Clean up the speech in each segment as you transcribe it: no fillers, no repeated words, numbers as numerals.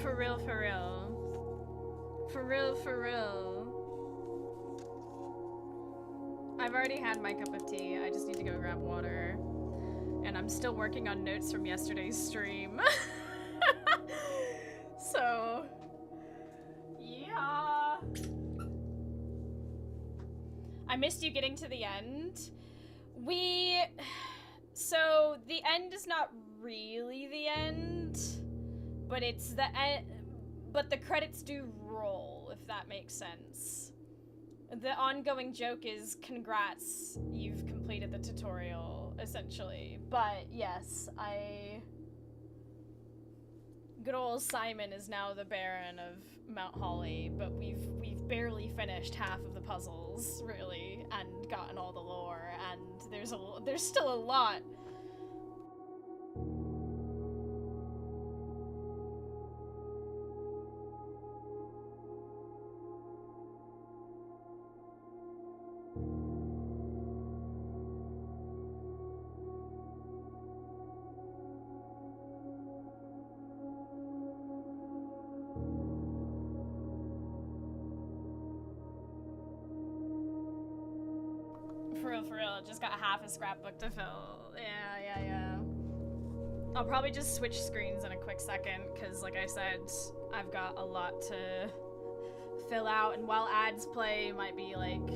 For real, for real. For real, for real. I've already had my cup of tea. I just need to go grab water. And I'm still working on notes from yesterday's stream. So, yeah. I missed you getting to the end. So the end is not really the end, but it's the end, but the credits do roll, if that makes sense. The ongoing joke is, congrats, you've completed the tutorial, essentially. But yes, good old Simon is now the Baron of Mount Holly, but we've barely finished half of the puzzles, really, and gotten all the lore, and there's still a lot. For real, just got half a scrapbook to fill. Yeah. I'll probably just switch screens in a quick second, because like I said, I've got a lot to fill out, and while ads play, might be like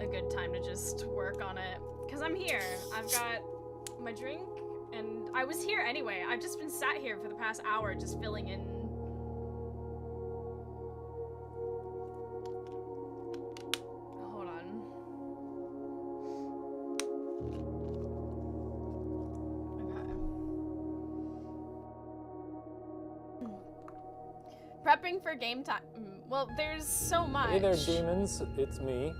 a good time to just work on it. Because I'm here. I've got my drink, and I was here anyway. I've just been sat here for the past hour just filling in. Prepping for game time. Well, there's so much. Hey there, demons. It's me,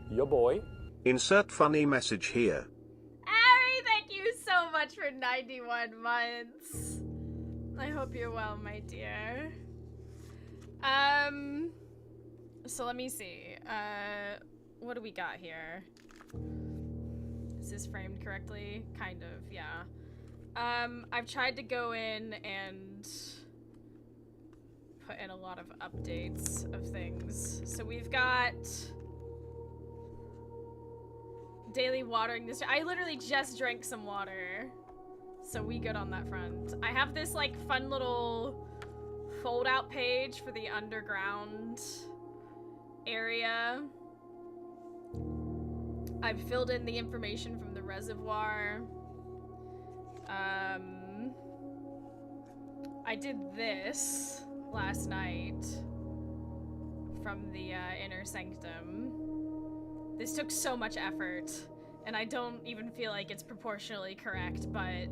your boy. Insert funny message here. Ari, thank you so much for 91 months. I hope you're well, my dear. So let me see. What do we got here? Is this framed correctly? Kind of, yeah. I've tried to go in and put in a lot of updates of things. So we've got daily watering this. I literally just drank some water, so we good on that front. I have this like fun little fold out page for the underground area. I've filled in the information from the reservoir. I did this last night from the inner sanctum. This took so much effort, and I don't even feel like it's proportionally correct, but I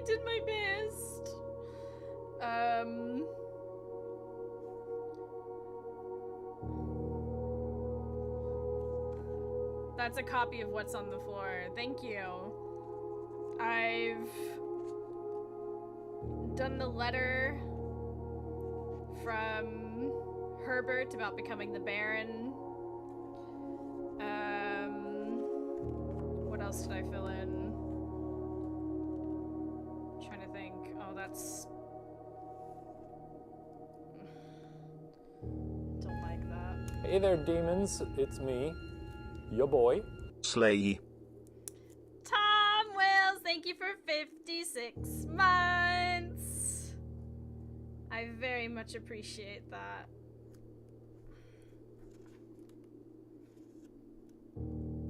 did my best. That's a copy of what's on the floor. Thank you. I've done the letter from Herbert about becoming the Baron. What else did I fill in? I'm trying to think. Oh, that's... Don't like that. Hey there, demons. It's me, your boy. Slay. Tom Wills, thank you for 56 months. I very much appreciate that.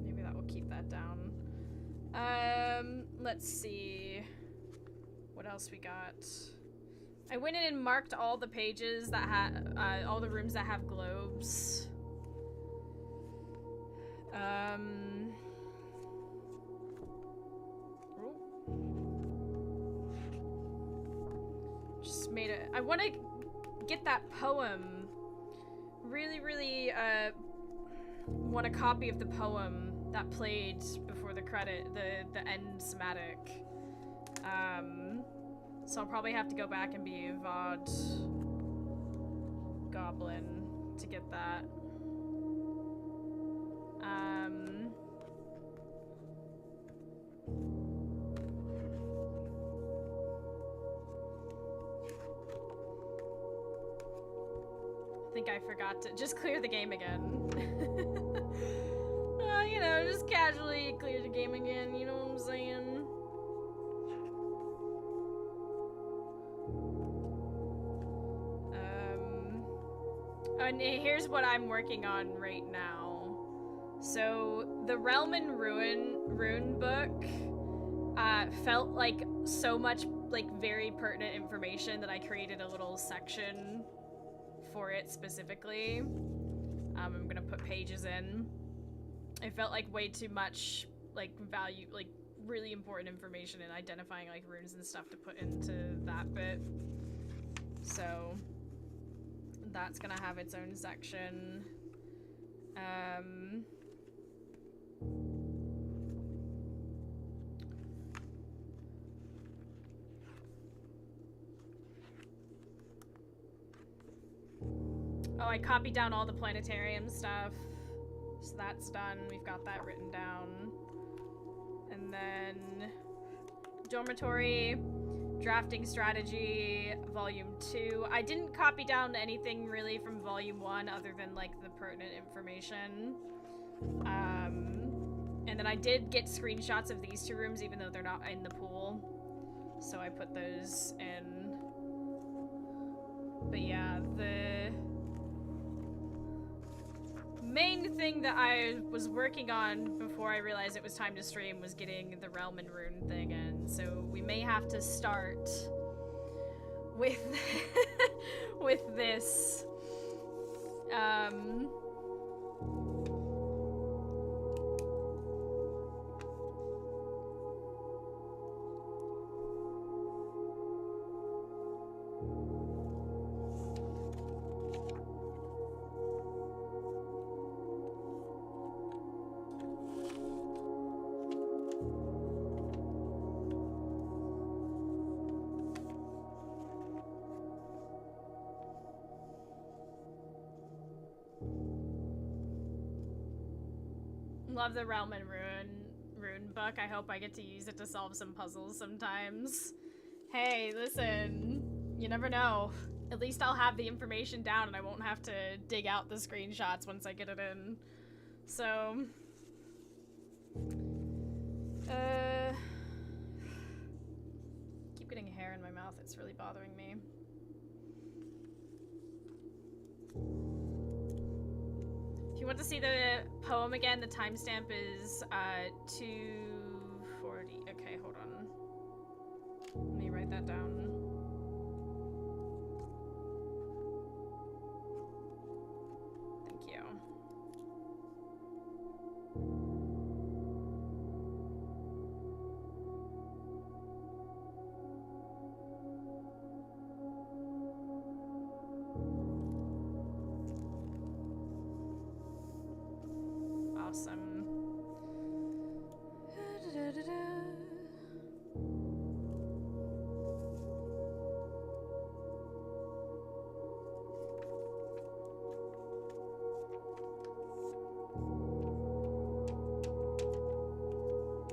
Maybe that will keep that down. Let's see. What else we got? I went in and marked all the pages that had, all the rooms that have globes. Just made it. I want to get that poem. Really, want a copy of the poem that played before the credit, the end somatic. So I'll probably have to go back and be a VOD goblin to get that. think I forgot to just clear the game again. You know, just casually clear the game again, you know what I'm saying? And here's what I'm working on right now. So, the Realm and Rune book felt like so much, like, very pertinent information that I created a little section for it specifically. I'm gonna put pages in. It felt like way too much, like, value, like, really important information in identifying, like, runes and stuff to put into that bit. So, that's gonna have its own section. Oh, I copied down all the planetarium stuff. So that's done. We've got that written down. And then dormitory, drafting strategy, volume 2. I didn't copy down anything really from volume 1 other than like the pertinent information. And then I did get screenshots of these 2 rooms even though they're not in the pool. So I put those in. But yeah, the main thing that I was working on before I realized it was time to stream was getting the Realm and Rune thing in. So we may have to start with with this. Love the Realm and Rune book. I hope I get to use it to solve some puzzles sometimes. Hey, listen, you never know. At least I'll have the information down and I won't have to dig out the screenshots once I get it in. So, keep getting hair in my mouth. It's really bothering me. If you want to see the poem again, the timestamp is 2:40. Okay, hold on. Let me write that down. Thank you. Awesome.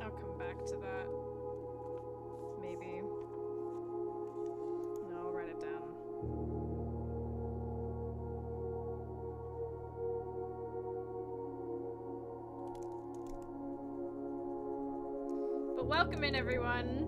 I'll come back to that. Maybe. No, I'll write it down. But welcome in, everyone.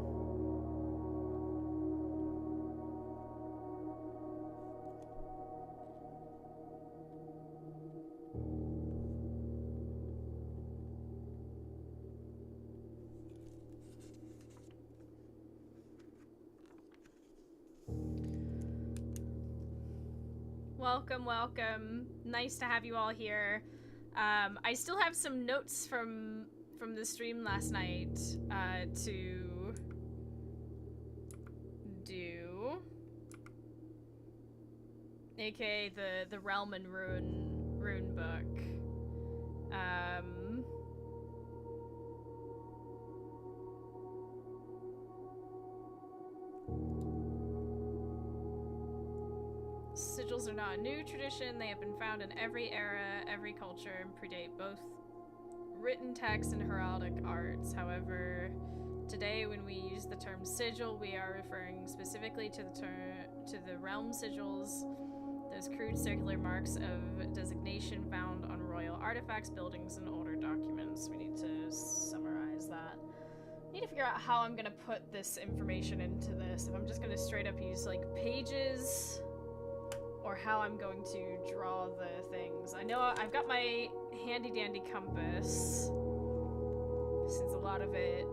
Welcome, welcome. Nice to have you all here. I still have some notes from the stream last night to do, aka the Realm and Rune book. Sigils are not a new tradition. They have been found in every era, every culture, and predate both written text and heraldic arts. However, today when we use the term sigil, we are referring specifically to the realm sigils, as crude circular marks of designation found on royal artifacts, buildings, and older documents. We need to summarize that. I need to figure out how I'm gonna put this information into this. If I'm just gonna straight up use like pages, or how I'm going to draw the things. I know I've got my handy dandy compass, since a lot of it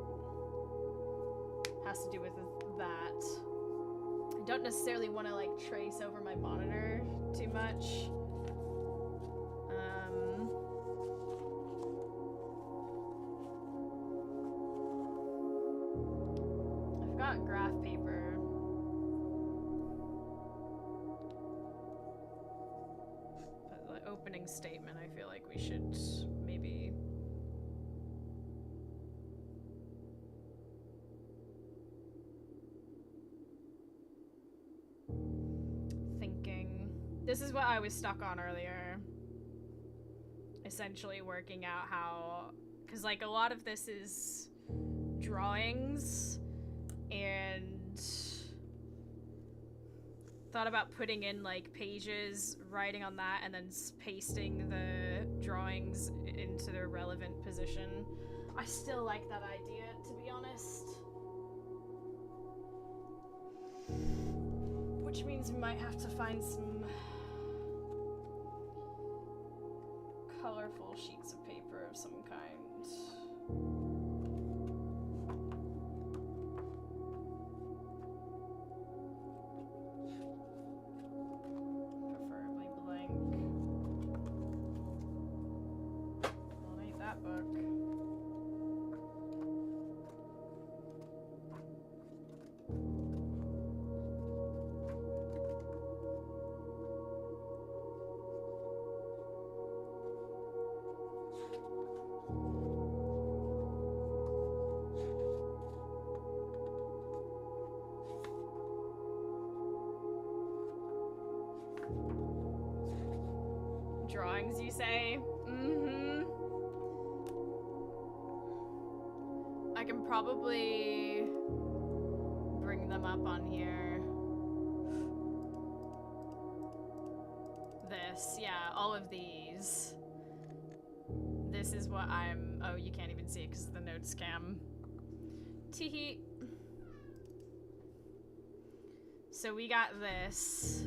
has to do with that. I don't necessarily want to like trace over my monitor too much. I've got graph paper. But the opening statement, I feel like we should maybe... This is what I was stuck on earlier. Essentially working out how... Because, like, a lot of this is drawings, and thought about putting in, like, pages, writing on that, and then pasting the drawings into their relevant position. I still like that idea, to be honest. Which means we might have to find some colorful sheets of paper of some kind. Preferably blank. Well, ain't that book. Drawings, you say? Mm-hmm. I can probably bring them up on here. This, yeah, all of these. This is what I'm... Oh, you can't even see it because of the notes cam. Teehee. So we got this.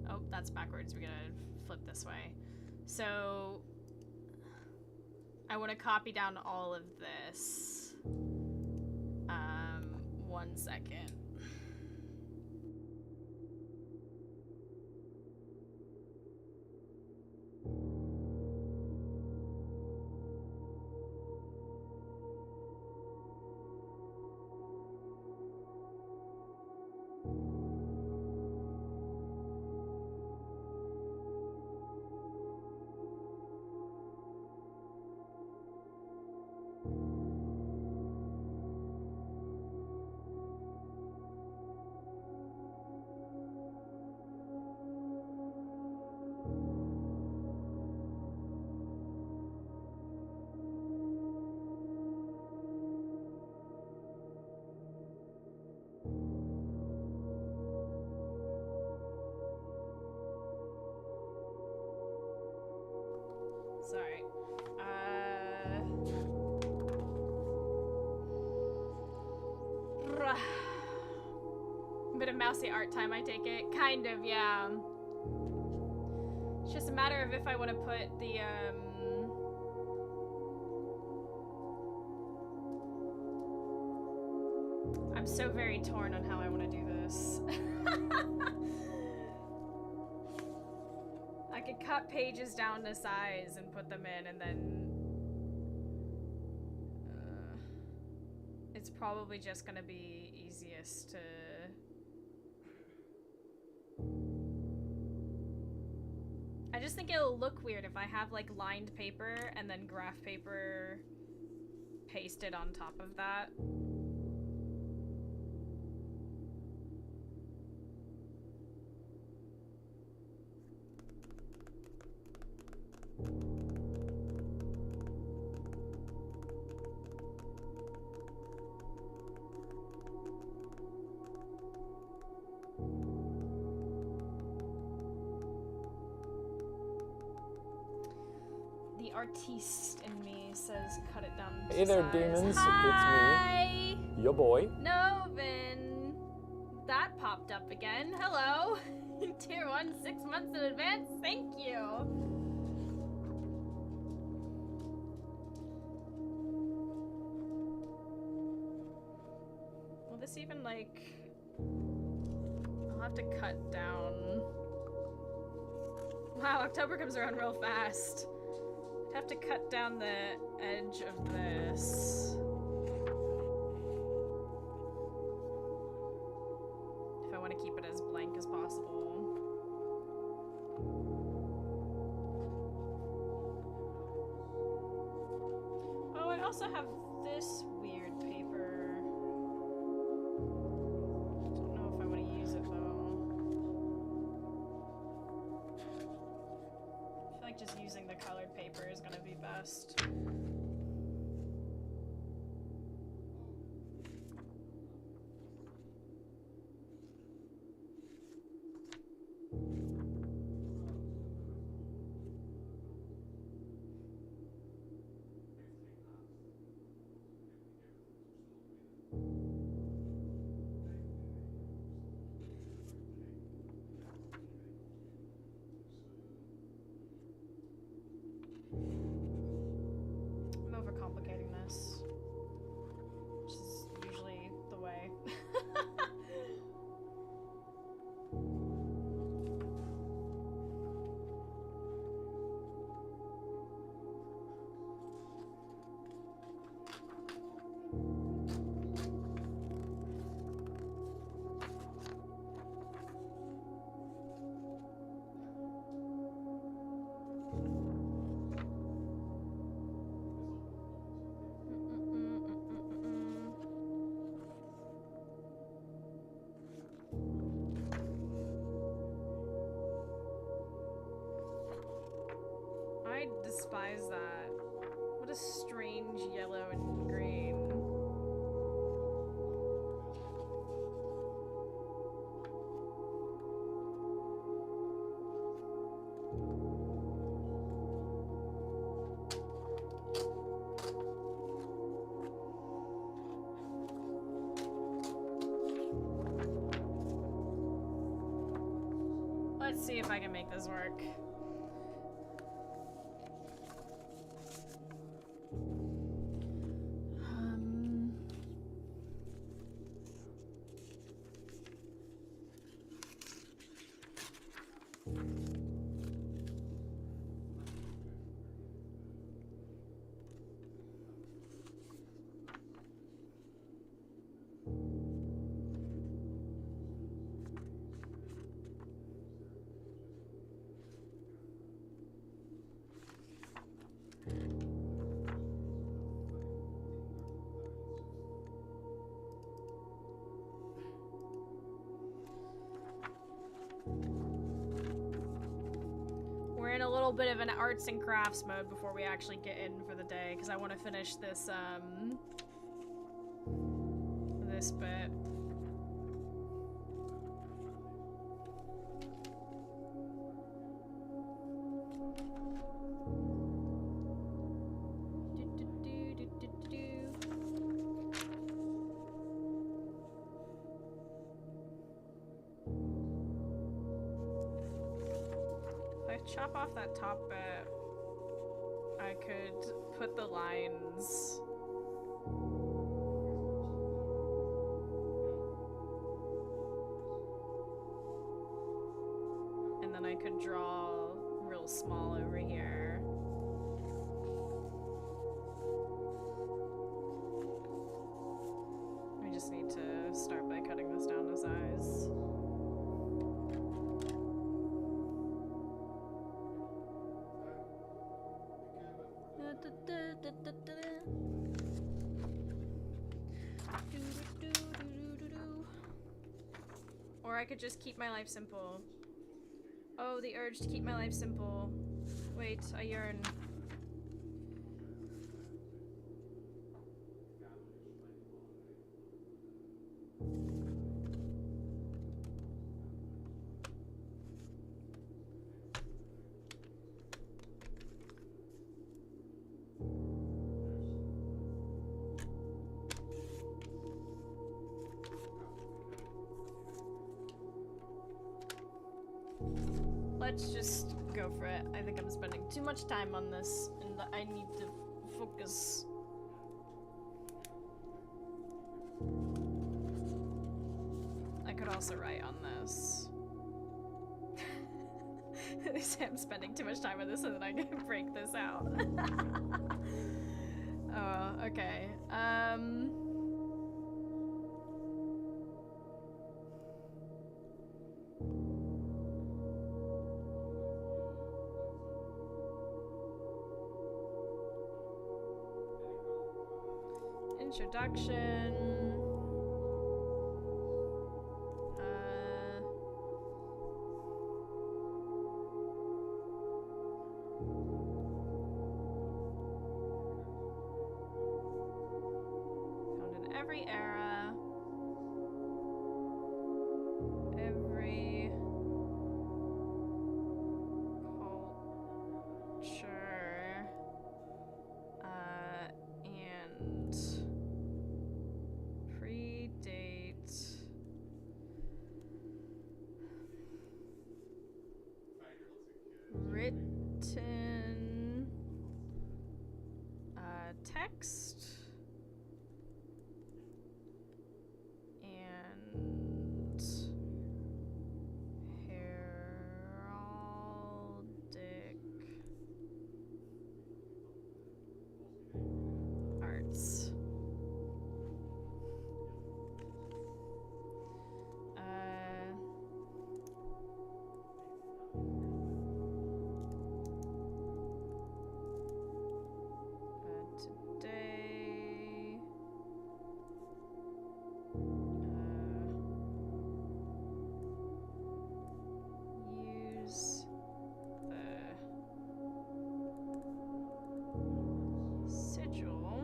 Oh, that's backwards. We gotta flip this way. So I want to copy down all of this. 1 second. Sorry. Bit of mousy art time, I take it. Kind of, yeah. It's just a matter of if I want to put the, I'm so very torn on how I want to do this. I could cut pages down to size and put them in, and then it's probably just gonna be easiest to I just think it'll look weird if I have like lined paper and then graph paper pasted on top of that. artiste in me says cut it down to Hey there, size. demons. Hi! It's me, your boy. Novin! That popped up again. Hello! Tier 1, 6 months in advance. Thank you! Will this even, like... I'll have to cut down... Wow, October comes around real fast. I'd have to cut down the edge of this. If I want to keep it as blank as possible. Oh, I also have this weird paper. Don't know if I want to use it though. I feel like just using the colored paper is gonna be best. I'm overcomplicating this, which is usually the way. I despise that. What a strange yellow and green. Let's see if I can make this work. We're in a little bit of an arts and crafts mode before we actually get in for the day, because I want to finish this, this bit. Chop off that top bit, I could put the lines and then I could draw real small over here. We just need to start by cutting this down to size. Or I could just keep my life simple. Oh, the urge to keep my life simple. Wait, I yearn. Let's just go for it. I think I'm spending too much time on this, and I need to focus. I could also write on this. They say I'm spending too much time on this, and then I can break this out. Oh, okay. Introduction. Found in every era. Every culture. And predate written text and heraldic arts. Today, use the sigil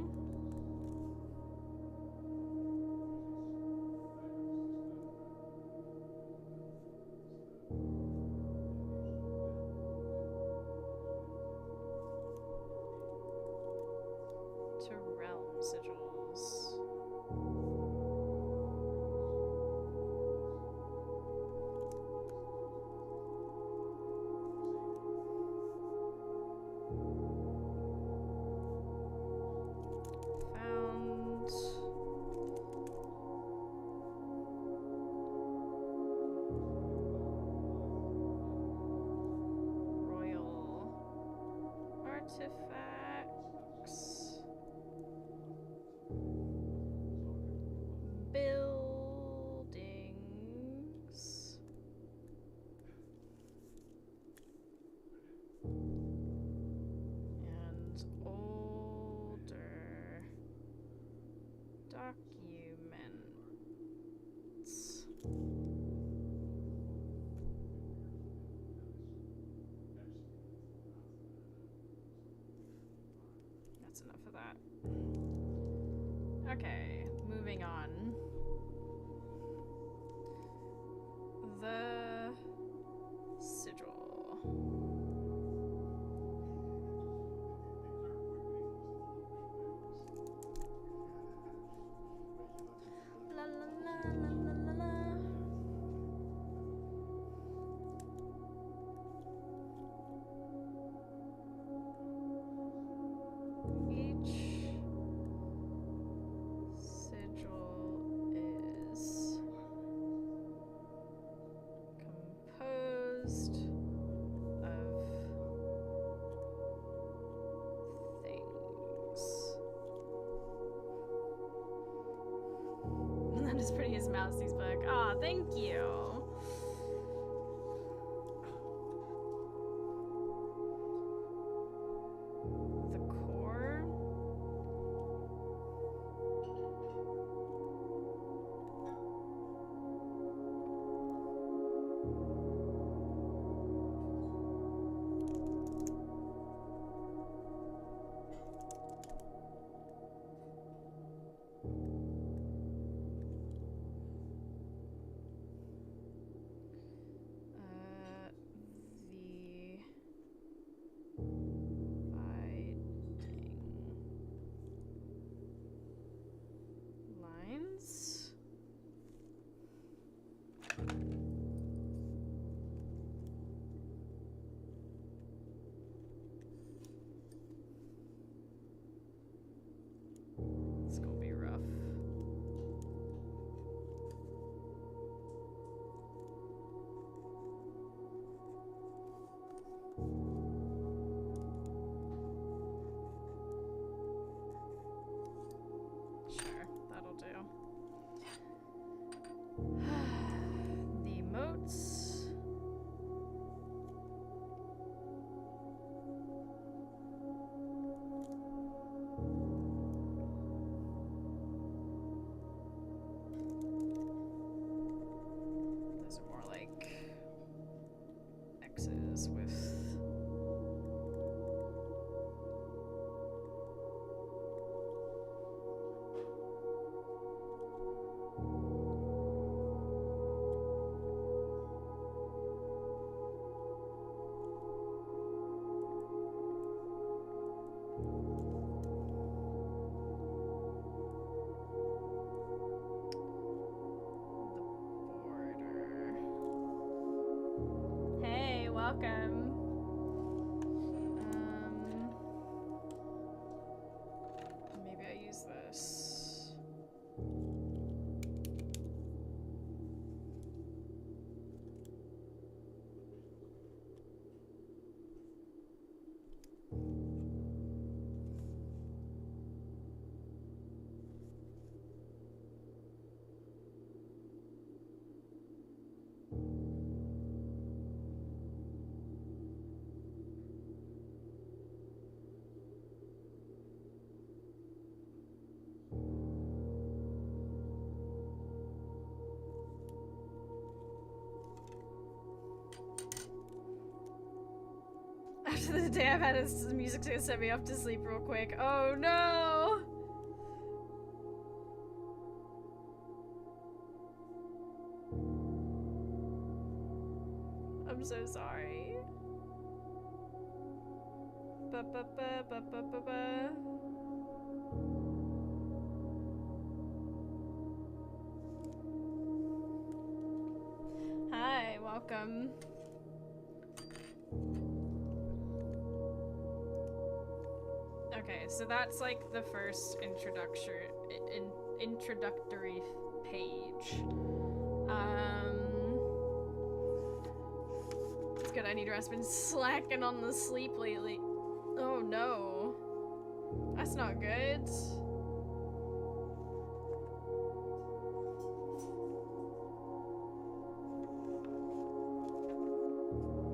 to realm sigils. Found royal artifacts. Buildings. And older documents. That's enough of that. Okay, moving on. The sigil. La la la la la la la. Each sigil is composed of things. Not as pretty as Mousy's book. Aw, thank you. The core. boxes with... Hey, welcome. Maybe I use this. After the day I've had, the music's gonna set me off to sleep real quick. Oh no! I'm so sorry. Ba ba ba ba ba ba ba. Hi, welcome. Okay, so that's like the first introductory page. It's good, I need rest. Been slacking on the sleep lately. Oh no. That's not good.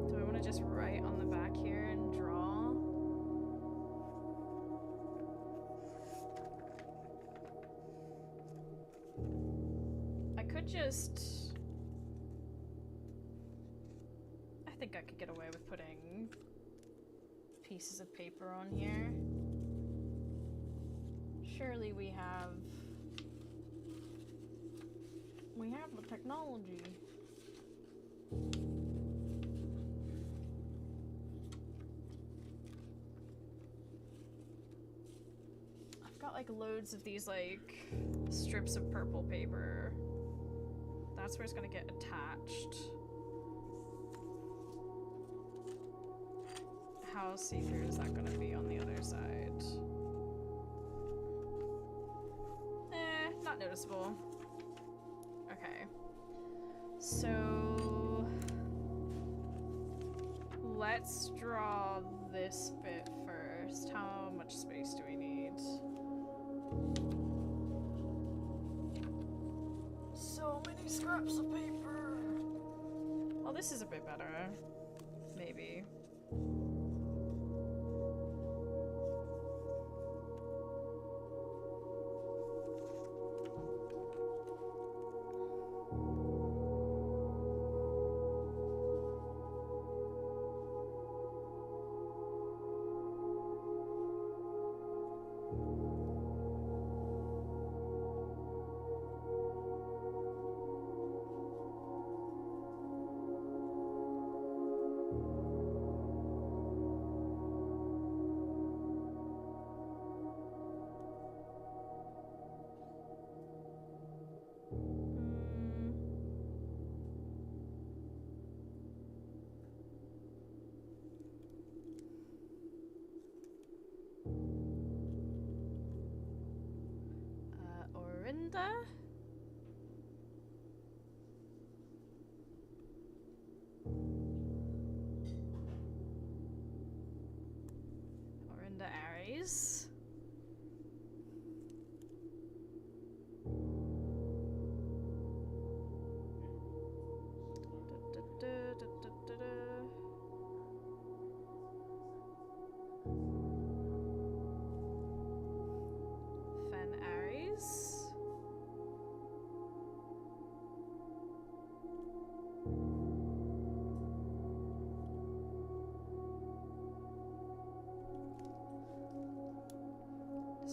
Do I want to just write on the back here and draw? I could just... I think I could get away with putting pieces of paper on here. Surely we have the technology. I've got like loads of these like strips of purple paper. That's where it's gonna get attached. How see-through is that gonna be on the other side? Not noticeable. Okay. So let's draw this bit first. How much space do we need? So many scraps of paper. Well, this is a bit better. Maybe.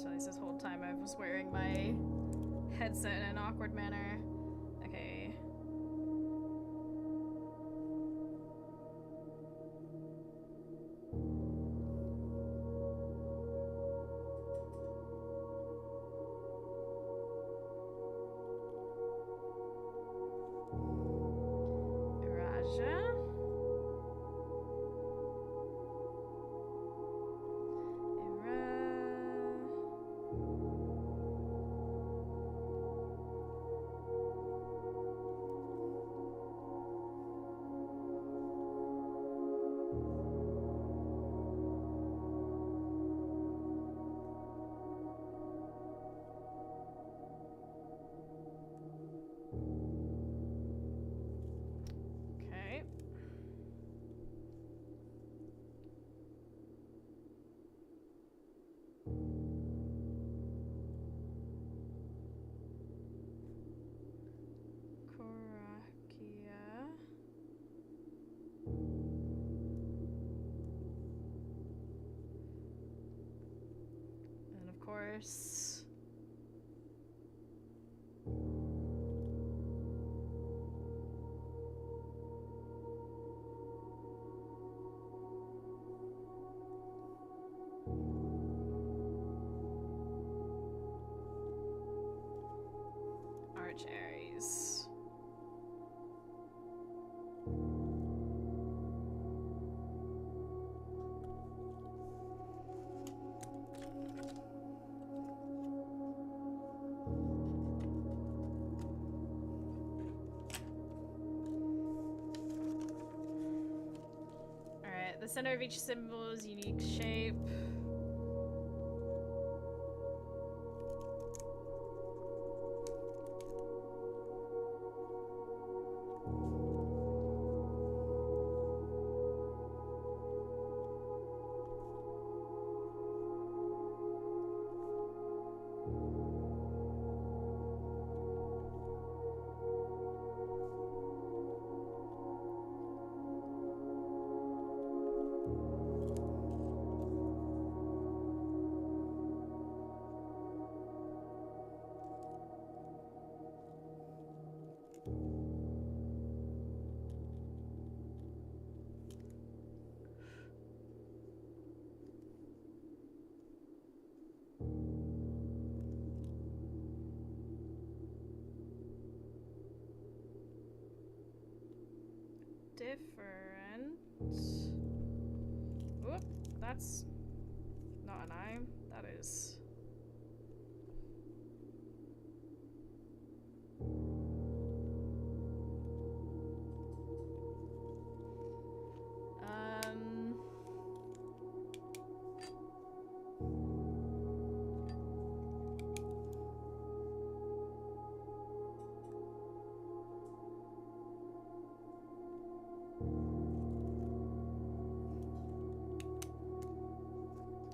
just realized this whole time I was wearing my headset in an awkward manner. Okay. Raja. Okay. Korakia. And of course, Arch Aries. Alright, the center of each symbol's unique shape. Different. Whoop, that's not an eye. That is.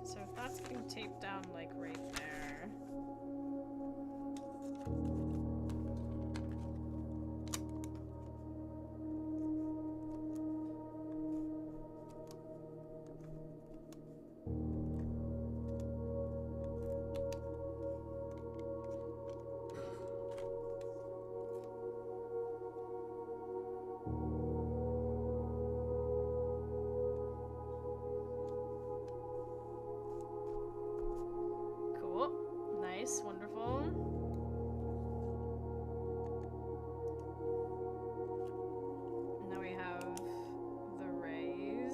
So if that's getting taped down like right there. Cool. Nice. Wonderful. Now we have the rays.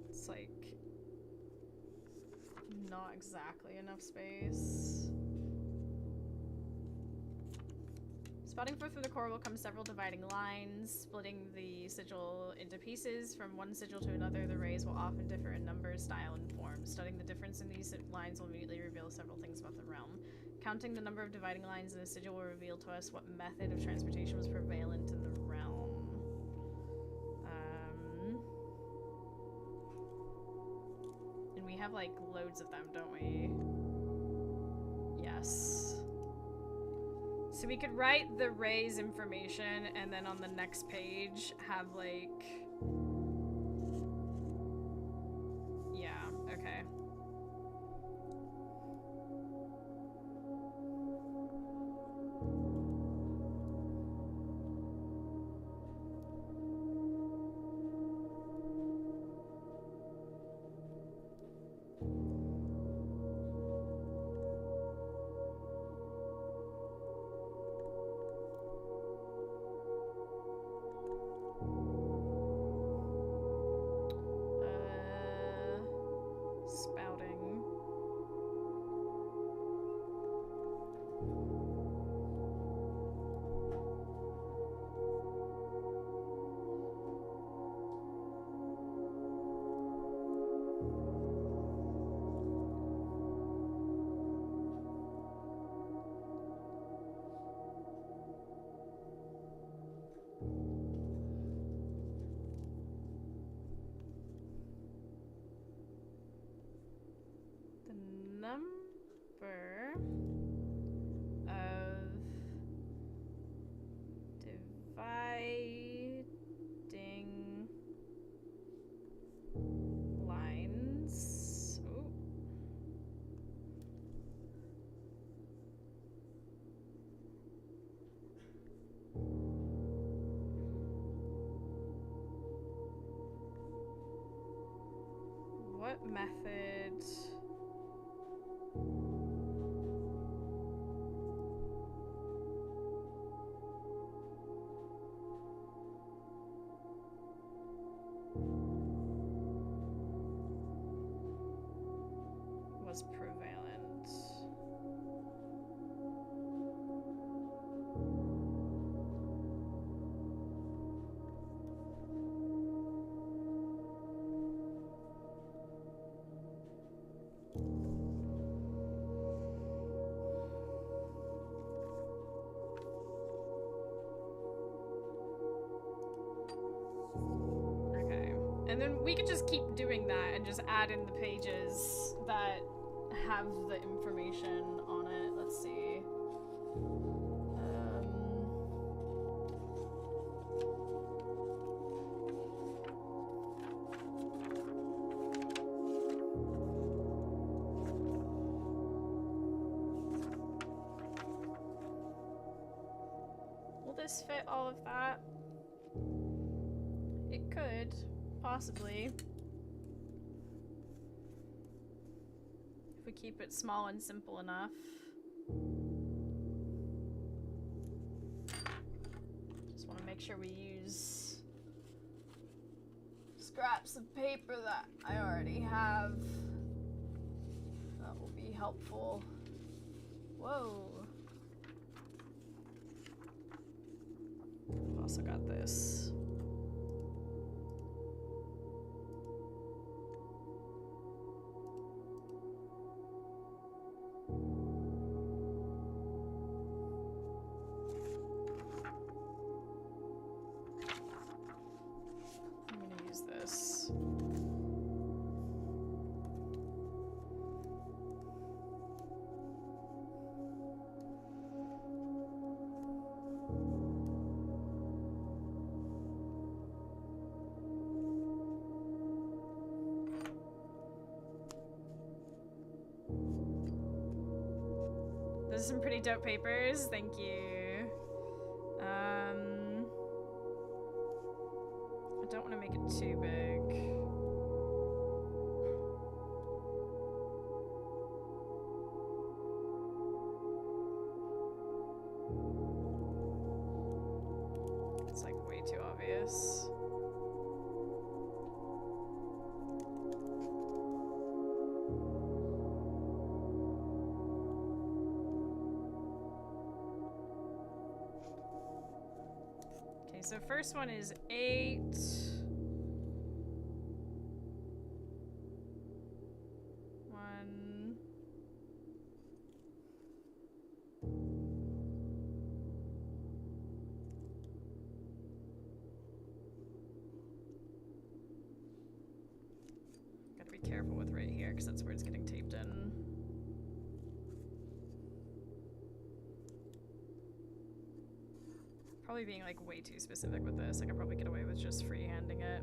It's like not exactly enough space. Spotting forth from the core will come several dividing lines, splitting the sigil into pieces. From one sigil to another, the rays will often differ in number, style, and form. Studying the difference in these lines will immediately reveal several things about the realm. Counting the number of dividing lines in a sigil will reveal to us what method of transportation was prevalent in the realm. And we have like loads of them, don't we? Yes. So we could write the Ray's information and then on the next page have like... Yeah, okay. Spouting. The number of dividing lines. Ooh. What method? Was prevalent? Okay. And then we could just keep doing that and just add in the pages that have the information on it. Let's see. Will this fit all of that? It could, possibly. If we keep it small and simple enough. Just want to make sure we use scraps of paper that I already have. That will be helpful. Whoa. I've also got this. I'm gonna use this. Those are some pretty dope papers. Thank you. I don't want to make it too big. It's like way too obvious. Okay, so first one is 8. One. Gotta be careful with right here, because that's where it's getting taped in. Probably being like way too specific with this. I could probably get away with just freehanding it.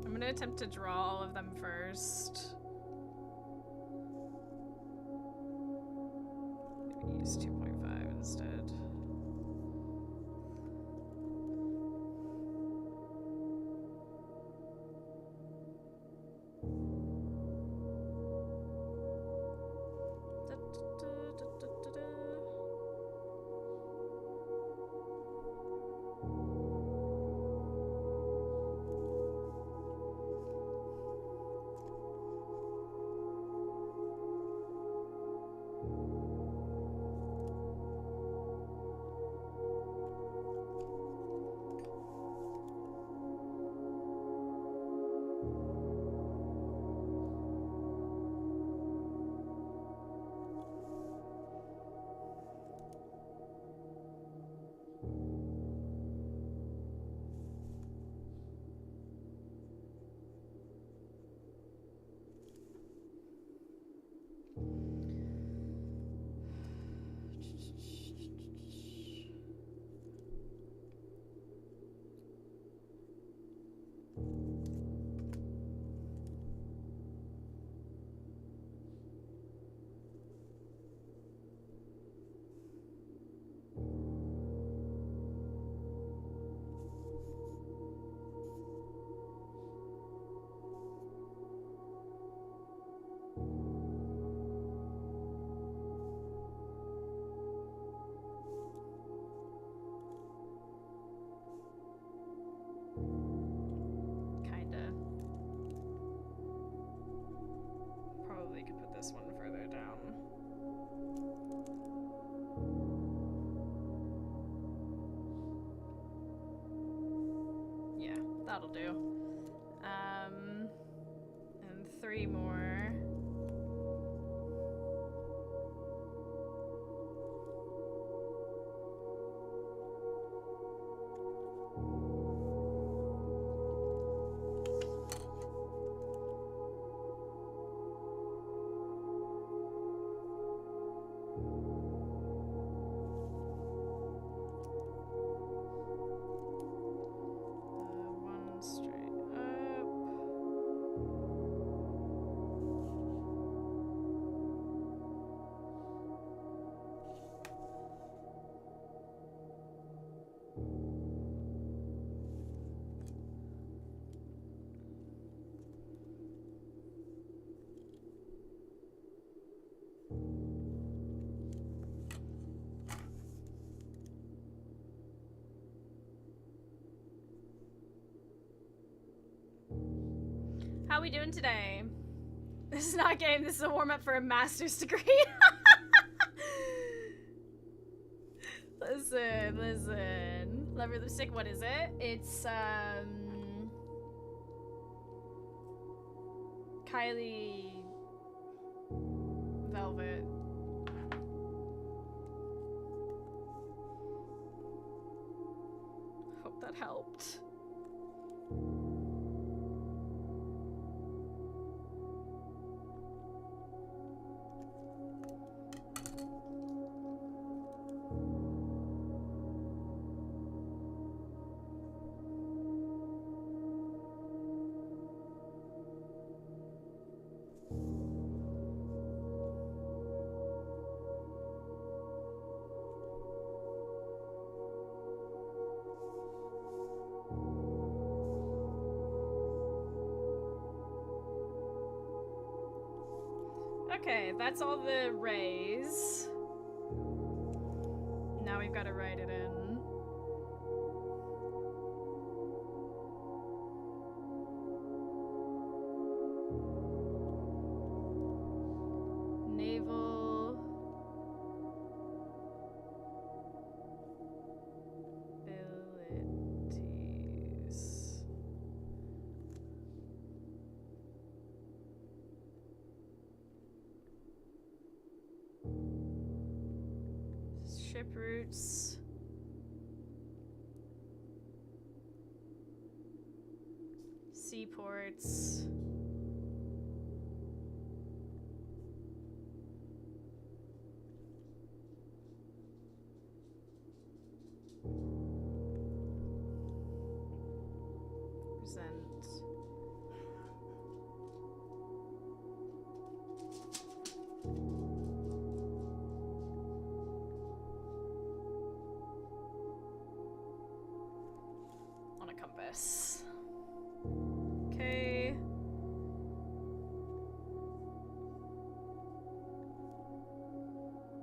I'm gonna attempt to draw all of them first. Maybe use 2.5 instead. This one further down. Yeah, that'll do. And 3 more. How we doing today? This is not a game, this is a warm-up for a master's degree. Listen. Lever lipstick, what is it? It's, Kylie Velvet. Hope that helped. Okay, that's all the rays. Now we've got to write it in. Naval abilities. ship routes. Seaports. Present. On a compass. Okay.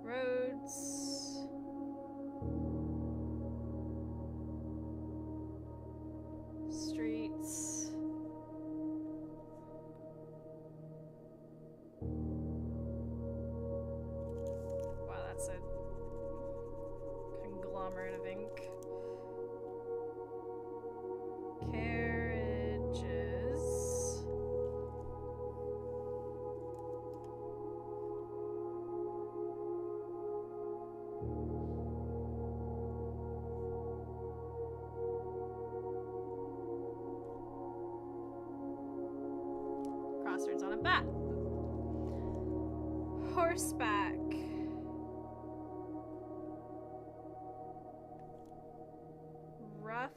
Roads. Streets. Wow, that's a conglomerate of ink. Carriages. Crosswords on a bat. Horseback. Rough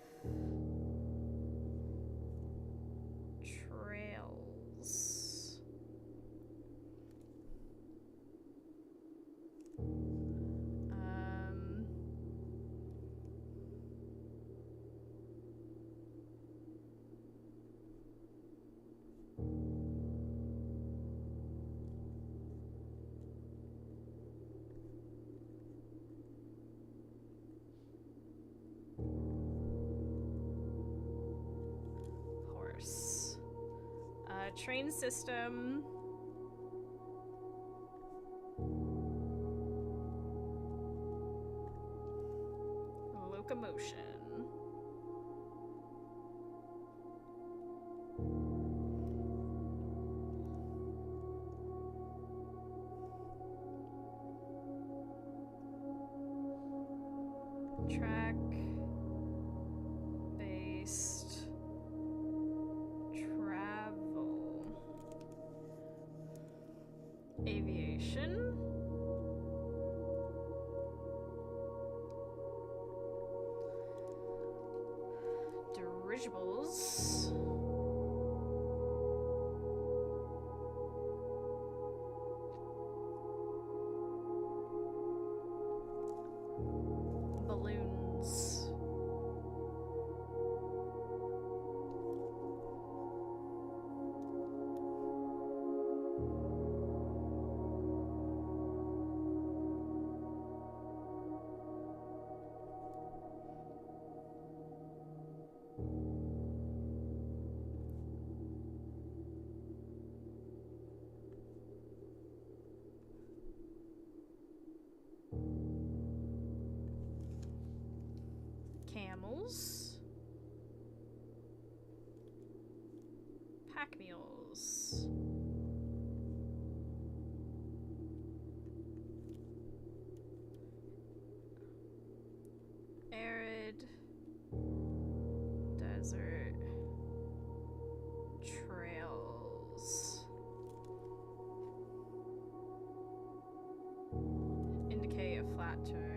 trails. Horse. Train system. Locomotion. Track based travel. Aviation. Dirigibles. Balloons. Camels. Pack mules. Arid. Desert. Trails. Indicate a flat terrain.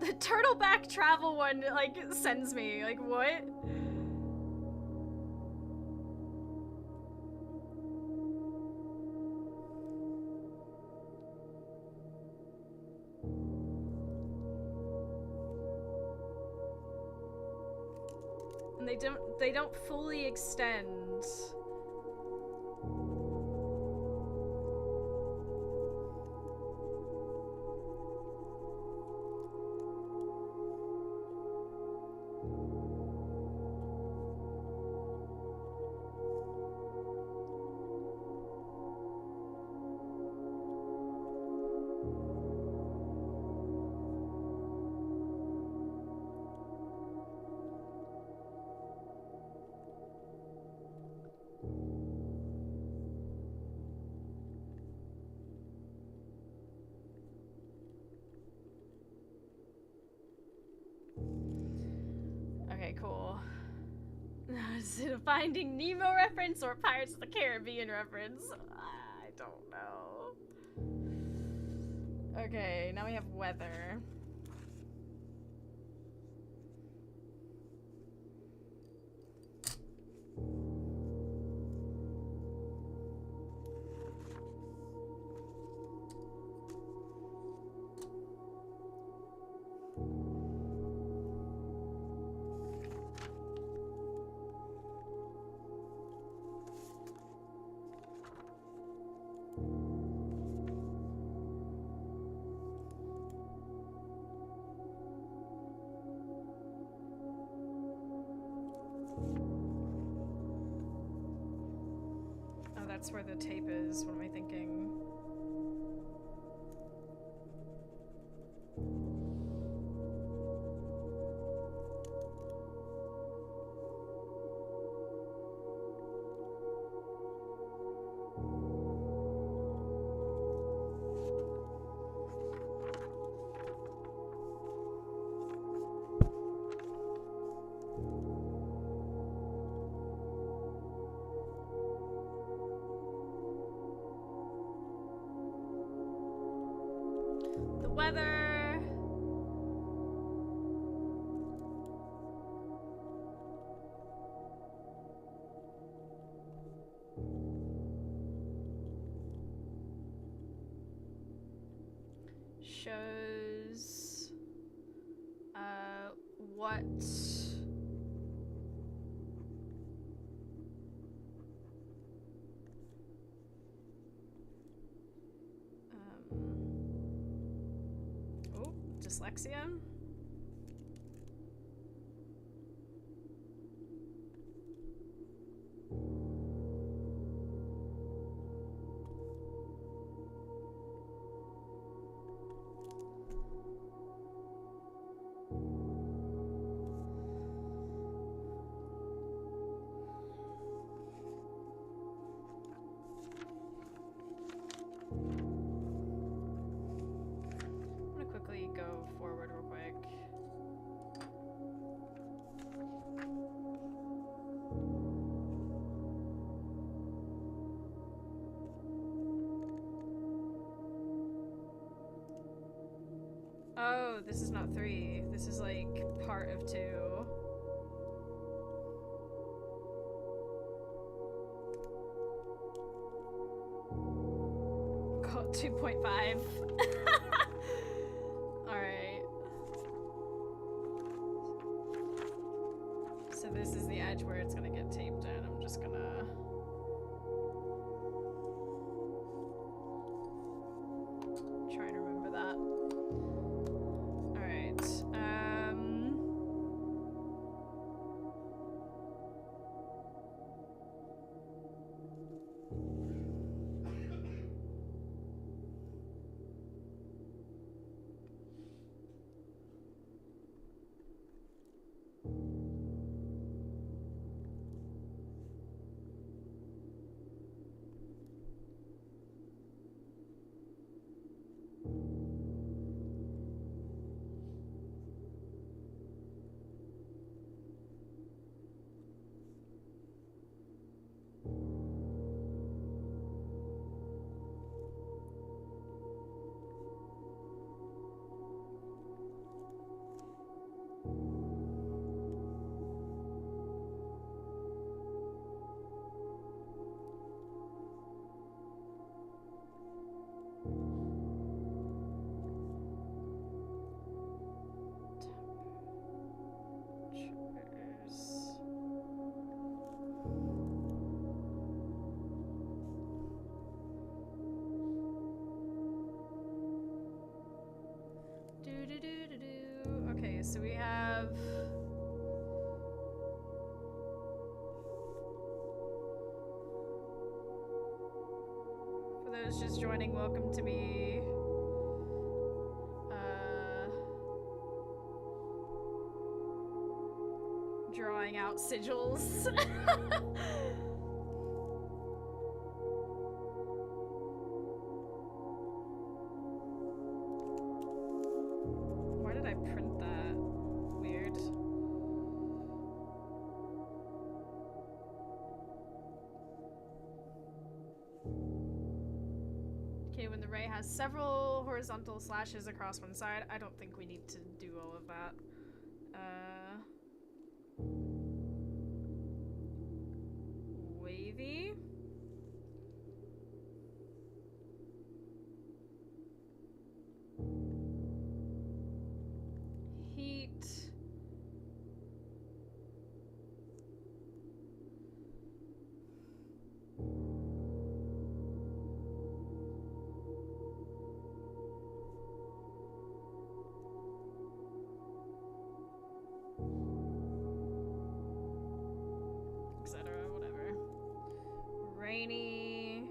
The turtleback travel one, like, sends me. Like, what? And they don't fully extend. Okay, cool. Is it a Finding Nemo reference or Pirates of the Caribbean reference? I don't know. Okay, now we have weather. That's where the tape is. What am I thinking? Weather. Shows what dyslexia. Go forward real quick. Oh, this is not 3. This is like part of 2. Code 2.5. So this is the edge where it's gonna get taped in. I'm just gonna... try to remember that. Alright, okay, so we have... For those just joining, welcome to me. Drawing out sigils. Why did I print that? Weird. only when the ray has several horizontal slashes across one side. I don't think we need to do all of that. Wavy. Heat. Etc. Whatever. Rainy.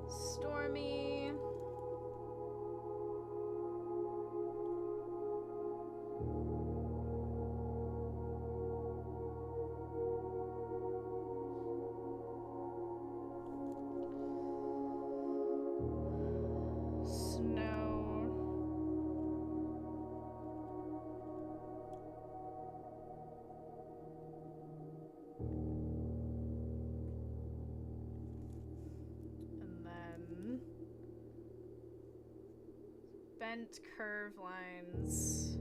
Stormy. Snow. And then bent curve lines.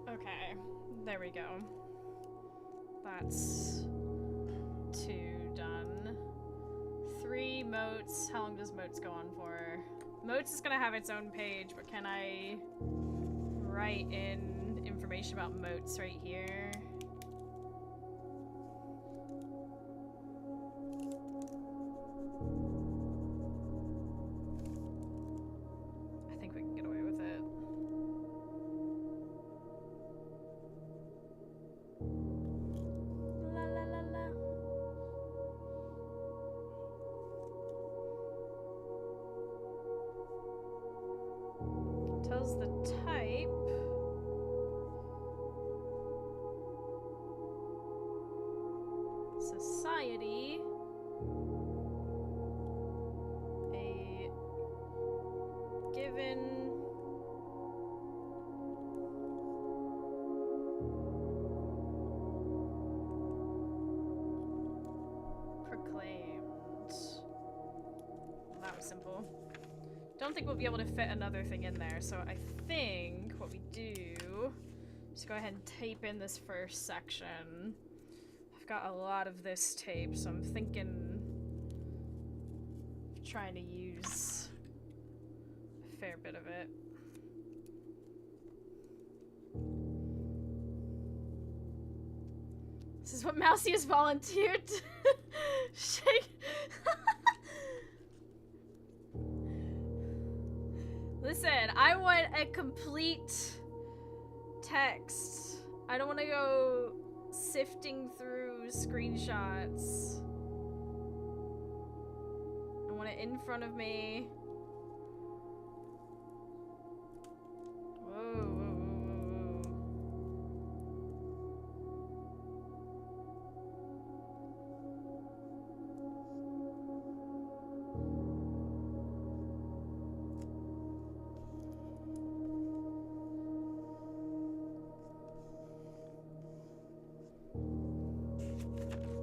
Okay, there we go. That's 2 done. 3 moats. How long does moats go on for? Moats is gonna have its own page, but can I write in information about moats right here? I think we can get away with it. La la la la. Tells the type. Society. A given proclaimed. That was simple. Don't think we'll be able to fit another thing in there, so I think what we do is go ahead and tape in this first section. I've got a lot of this tape, so I'm thinking of trying to use a fair bit of it. This is what Mousy has volunteered. Shake. Listen, I want a complete text. I don't want to go sifting through screenshots. I want it in front of me. Whoa, whoa, whoa, whoa, whoa.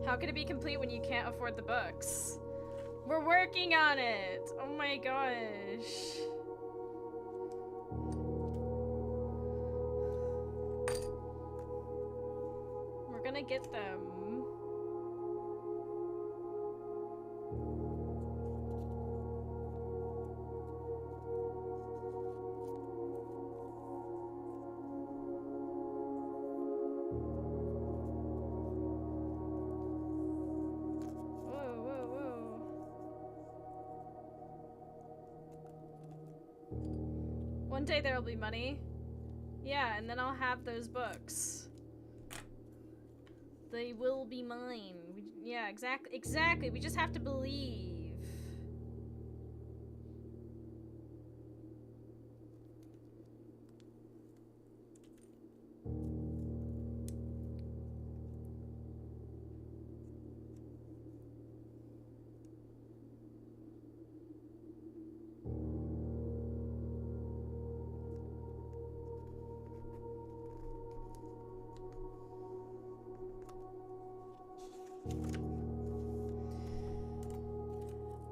How can it be complete when you can't afford the books? We're working on it! Oh my gosh. We're gonna get them. One day there'll be money. Yeah, and then I'll have those books. They will be mine. Yeah, exactly. We just have to believe.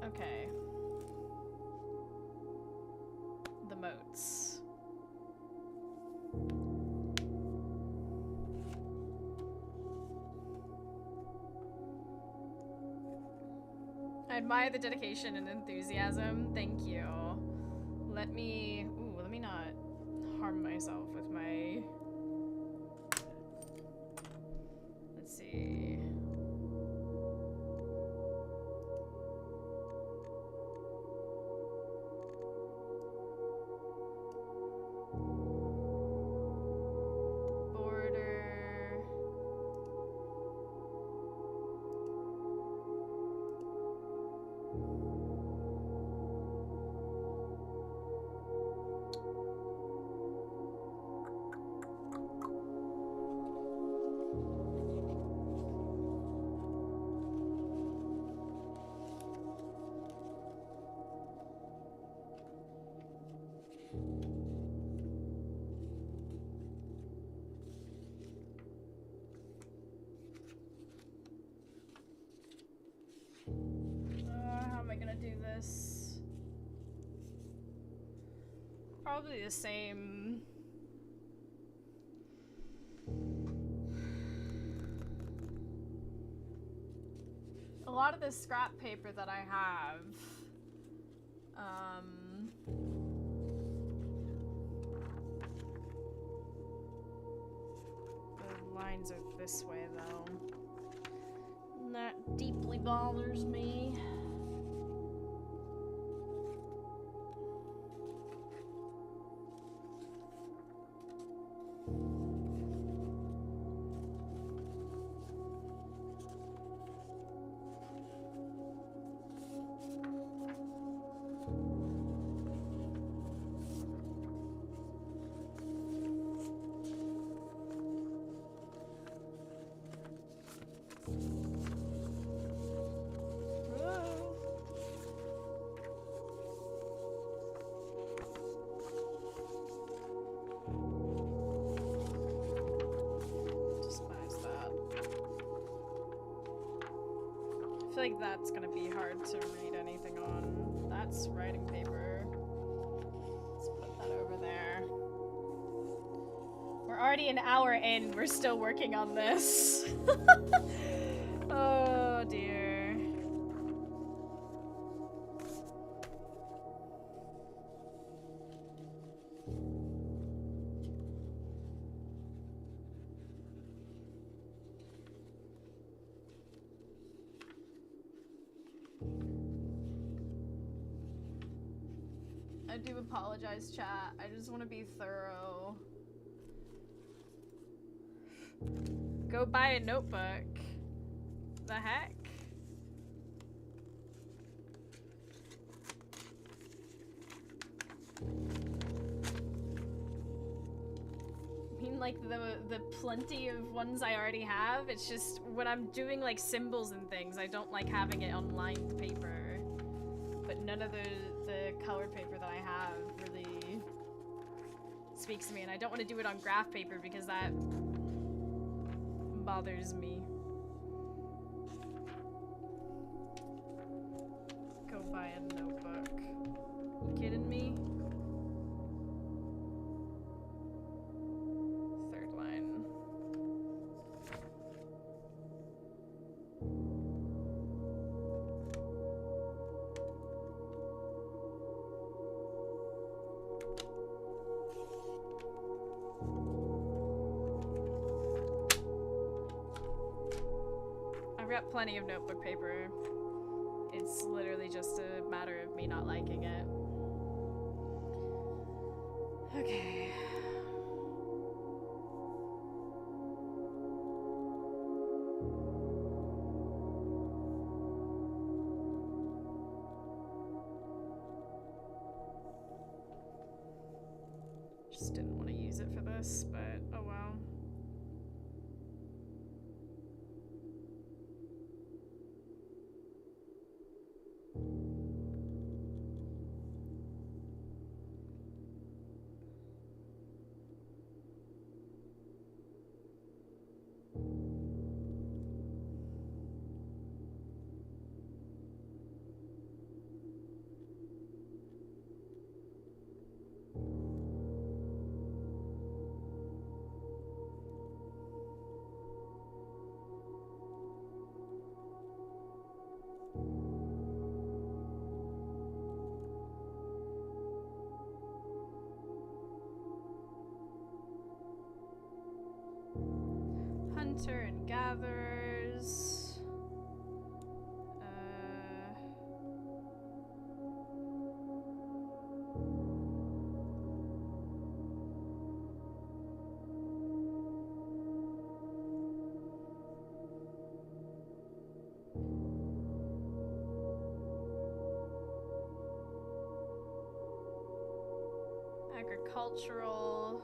Okay. The moats. I admire the dedication and enthusiasm. Thank you. Let me not harm myself with my... Let's see. Probably the same. A lot of this scrap paper that I have, the lines are this way though. And that deeply bothers me. I feel like that's gonna be hard to read anything on. That's writing paper. Let's put that over there. We're already an hour in, we're still working on this. Oh dear. I do apologize, chat. I just want to be thorough. Go buy a notebook. The heck? I mean, like the plenty of ones I already have. It's just when I'm doing like symbols and things, I don't like having it on lined paper. But none of the colored paper that I have really speaks to me, and I don't want to do it on graph paper because that bothers me. Go buy a notebook. You kidding me? Third line. I've got plenty of notebook paper. It's literally just a matter of me not liking it. Okay. Just didn't want to use it for this, but oh well. Hunter and gathers. Agricultural.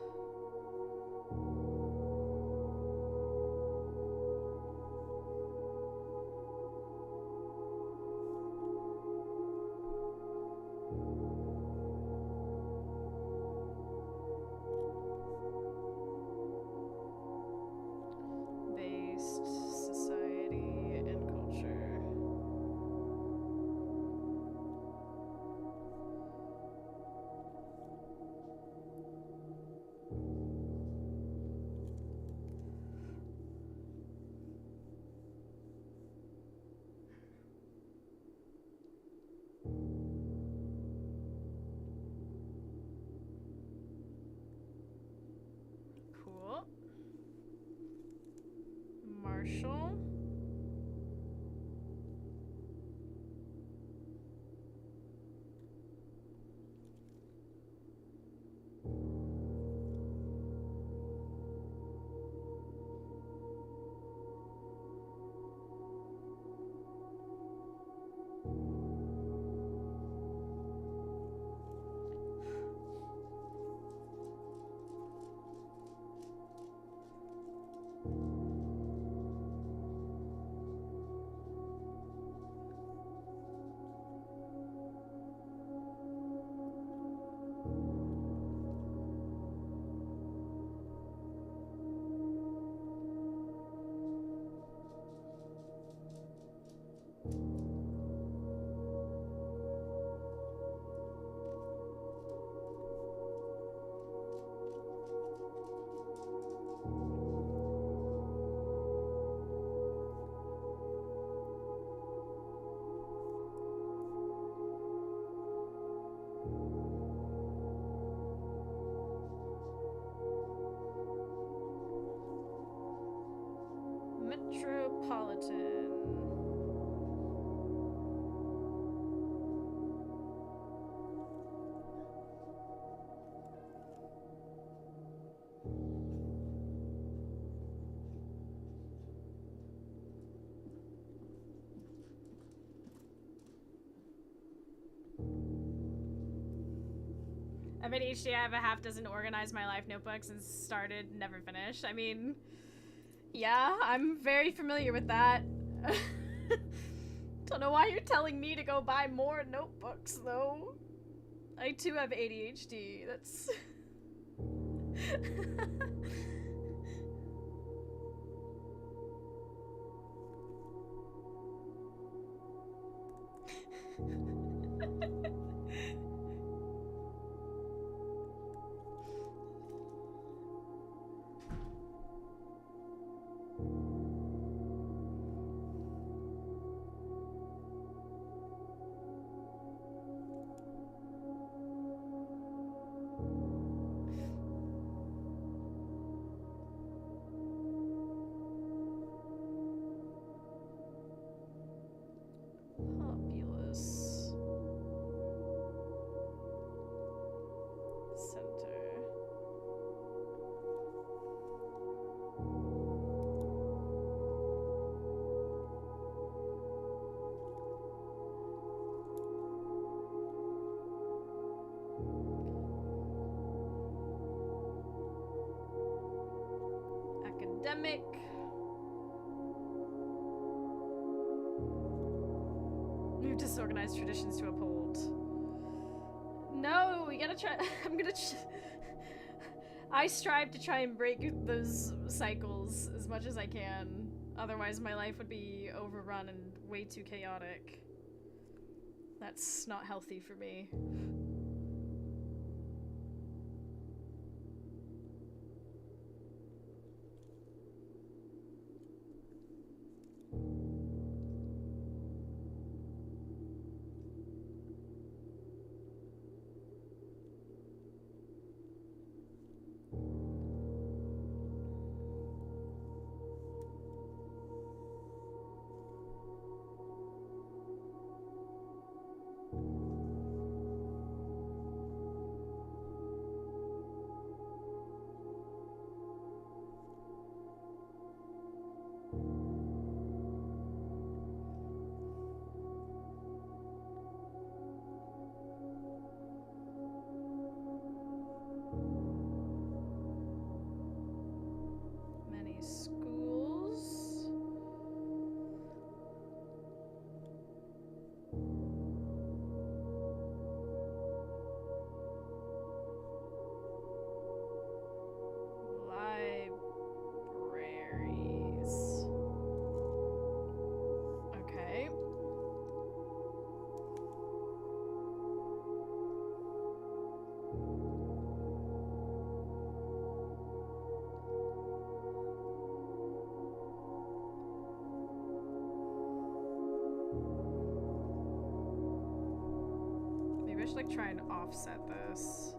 Society and culture. Cool. Marshall. Metropolitan. I've been ADHD. I have a half dozen organized my life notebooks and started, never finished. I mean, yeah, I'm very familiar with that. Don't know why you're telling me to go buy more notebooks, though. I too have ADHD. That's... disorganized traditions to uphold. No, we gotta try. I strive to try and break those cycles as much as I can. Otherwise, my life would be overrun and way too chaotic. That's not healthy for me. Many schools. Libraries. Okay. Maybe I should like try and offset this.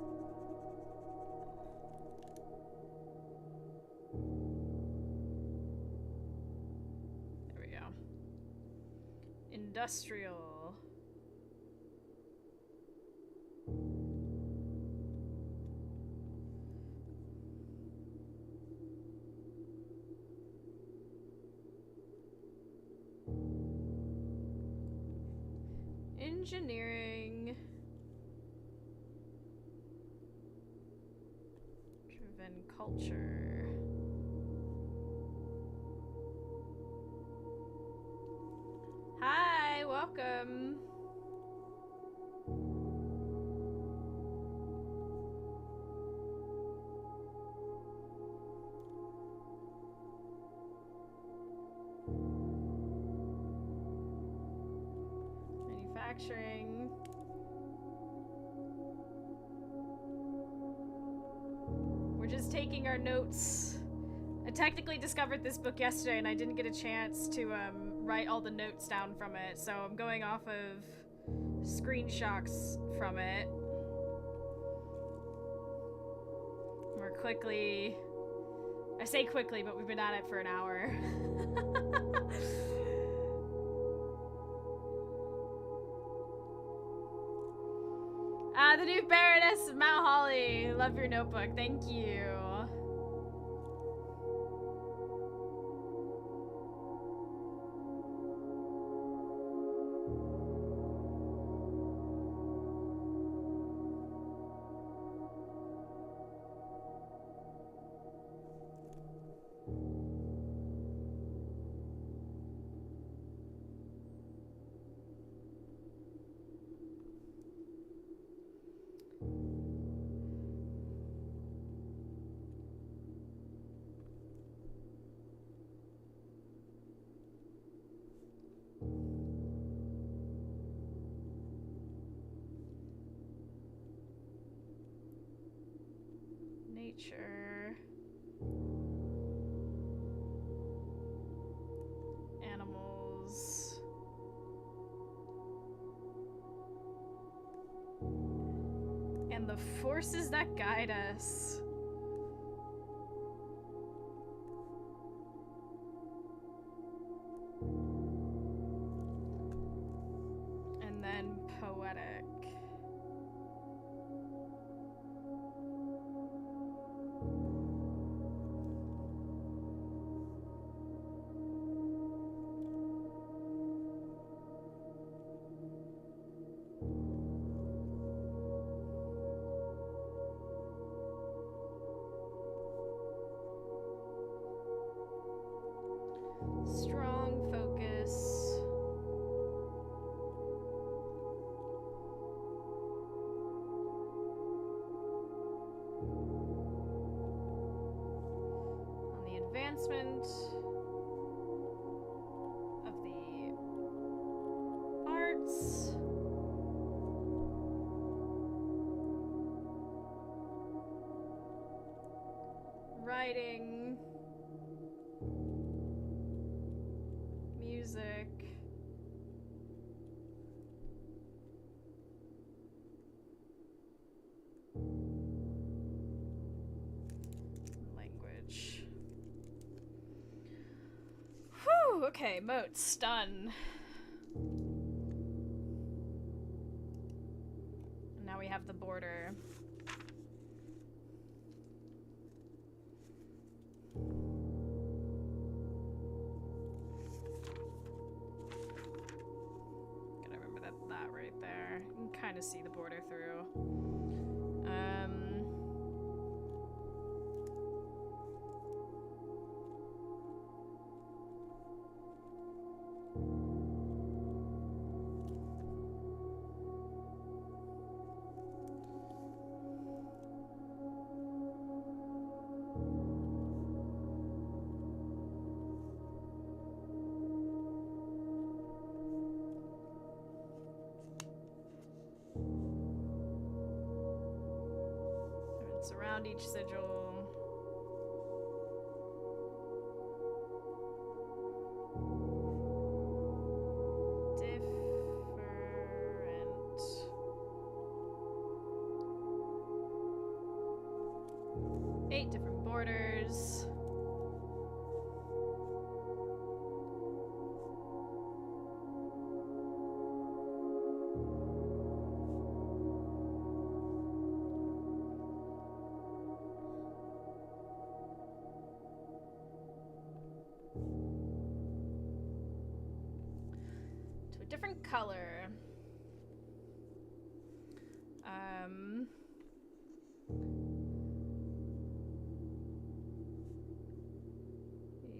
There we go. Industrial. Engineering. Driven culture. Hi, welcome. Manufacturing. We're just taking our notes. I technically discovered this book yesterday and I didn't get a chance to write all the notes down from it, so I'm going off of screenshots from it. We're quickly... I say quickly, but we've been at it for an hour. The new Baroness of Mount Holly. Love your notebook. Thank you. Nature. Animals. And the forces that guide us. And then poetic. lighting, music. Language. Whew, okay, moats, done. And now we have the border. Gotta remember that right there. You can kind of see the border through. Around each sigil. Different. 8 different borders. Different color.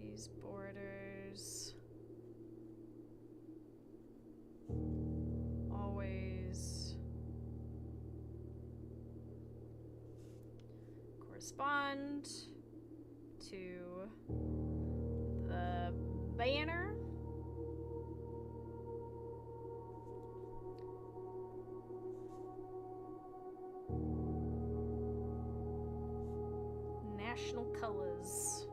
These borders always correspond to the banner. National colors.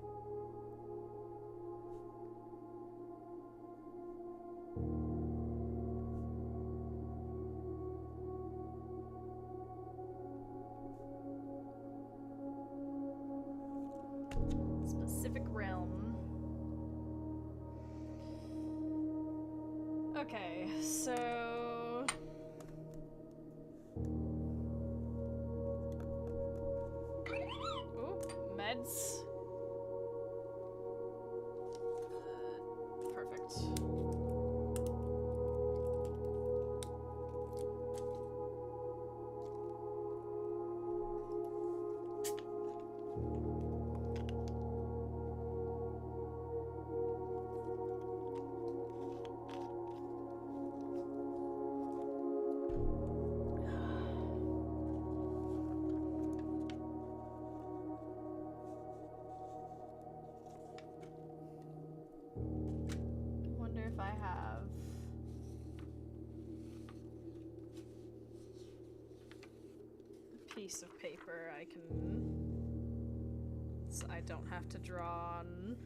Specific realm. Okay, so meds. Perfect. If I have a piece of paper I can, so I don't have to draw on.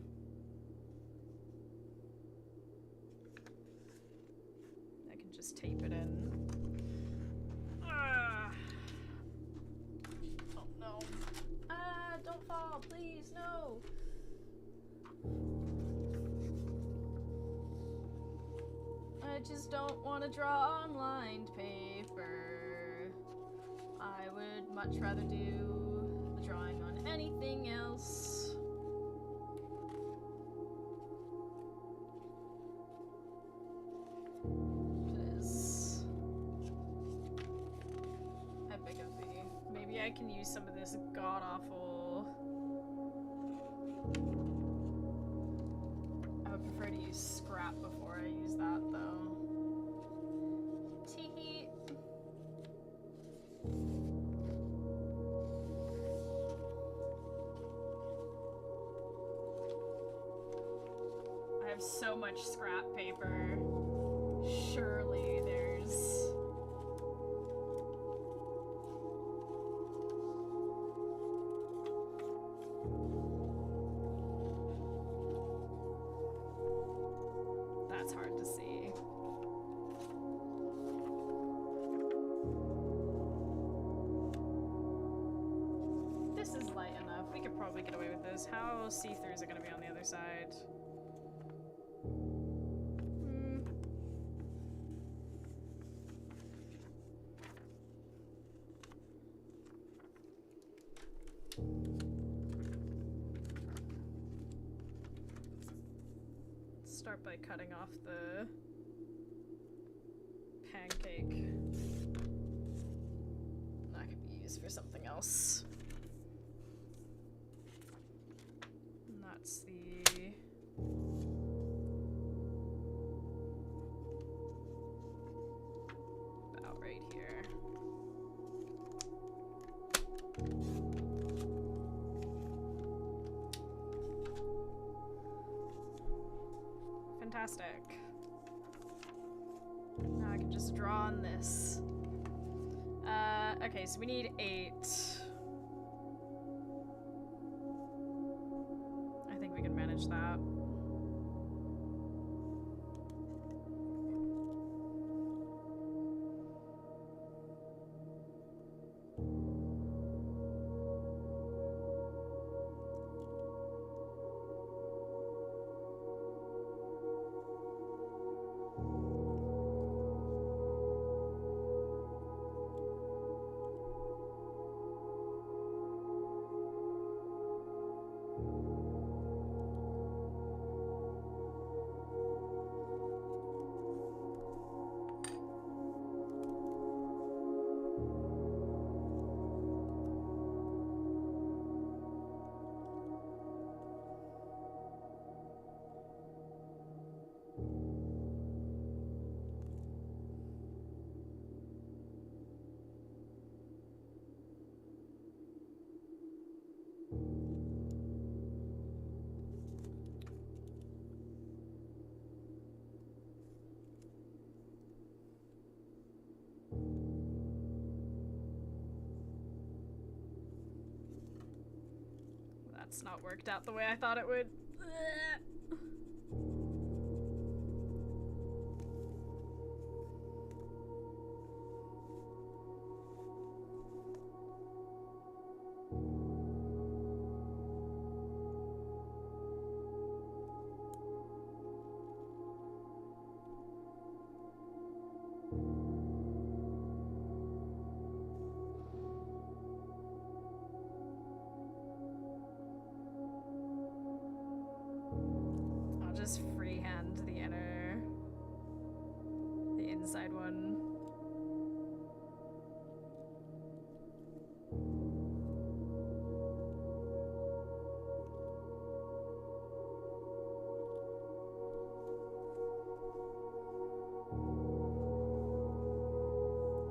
I can just tape it in. Oh no. Don't fall, please, no. I just don't want to draw on lined paper. I would much rather do the drawing on anything else. It is epic of me. Maybe I can use some of this god-awful... I would prefer to use scrap before I use that, though. Tee-hee. I have so much scrap paper. Surely there's... probably get away with this. How see-through is it gonna be on the other side? Hmm. Let's start by cutting off the pancake. That could be used for something else. And that's the about right here. Fantastic. Now I can just draw on this. Okay, so we need 8. I think we can manage that. That's not worked out the way I thought it would. I'll just freehand the inside one.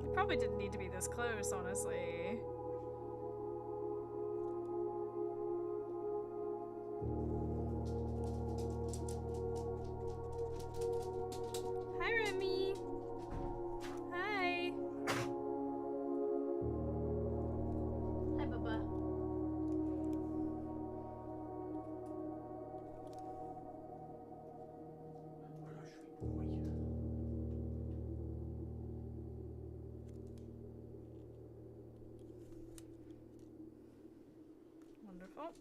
It probably didn't need to be this close, honestly. Hi, Remy. Hi. Hi, Bubba. Wonderful.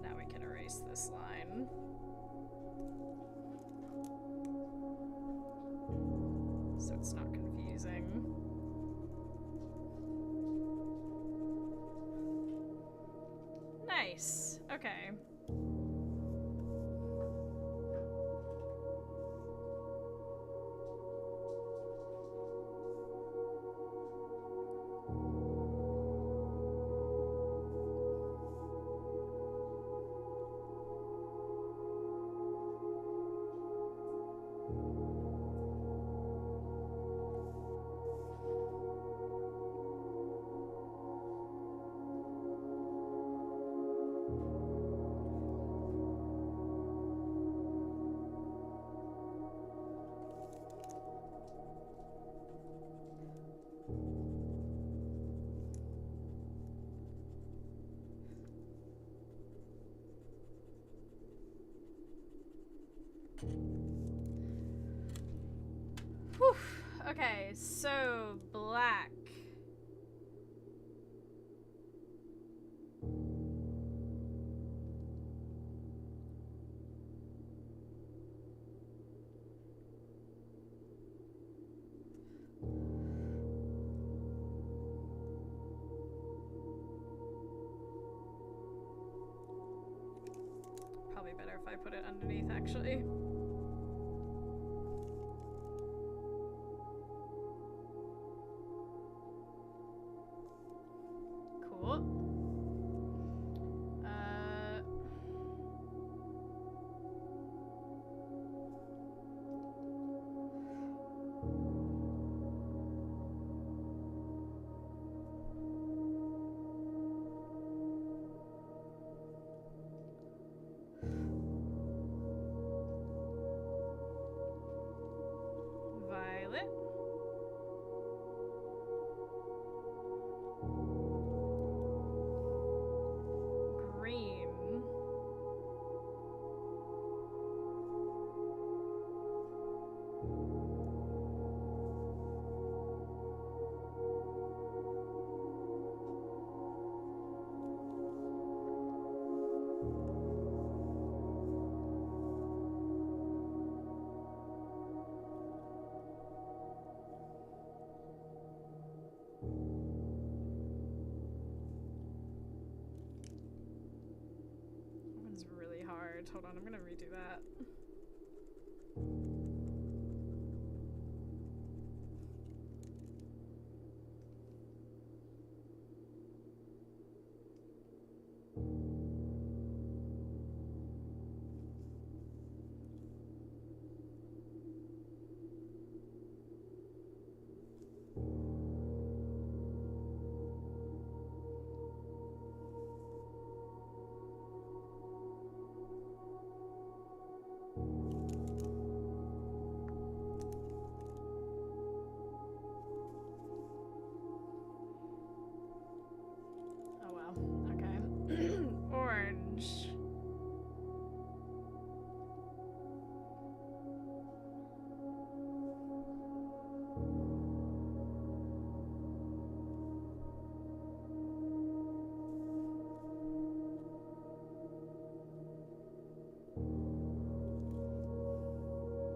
Now we can erase this line. So it's not confusing. Nice. Okay. Whew. Okay, so black. Probably better if I put it underneath, actually. Cool. Violet. Green. That one's really hard. Hold on, I'm gonna redo that. Oh well. Okay. Orange.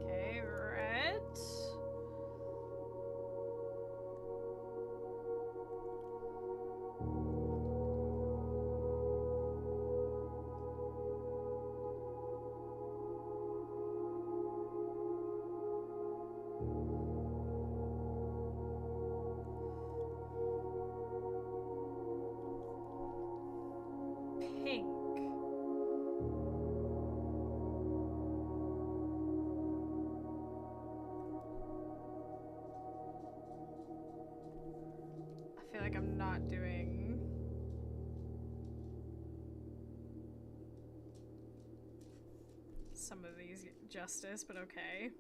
Okay, red. Pink. I feel like I'm not doing some of these justice, but okay.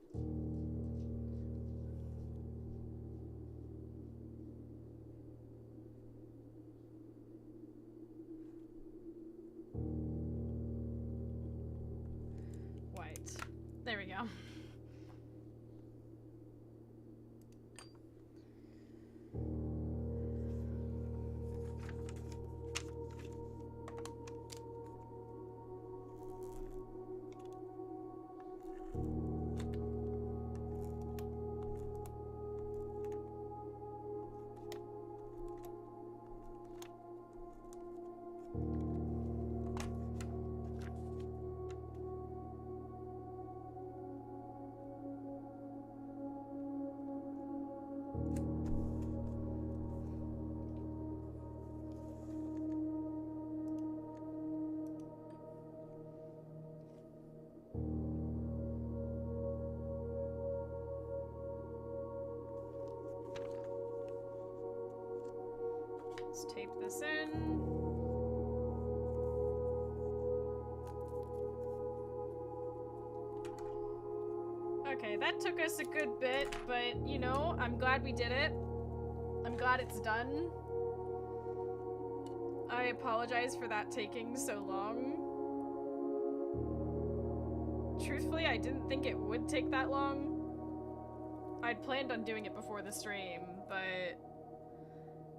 White. There we go. Let's tape this in. Okay, that took us a good bit, but you know, I'm glad we did it. I'm glad it's done. I apologize for that taking so long. Truthfully, I didn't think it would take that long. I'd planned on doing it before the stream, but...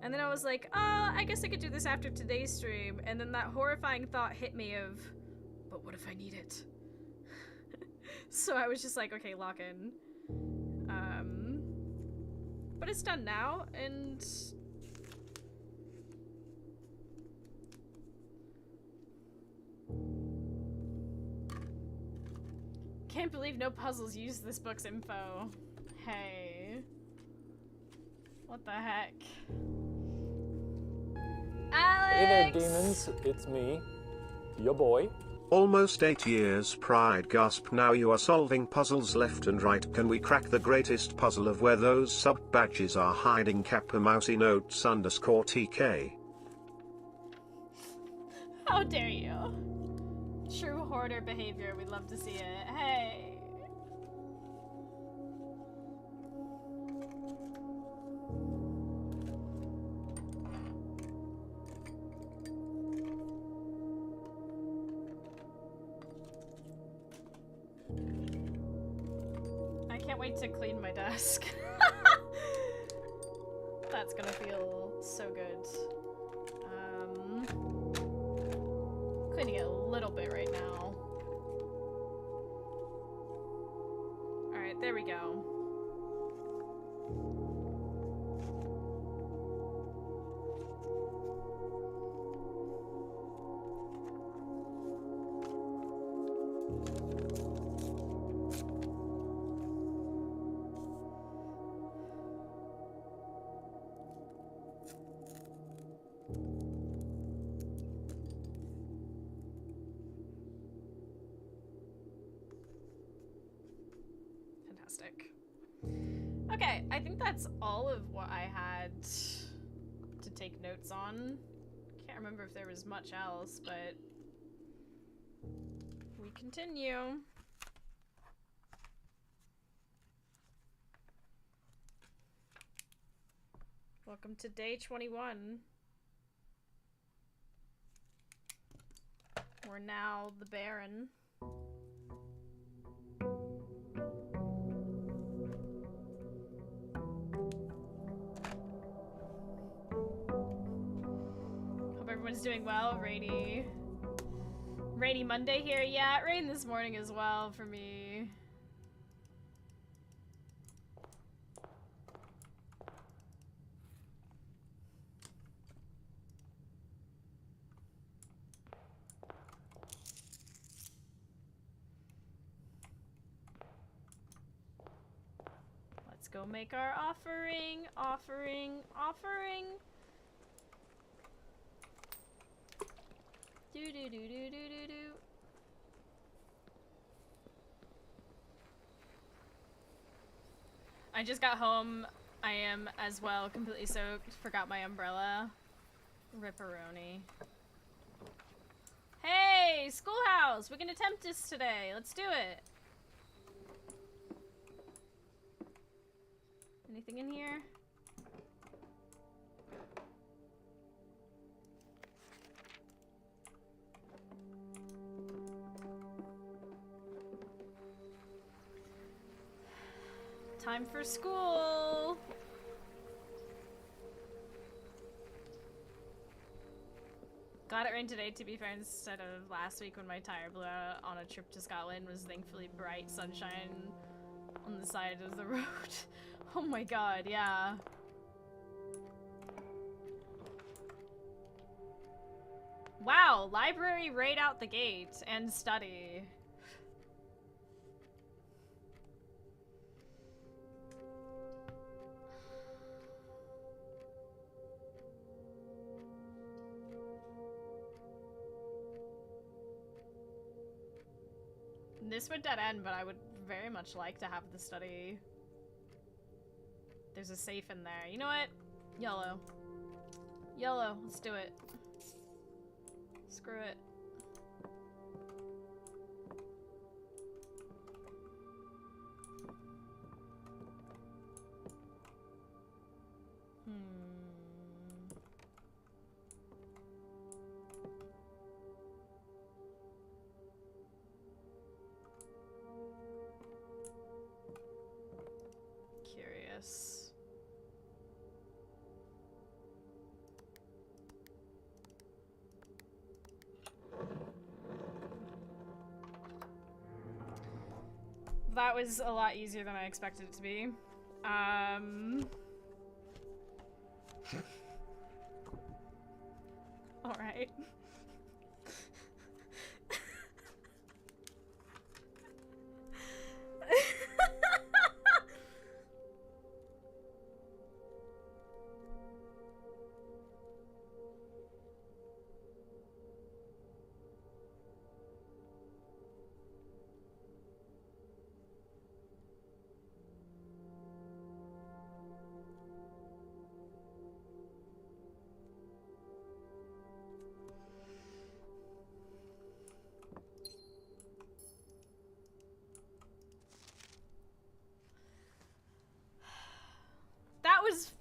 And then I was like, I guess I could do this after today's stream. And then that horrifying thought hit me of, but what if I need it? So I was just like, okay, lock in. But it's done now, and... Can't believe no puzzles use this book's info. Hey. What the heck? Alex! Hey there, demons. It's me, your boy. Almost 8 years Pride gasp, now you are solving puzzles left and right. Can we crack the greatest puzzle of where those sub-badges are hiding? Kappa Mousy Notes _ TK. How dare you? True hoarder behavior, we'd love to see it. Hey! I can't wait to clean my desk. That's gonna feel so good. Cleaning it a little bit right now. Alright, there we go. Okay, I think that's all of what I had to take notes on. Can't remember if there was much else, but we continue. Welcome to day 21. We're now the Baron. Everyone's doing well. Rainy Monday here. Yeah, it rained this morning as well for me. Let's go make our offering. I just got home. I am as well completely soaked. Forgot my umbrella. Ripperoni. Hey, Schoolhouse! We can attempt this today. Let's do it. Anything in here? Time for school! Glad it rained today, to be fair, instead of last week when my tire blew out on a trip to Scotland. Was thankfully bright sunshine on the side of the road. Oh my god, yeah. Wow, library right out the gate and study. This would dead end, but I would very much like to have the study. There's a safe in there. You know what? YOLO. YOLO. Let's do it. Screw it. Cute. this. That was a lot easier than I expected it to be. All right. That was...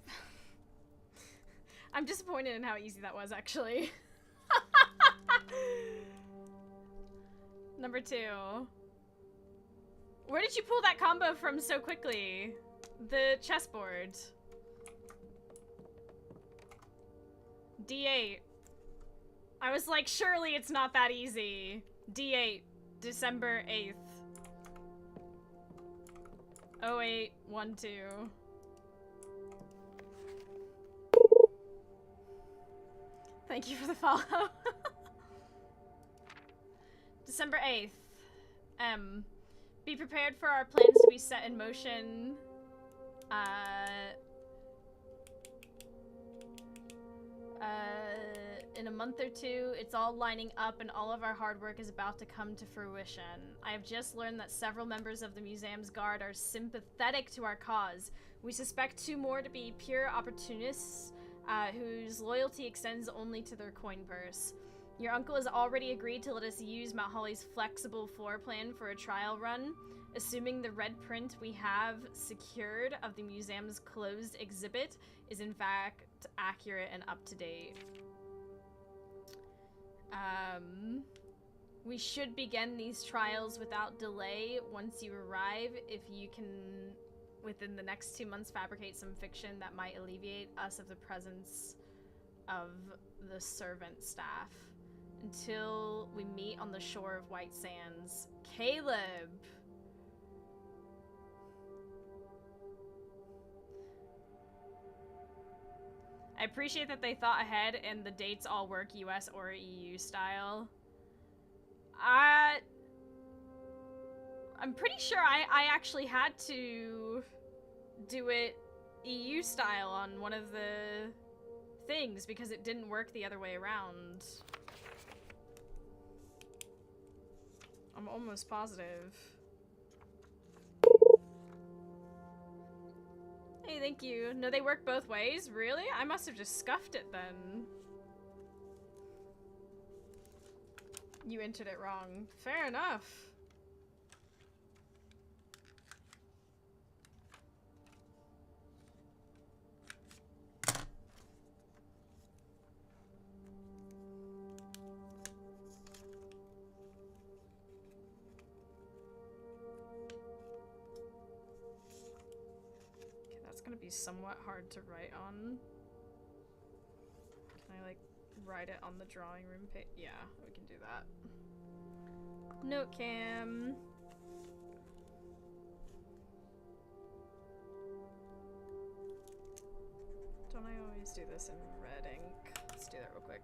I'm disappointed in how easy that was, actually. Number 2. Where did you pull that combo from so quickly? The chessboard. D8. I was like, surely it's not that easy. D8, December 8th. 0812. Thank you for the follow. December 8th. Be prepared for our plans to be set in motion. In a month or two, it's all lining up and all of our hard work is about to come to fruition. I have just learned that several members of the museum's guard are sympathetic to our cause. We suspect 2 more to be pure opportunists whose loyalty extends only to their coin purse. Your uncle has already agreed to let us use Mount Holly's flexible floor plan for a trial run, assuming the red print we have secured of the museum's closed exhibit is in fact accurate and up to date. We should begin these trials without delay once you arrive. If you can, within the next 2 months, fabricate some fiction that might alleviate us of the presence of the servant staff. Until we meet on the shore of White Sands. Caleb! I appreciate that they thought ahead and the dates all work US or EU style. I'm pretty sure I actually had to do it EU style on one of the things because it didn't work the other way around. I'm almost positive. Hey, thank you. No, they work both ways? Really? I must have just scuffed it then. You entered it wrong. Fair enough. Gonna be somewhat hard to write on. Can I like write it on the drawing room page? Yeah, we can do that. Note cam. Don't I always do this in red ink? Let's do that real quick.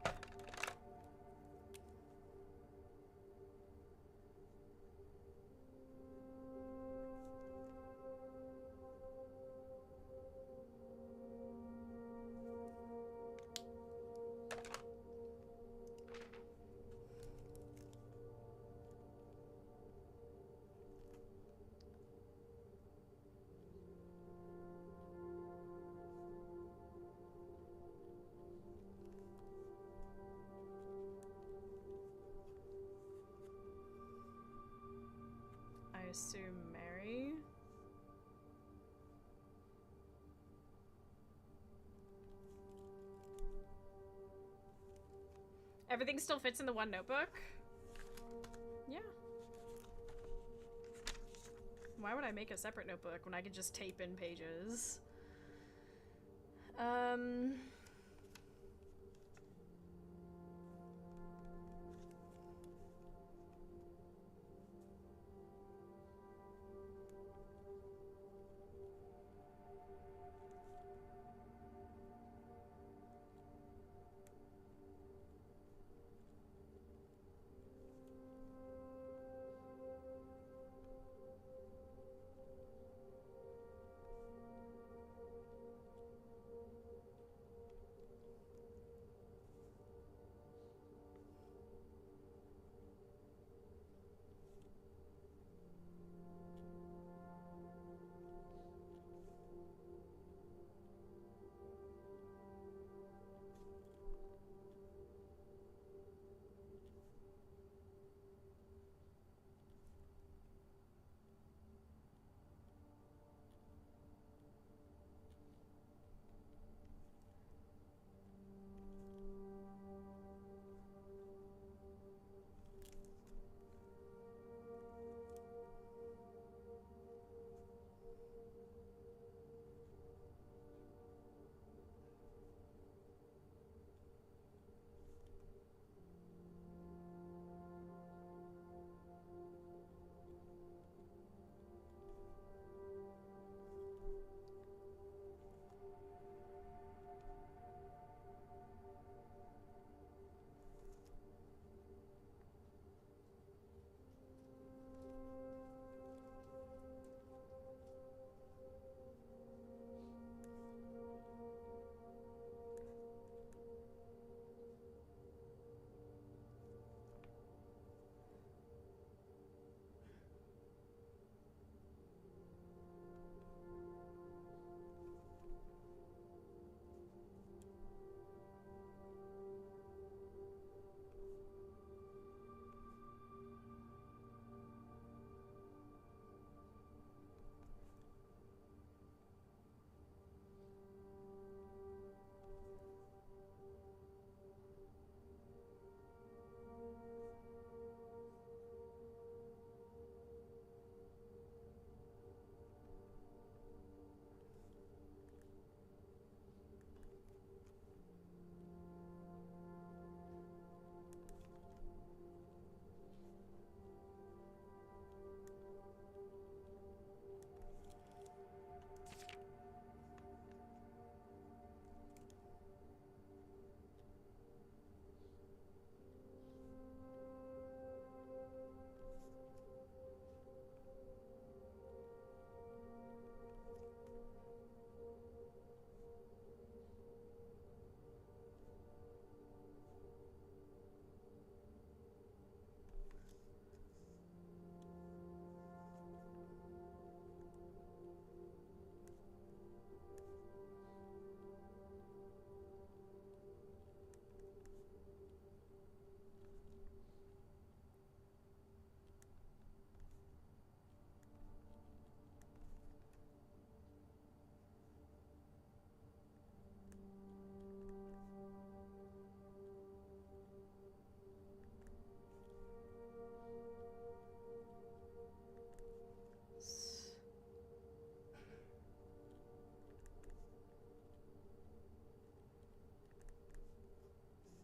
Assume Mary. Everything still fits in the one notebook? Yeah. Why would I make a separate notebook when I could just tape in pages?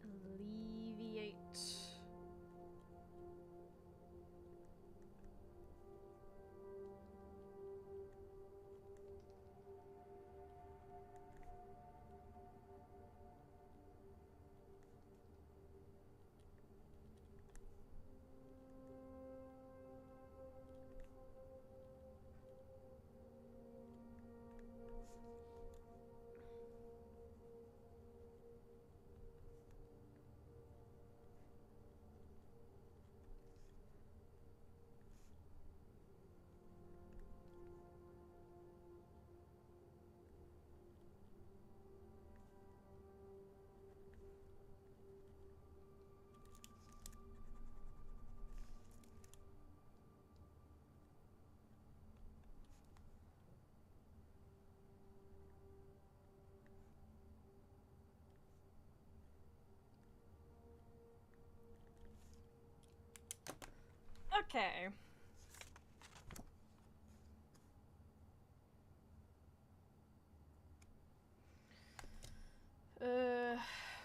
Alleviate. Okay.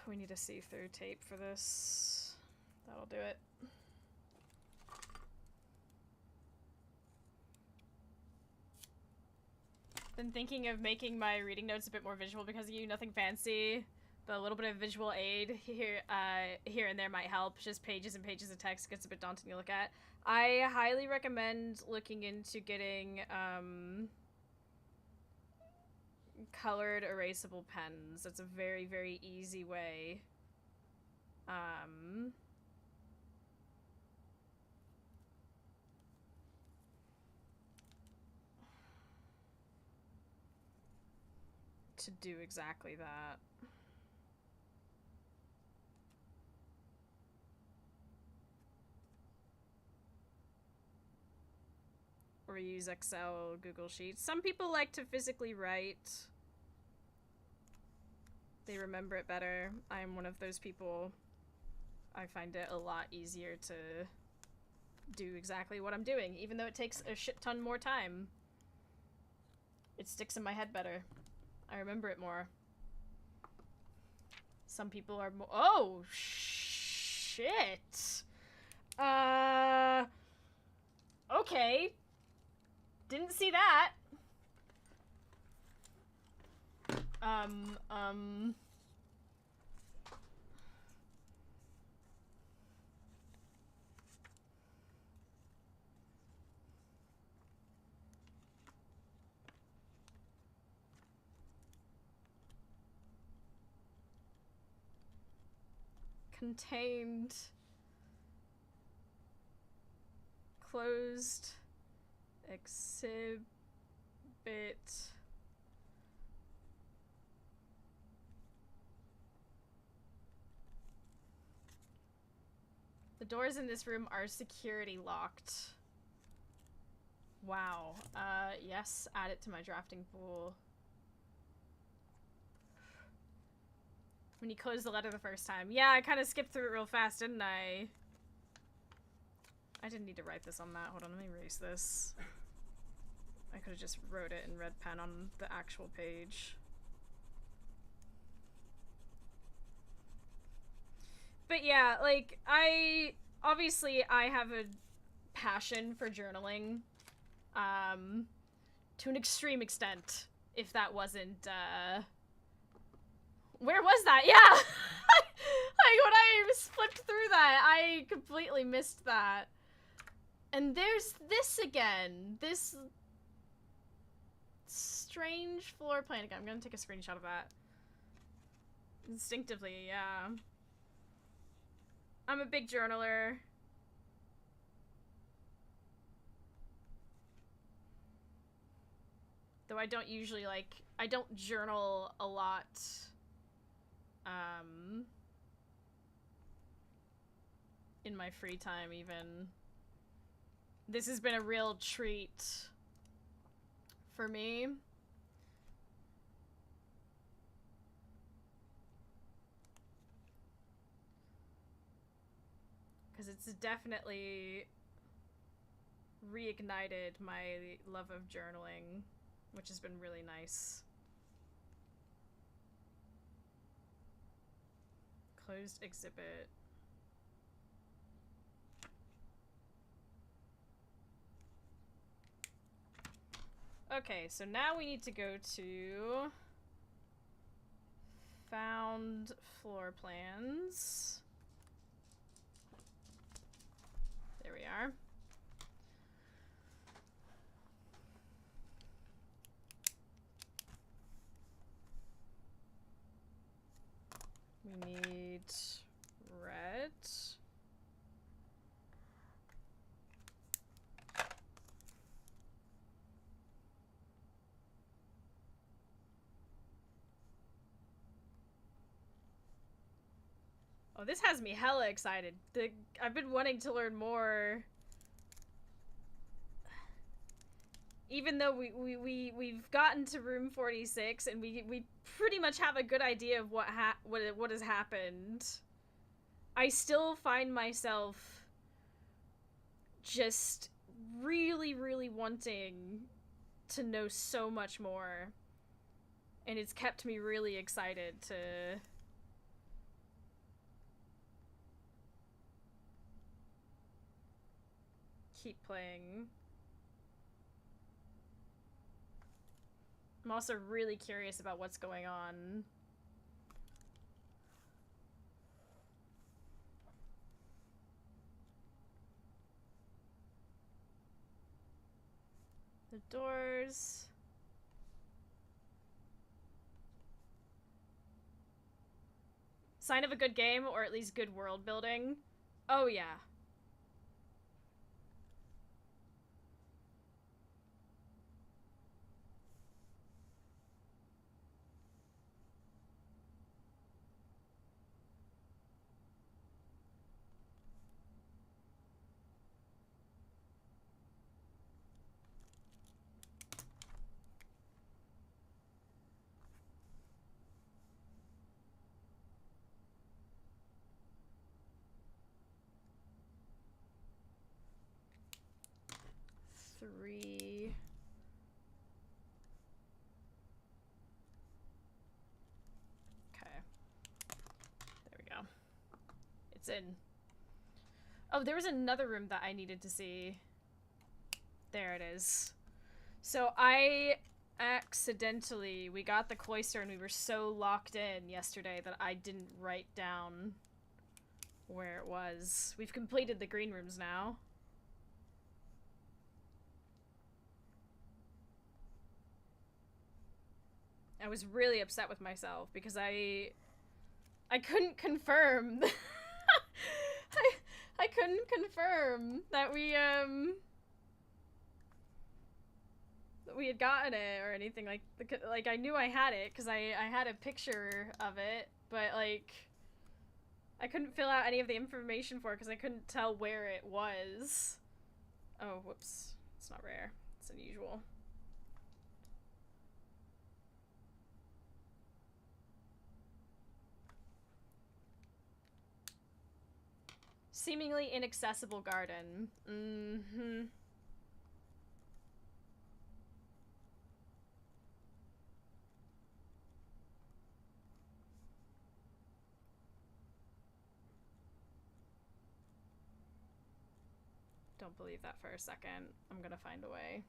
We need a see-through tape for this. That'll do it. Been thinking of making my reading notes a bit more visual because of you. Nothing fancy, but a little bit of visual aid here and there might help. Just pages and pages of text gets a bit daunting to look at. I highly recommend looking into getting colored erasable pens. That's a very, very easy way. To do exactly that. Or use Excel, Google Sheets. Some people like to physically write. They remember it better. I'm one of those people. I find it a lot easier to do exactly what I'm doing, even though it takes a shit ton more time. It sticks in my head better. I remember it more. Some people are more— oh, shit. Okay. Didn't see that. Contained. Closed. Exhibit. The doors in this room are security locked. Wow. Yes, add it to my drafting pool. When you closed the letter the first time. Yeah, I kind of skipped through it real fast, didn't I? I didn't need to write this on that. Hold on, let me erase this. I could have just wrote it in red pen on the actual page. But yeah, like, obviously I have a passion for journaling, to an extreme extent, if that wasn't, where was that? Yeah! Like, when I flipped through that, I completely missed that. And there's this again. This strange floor plan again. I'm gonna take a screenshot of that. Instinctively, yeah. I'm a big journaler. Though I don't usually, like, I don't journal a lot. In my free time, even. This has been a real treat for me. Because it's definitely reignited my love of journaling, which has been really nice. Closed exhibit. Okay, so now we need to go to found floor plans. There we are. We need red. Oh, this has me hella excited. I've been wanting to learn more. Even though we've gotten to room 46 and we pretty much have a good idea of what has happened, I still find myself just really, really wanting to know so much more. And it's kept me really excited to keep playing. I'm also really curious about what's going on. The doors. Sign of a good game, or at least good world building. Oh yeah. Three. Okay. There we go. It's in. Oh, there was another room that I needed to see. There it is. So we got the cloister and we were so locked in yesterday that I didn't write down where it was. We've completed the green rooms now. I was really upset with myself because I couldn't confirm. I couldn't confirm that we had gotten it or anything. Like I knew I had it because I had a picture of it, but like I couldn't fill out any of the information for it because I couldn't tell where it was. Oh, whoops. It's not rare. It's unusual. Seemingly inaccessible garden. Mm-hmm. Don't believe that for a second. I'm gonna find a way.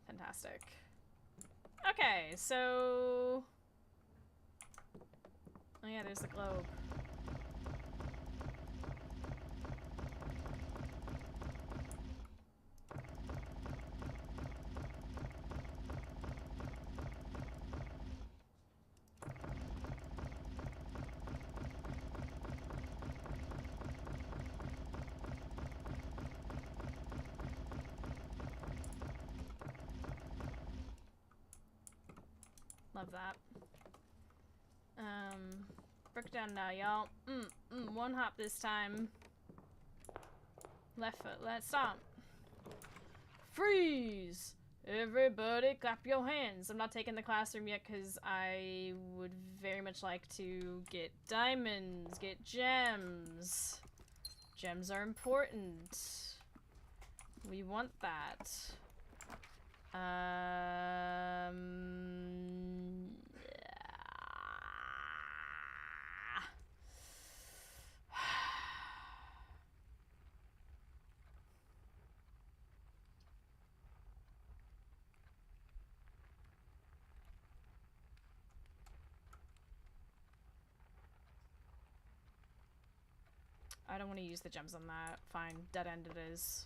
Fantastic. Okay, so... Oh yeah, there's the globe. Love that. Break down now, y'all. One hop this time. Left foot, let's stomp. Freeze! Everybody clap your hands. I'm not taking the classroom yet because I would very much like to get diamonds, get gems. Gems are important. We want that. I don't want to use the gems on that. Fine, dead end it is.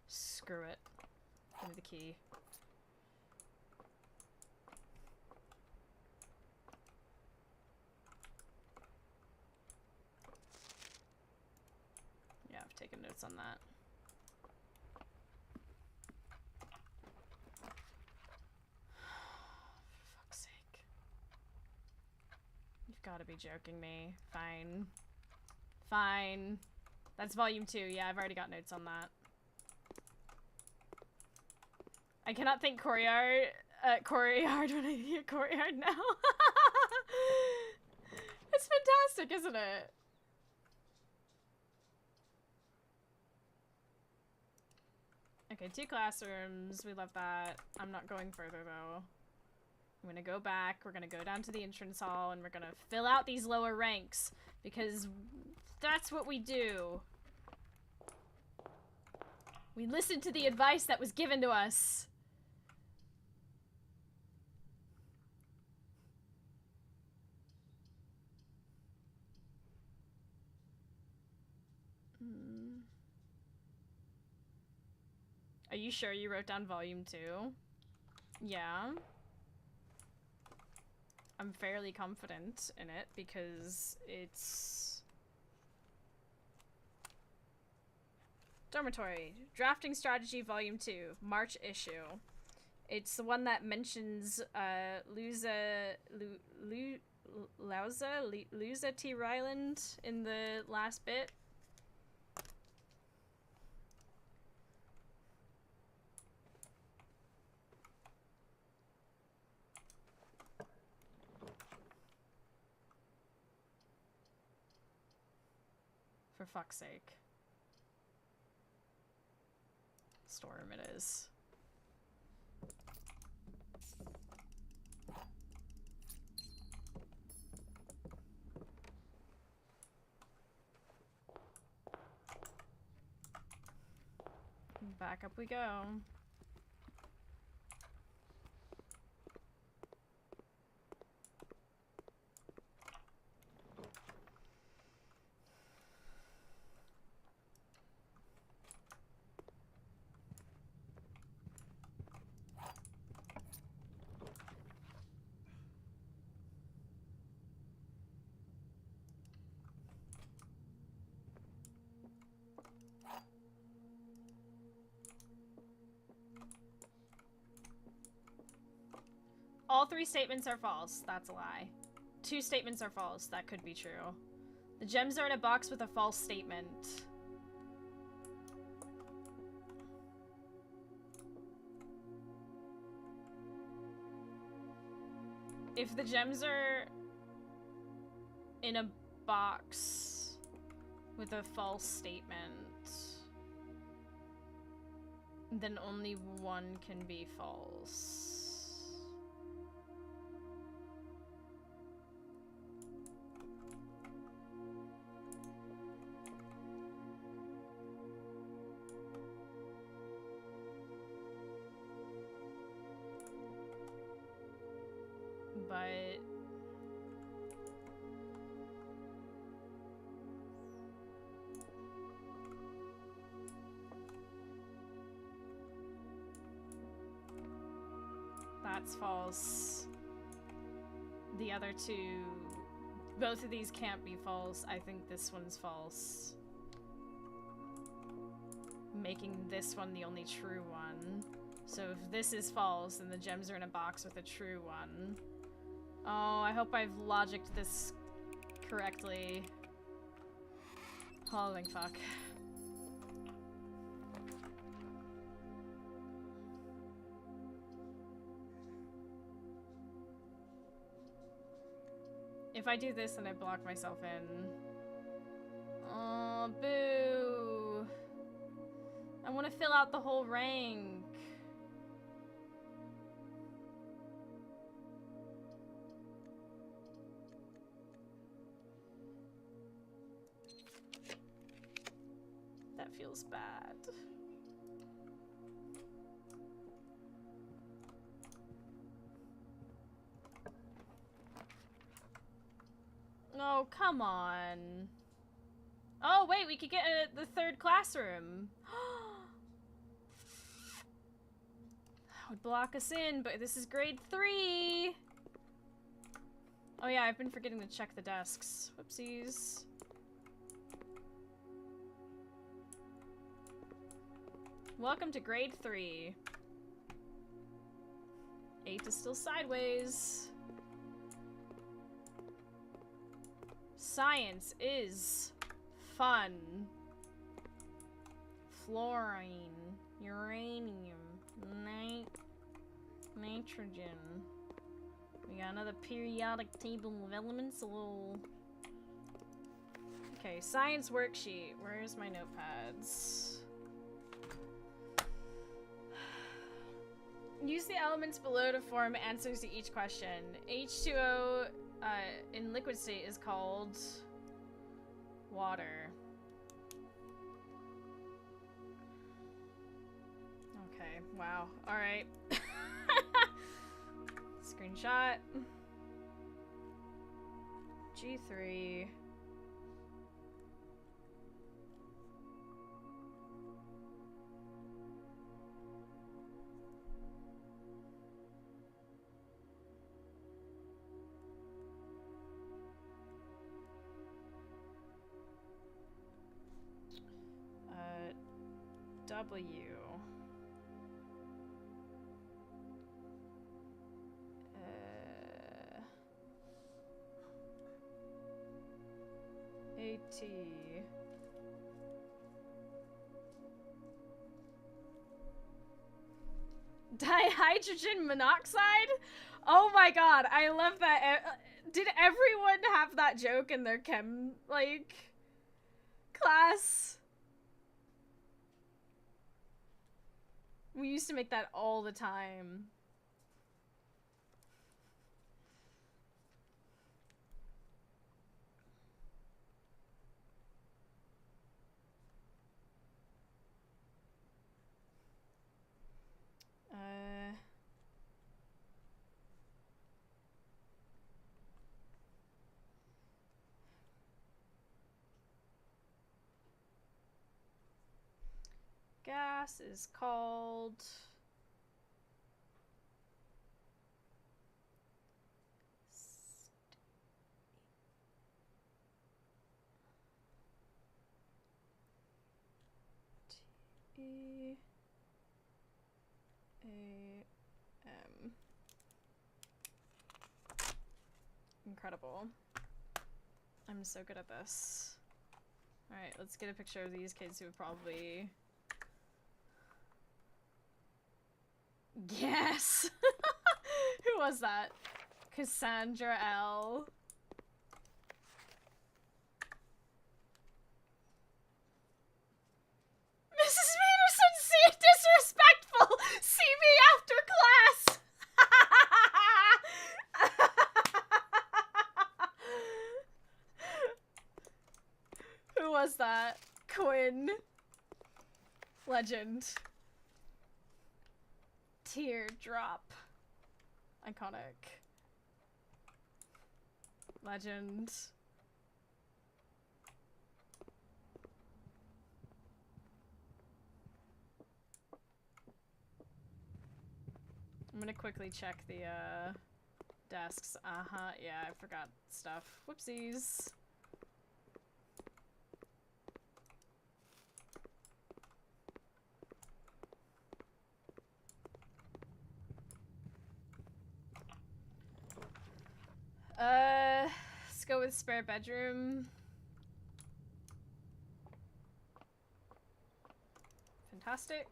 Screw it. Give me the key. Yeah, I've taken notes on that. For fuck's sake. You've got to be joking me. Fine. Fine. That's volume 2. Yeah, I've already got notes on that. I cannot think courtyard when I hear courtyard now. It's fantastic, isn't it? Okay, 2 classrooms. We love that. I'm not going further, though. I'm gonna go back. We're gonna go down to the entrance hall, and we're gonna fill out these lower ranks. Because that's what we do. We listened to the advice that was given to us. Are you sure you wrote down volume 2? Yeah. I'm fairly confident in it because it's... Dormitory. Drafting Strategy Volume 2. March issue. It's the one that mentions Luza T. Ryland in the last bit. For fuck's sake. Storeroom it is. Back up we go. All 3 statements are false. That's a lie. 2 statements are false. That could be true. The gems are in a box with a false statement. If the gems are in a box with a false statement, then only one can be false. But that's false. The other 2, both of these can't be false. I think this one's false, making this one the only true one. So if this is false, then the gems are in a box with a true one. Oh, I hope I've logicked this correctly. Holy fuck. If I do this, then I block myself in. Oh, boo. I want to fill out the whole rank. That feels bad. Oh, come on. Oh, wait, we could get the 3rd classroom. That would block us in, but this is grade 3. Oh yeah, I've been forgetting to check the desks. Whoopsies. Welcome to grade 3. 8 is still sideways. Science is fun. Fluorine, uranium, nitrogen. We got another periodic table of elements, a little... Okay, science worksheet. Where's my notepads? Use the elements below to form answers to each question. H2O in liquid state is called water. Okay, wow. Alright. Screenshot. G3. W. AT. Dihydrogen monoxide? Oh my god, I love that. Did everyone have that joke in their chem, like, class? We used to make that all the time. Gas is called T-A-M. Incredible. I'm so good at this. Alright, let's get a picture of these kids who have probably... Yes! Who was that? Cassandra L. Mrs. Peterson, see disrespectful! See me after class! Who was that? Quinn. Legend. Teardrop. Iconic. Legend. I'm gonna quickly check the desks. Yeah, I forgot stuff. Whoopsies. Let's go with spare bedroom. Fantastic.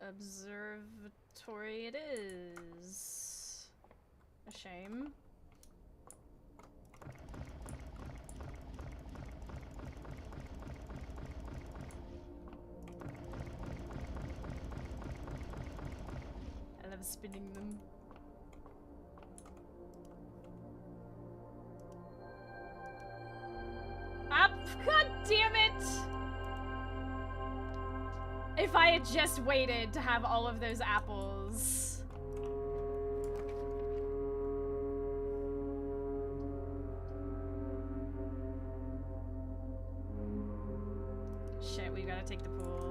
Observatory it is. A shame. I love spinning them. God damn it! If I had just waited to have all of those apples. Shit, we gotta take the pool.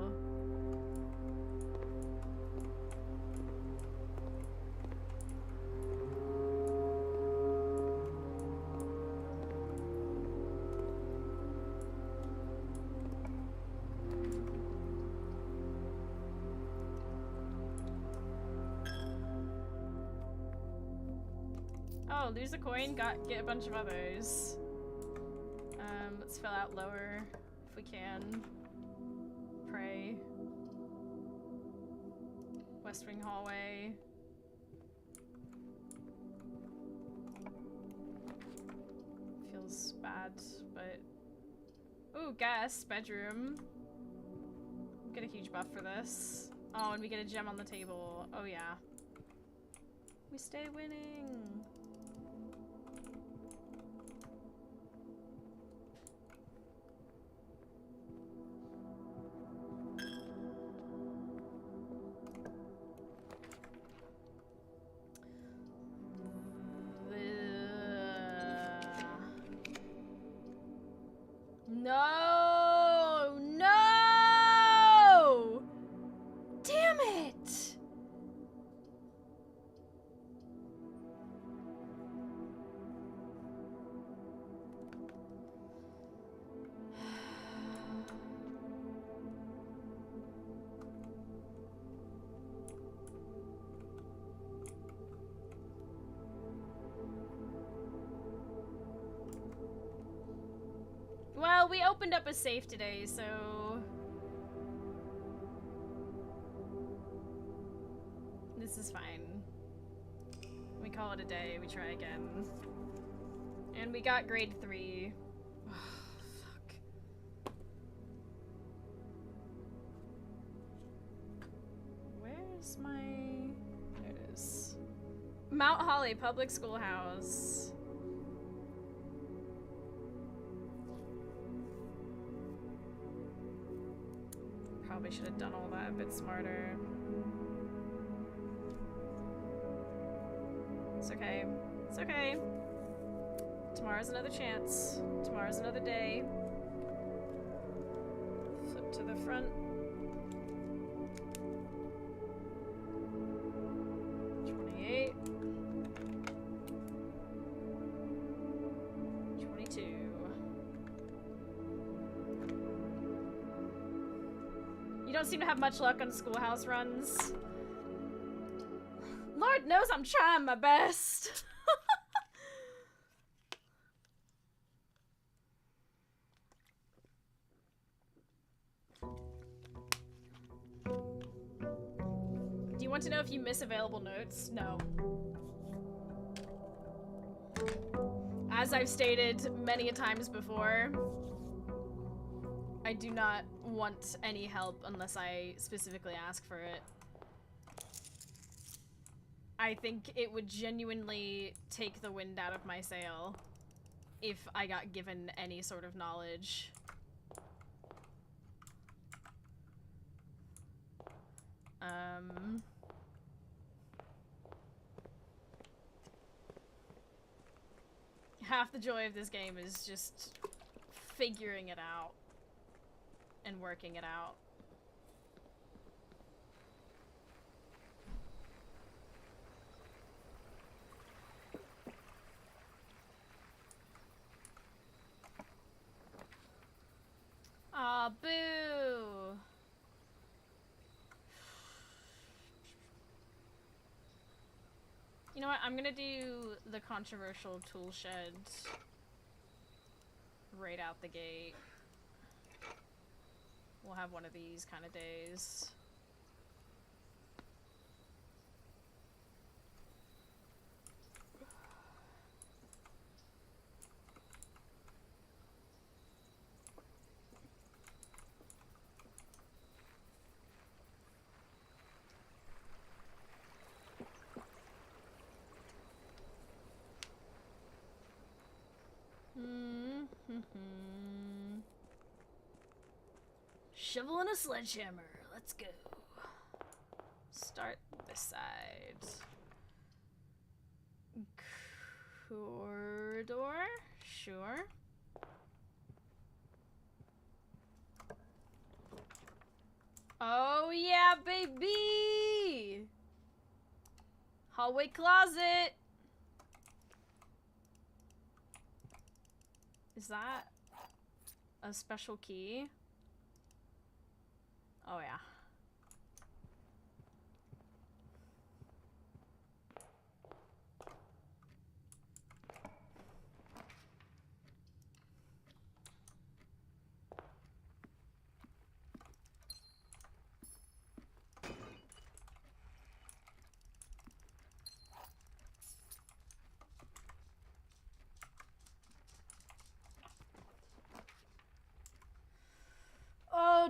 Oh, lose a coin, get a bunch of others. Let's fill out lower if we can. Pray. West Wing hallway. Feels bad, but... Ooh, guest bedroom. Get a huge buff for this. Oh, and we get a gem on the table. Oh yeah. We stay winning. No! No! Damn it! Well, we opened up a safe today, so... This is fine. We call it a day, we try again. And we got grade 3. Oh, fuck. Where's my... There it is. Mount Holly Public Schoolhouse. Probably should have done all that a bit smarter. It's okay. It's okay. Tomorrow's another chance. Tomorrow's another day. Flip to the front. 28. 22. You don't seem to have much luck on schoolhouse runs. Lord knows I'm trying my best. Do you want to know if you miss available notes? No. As I've stated many a times before, I do not want any help unless I specifically ask for it. I think it would genuinely take the wind out of my sail if I got given any sort of knowledge. Half the joy of this game is just figuring it out and working it out. Aw, boo! You know what? I'm gonna do the controversial tool shed right out the gate. We'll have one of these kind of days. Shovel and a sledgehammer. Let's go. Start this side. Corridor? Sure. Oh yeah, baby! Hallway closet! Is that a special key? Oh yeah.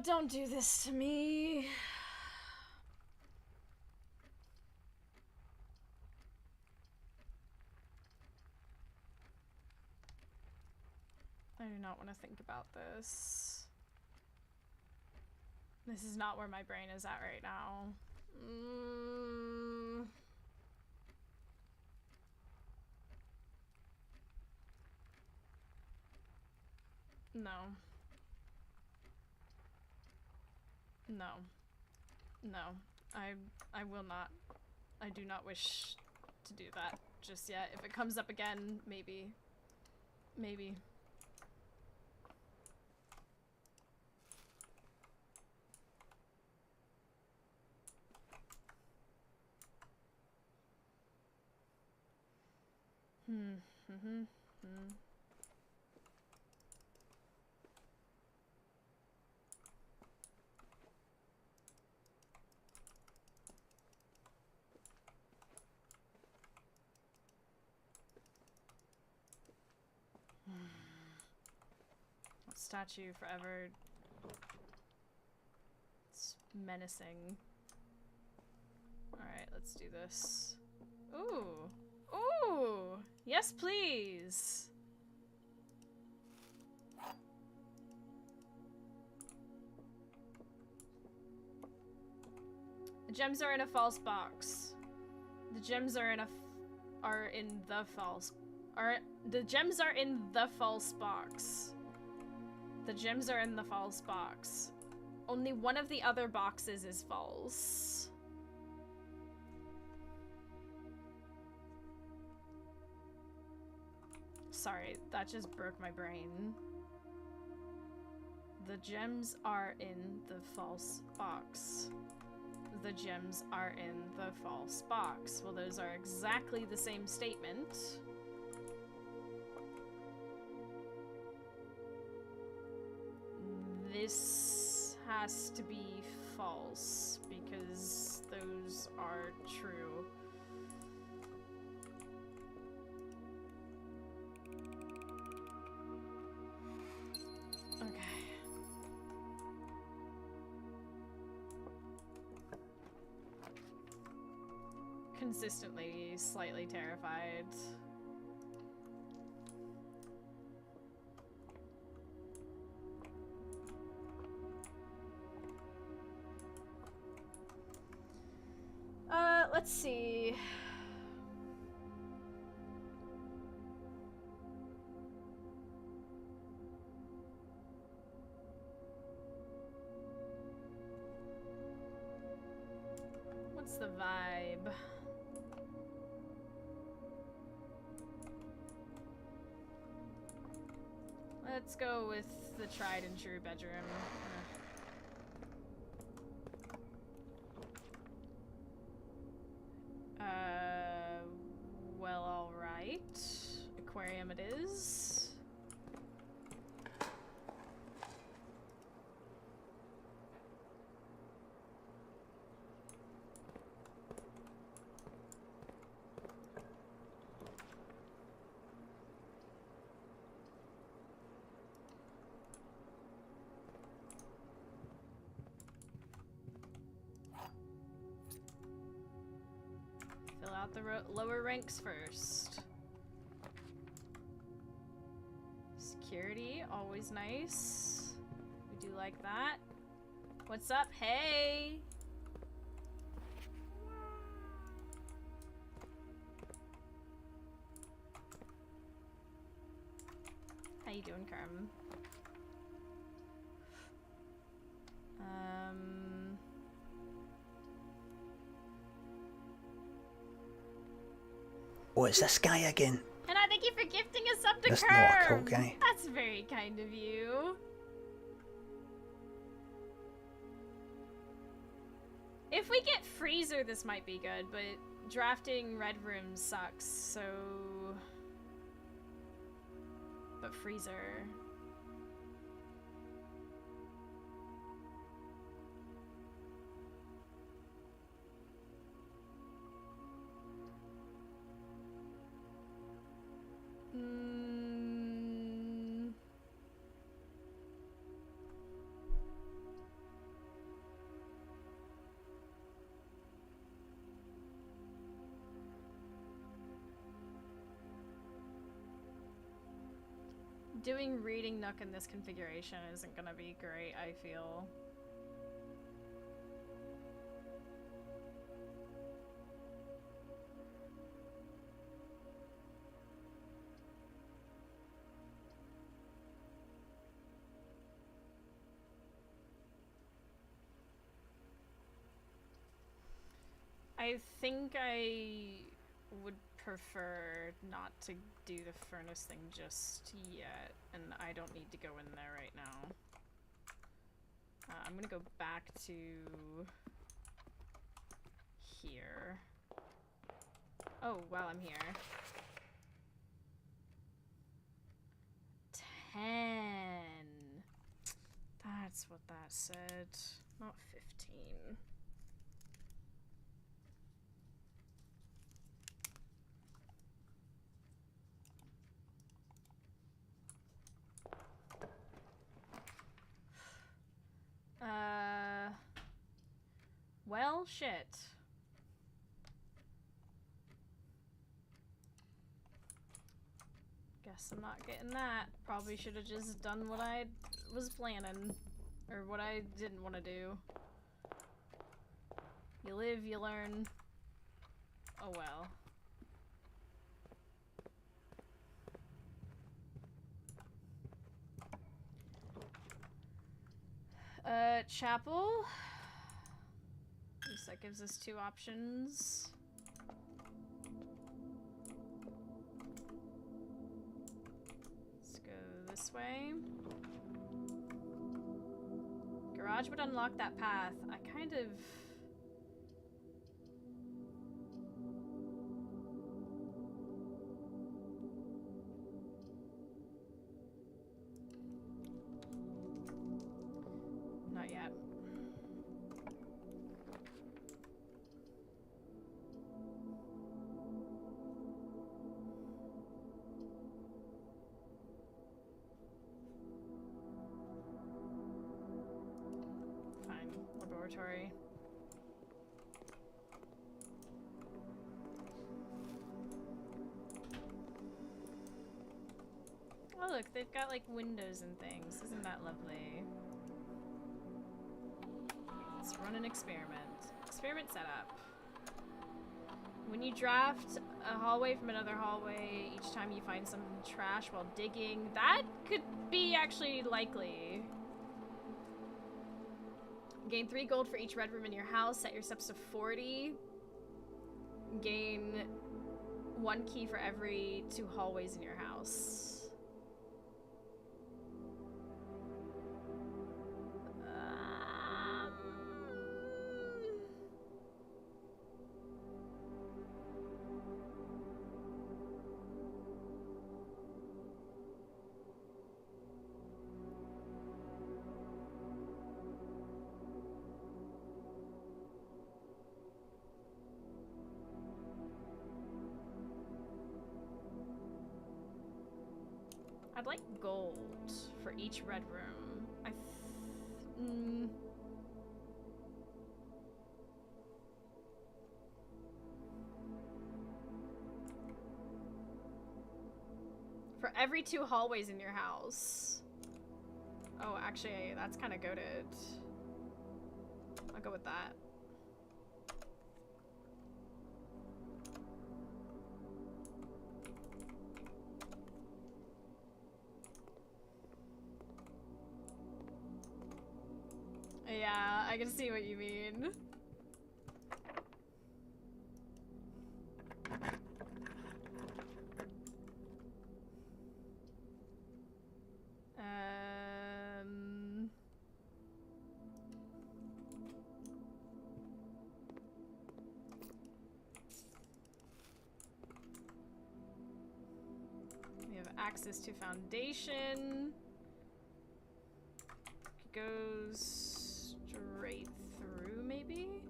don't do this to me. I do not want to think about this. This is not where my brain is at right now. No. No. No. I will not. I do not wish to do that just yet. If it comes up again, maybe. Maybe. Statue forever. It's menacing. Alright, let's do this. Ooh! Ooh! Yes, please! The gems are in a false box. The gems are in a the gems are in the false box. The gems are in the false box. Only one of the other boxes is false. Sorry, that just broke my brain. The gems are in the false box. The gems are in the false box. Well, those are exactly the same statement. This has to be false because those are true. Okay. Consistently slightly terrified. Let's see. What's the vibe? Let's go with the tried and true bedroom. Well, alright. Aquarium it is. Fill out the lower ranks first. Security, always nice. We do like that. What's up? Hey! How you doing, Carm? Oh, it's this guy again. And I thank you for gifting us up to That's Kerm. not a cool guy. That's very kind of you. If we get Freezer, this might be good, but drafting Red Room sucks, so... But Freezer... Doing reading Nook in this configuration isn't gonna be great, I feel. I think I would prefer not to do the furnace thing just yet, and I don't need to go in there right now. I'm gonna go back to here. Oh, wow, I'm here. 10. That's what that said, not 15. Well, shit. Guess I'm not getting that. Probably should have just done what I was planning. Or what I didn't want to do. You live, you learn. Oh well. Chapel. At least that gives us 2 options. Let's go this way. Garage would unlock that path. I kind of... Not yet. Fine. Laboratory. Oh look, they've got like windows and things. Isn't that lovely? Let's run an experiment. Experiment setup. When you draft a hallway from another hallway, each time you find some trash while digging, that could be actually likely. Gain 3 gold for each red room in your house. Set your steps to 40. Gain 1 key for every 2 hallways in your house. I'd like gold for each red room. For every 2 hallways in your house. Oh, actually, that's kind of goated. I'll go with that. Yeah, I can see what you mean. We have access to foundation. Goes straight through, maybe?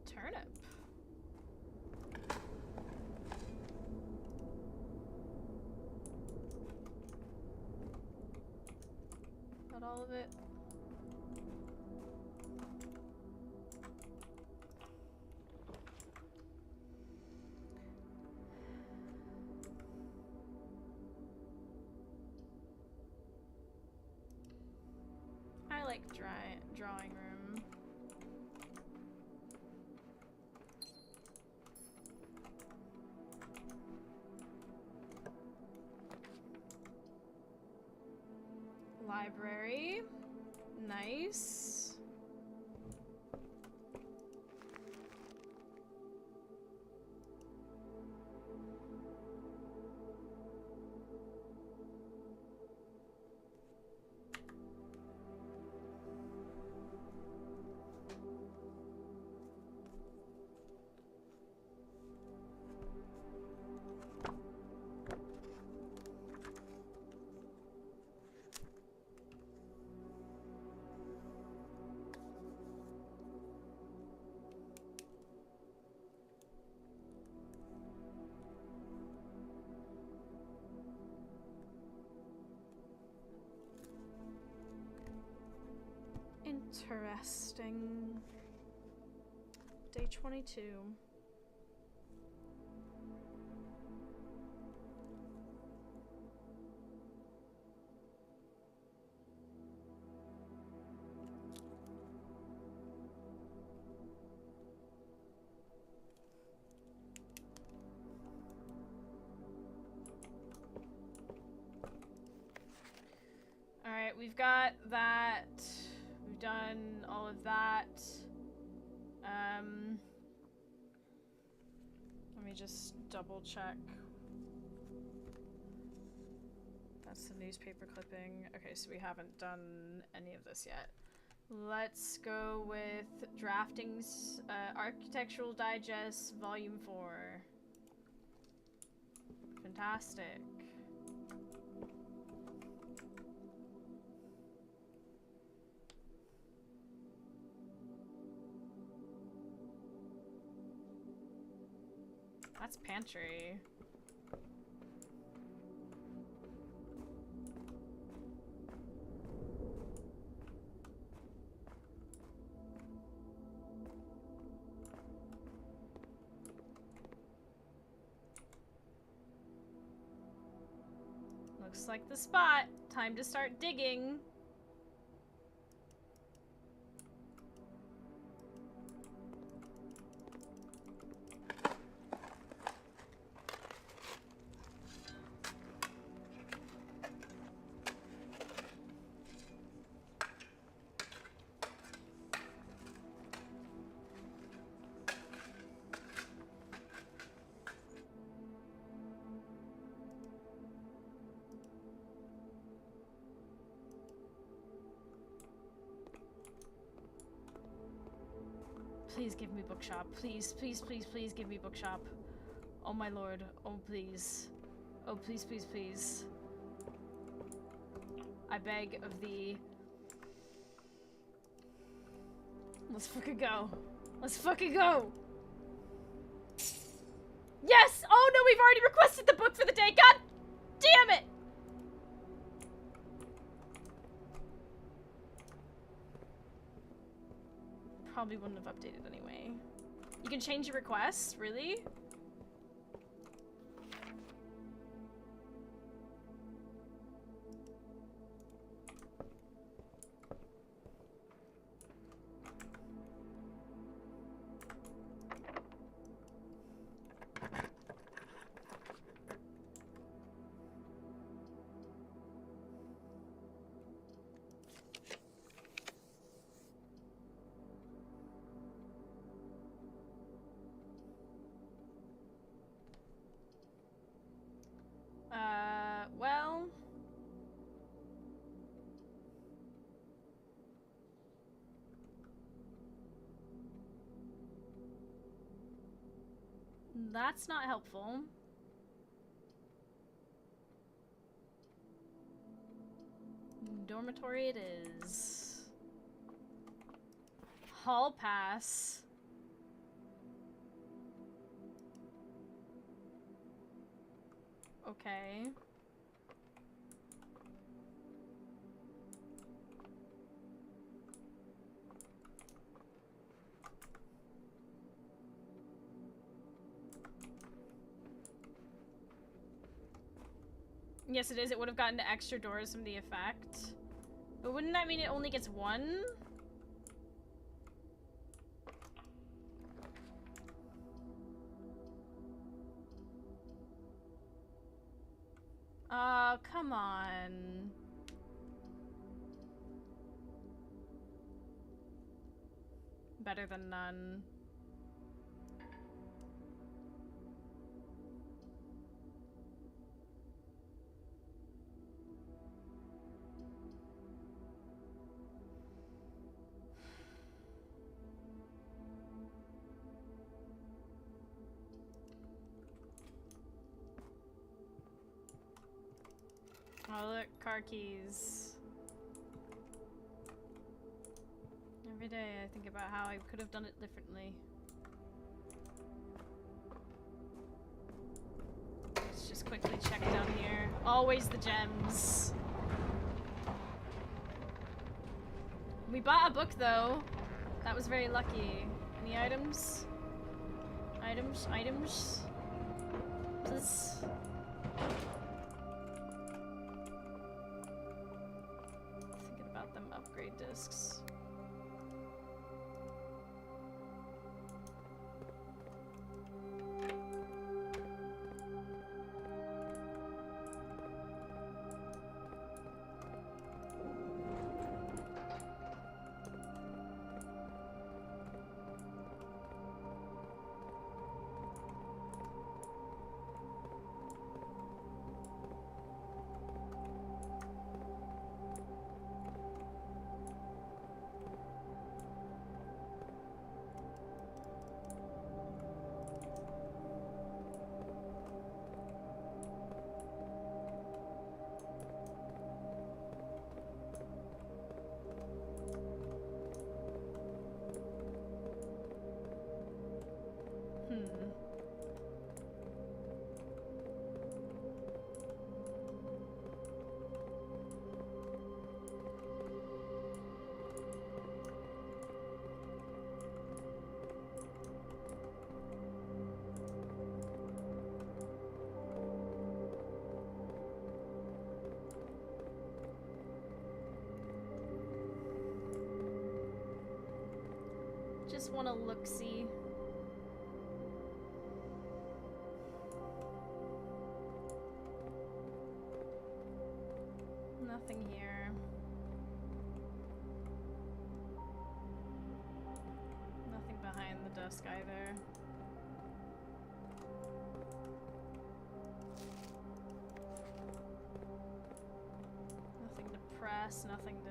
Turnip. Not all of it. drawing room. Library. Nice. Interesting. Day 22. All right, we've got that. We've done all of that. Let me just double check. That's the newspaper clipping. Okay, so we haven't done any of this yet. Let's go with Drafting's Architectural Digest Volume 4. Fantastic. That's pantry. Looks like the spot. Time to start digging. Please give me bookshop. Please, please, please, please give me bookshop. Oh my lord. Oh please. Oh please, please, please. I beg of thee. Let's fucking go. Let's fucking go. Yes! Oh no, we've already requested the book for the day. God damn it! Probably wouldn't have updated anyway. You can change your requests? Really? Well... That's not helpful. Dormitory it is. Hall pass. Okay. Yes, it is. It would have gotten to extra doors from the effect. But wouldn't that mean it only gets one? Oh, come on. Better than none. Oh look, car keys. Every day I think about how I could have done it differently. Let's just quickly check down here. Always the gems. We bought a book though. That was very lucky. Any items? Items? Please. Thinking about them upgrade discs. Just want to look-see. Nothing here. Nothing behind the desk either. Nothing to press, nothing to...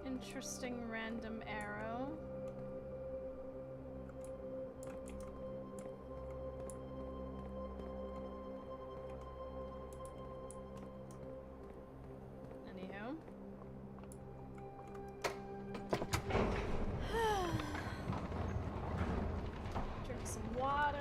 Interesting random arrow. Anywho. Drink some water.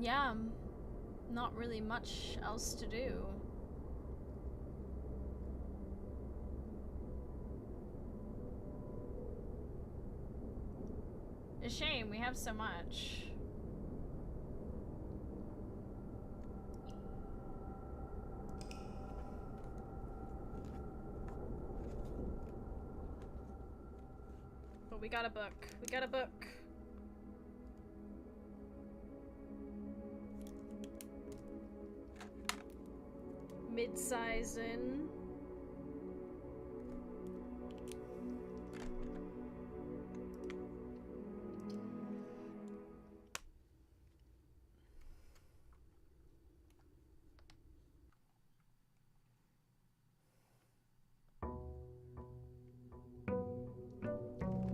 Yeah, not really much else to do. A shame, we have so much. But we got a book. We got a book. mid-size inn.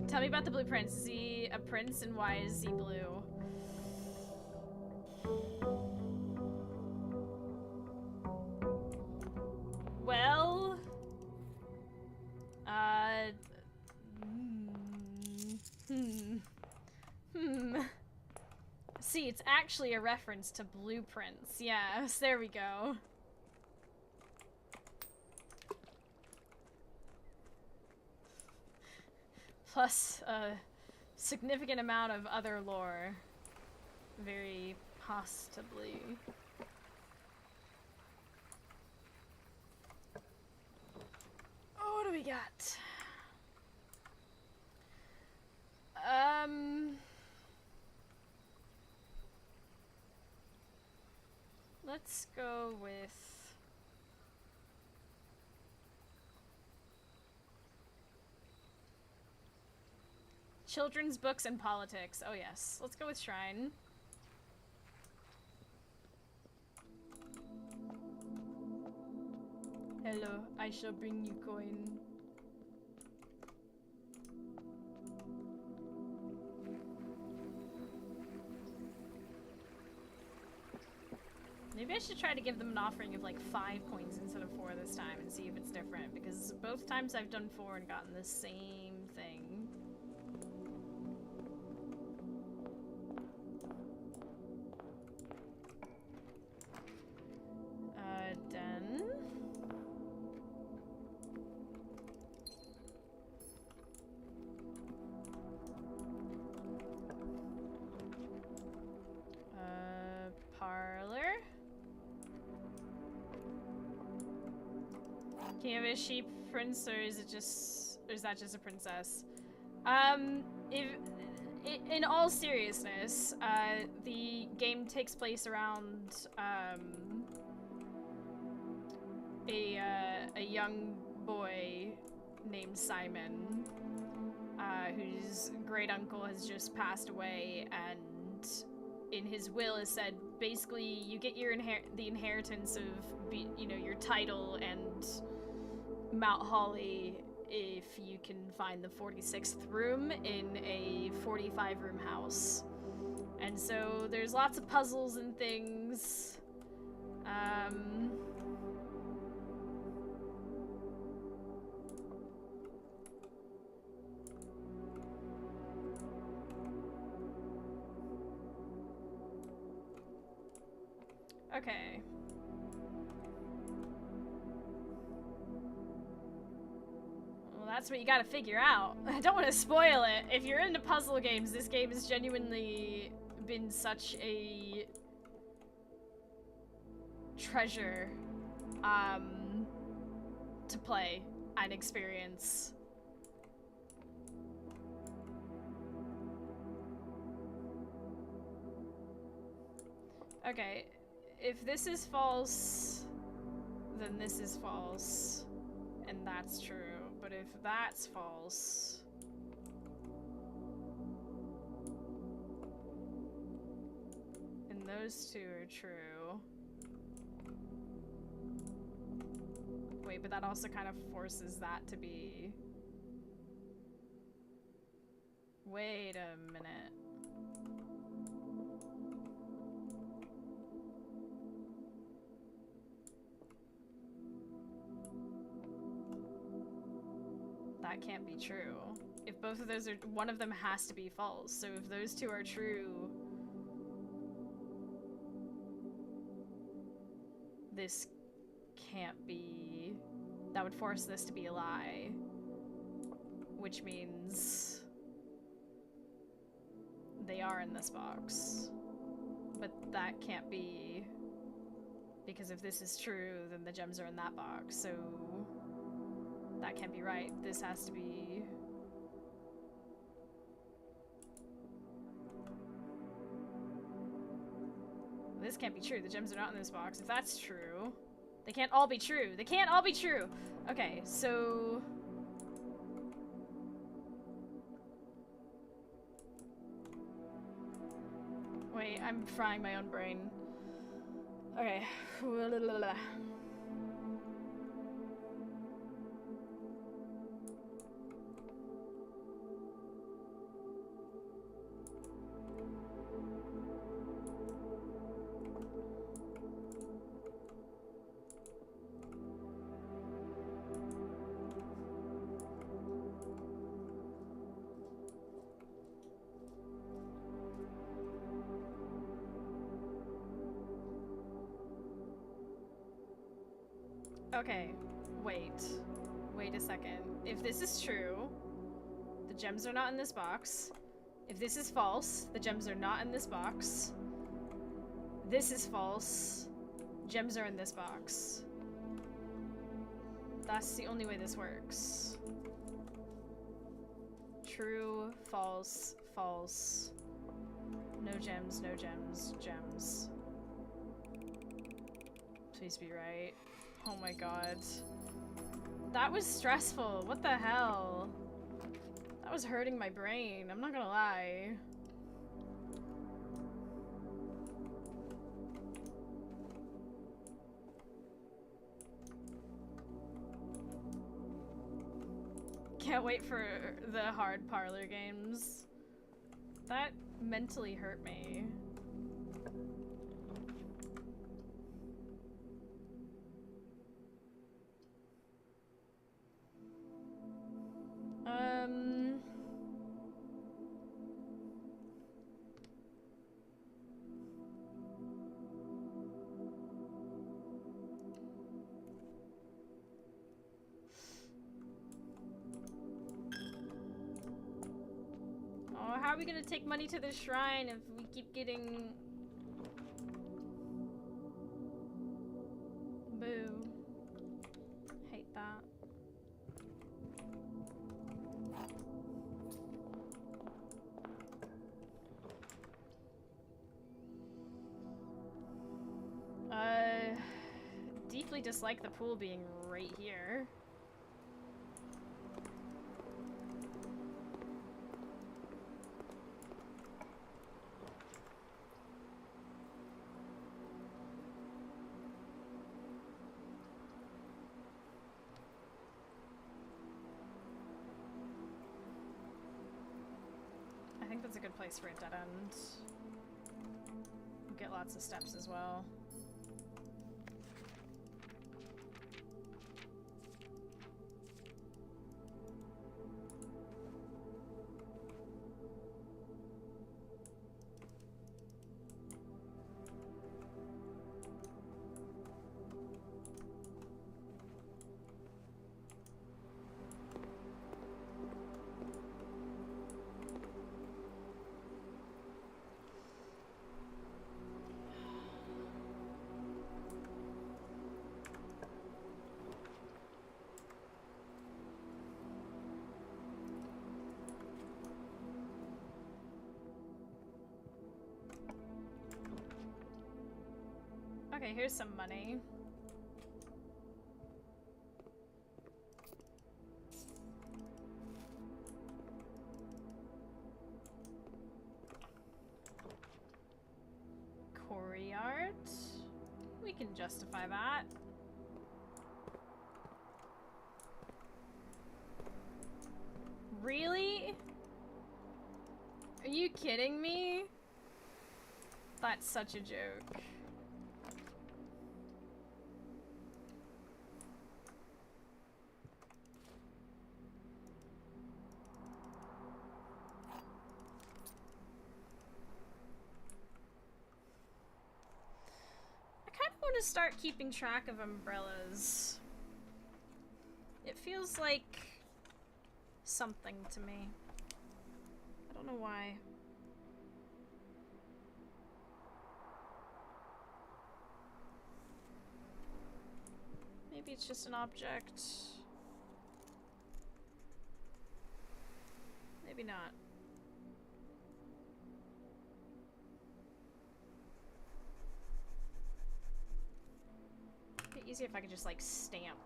Tell me about the Blue Prince. Is he a prince, and why is he blue? Well, See, it's actually a reference to Blueprints. Yes, there we go. Plus a significant amount of other lore. Very possibly. Oh, what do we got? Let's go with children's books and politics. Oh yes, let's go with shrine. Hello, I shall bring you coin. Maybe I should try to give them an offering of like 5 coins instead of 4 this time and see if it's different, because both times I've done 4 and gotten the same thing. Done. Parlor. Can you have a sheep prince, or is it just, or is that just a princess? In all seriousness, the game takes place around a young boy named Simon, whose great uncle has just passed away, and in his will is said basically you get your the inheritance of your title and Mount Holly if you can find the 46th room in a 45-room house. And so there's lots of puzzles and things. Okay. Well, that's what you gotta figure out. I don't want to spoil it. If you're into puzzle games, this game has genuinely been such a treasure to play and experience. Okay. If this is false, then this is false, and that's true. But if that's false, and those two are true. Wait, but that also kind of forces that to be... Wait a minute. That can't be true. If both of those are, one of them has to be false. So if those two are true, this can't be, that would force this to be a lie, which means they are in this box. But that can't be, because if this is true, then the gems are in that box, so that can't be right. This has to be... This can't be true. The gems are not in this box. If that's true, They can't all be true. They can't all be true. Okay, so... Wait, I'm frying my own brain. Okay. Okay, wait a second. If this is true, the gems are not in this box. If this is false, the gems are not in this box. This is false. Gems are in this box. That's the only way this works. True, false, false. No gems, no gems, gems. Please be right. Oh my god. That was stressful. What the hell? That was hurting my brain. I'm not gonna lie. Can't wait for the hard parlor games. That mentally hurt me. Oh, how are we gonna take money to the shrine if we keep getting... Boo. Hate that. Deeply dislike the pool being right here. I think that's a good place for a dead end. We'll get lots of steps as well. Okay, here's some money. Quarry art? We can justify that. Really? Are you kidding me? That's such a joke. To start keeping track of umbrellas. It feels like something to me. I don't know why. Maybe it's just an object. Maybe not. easier if I could just like stamp.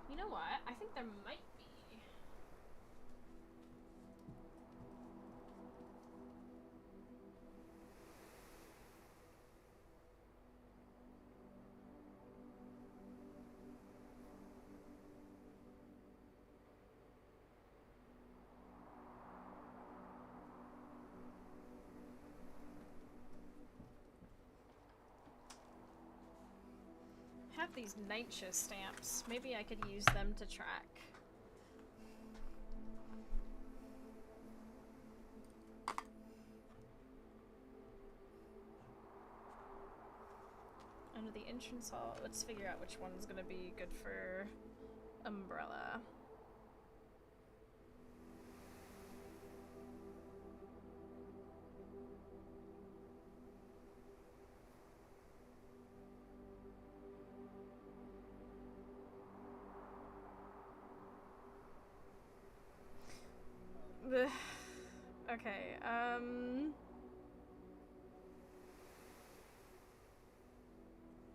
You know what? I think there might be. I have these NYCHA stamps. Maybe I could use them to track. Under the entrance hall, let's figure out which one's gonna be good for umbrella. Okay,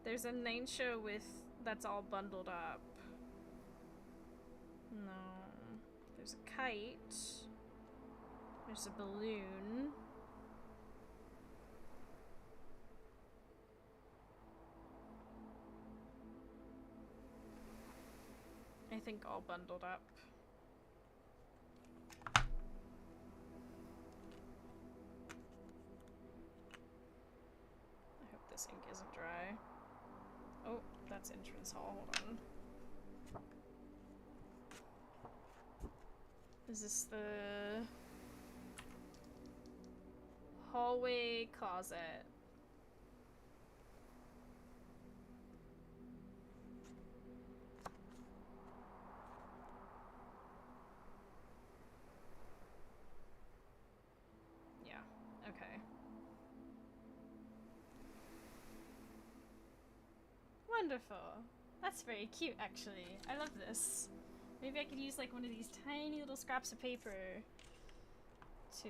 there's a NYCHA with that's all bundled up. No. There's a kite. There's a balloon. I think all bundled up. This ink isn't dry. Oh, that's entrance hall. Hold on. Is this the hallway closet? Yeah, okay. Wonderful. That's very cute, actually. I love this. Maybe I could use like one of these tiny little scraps of paper to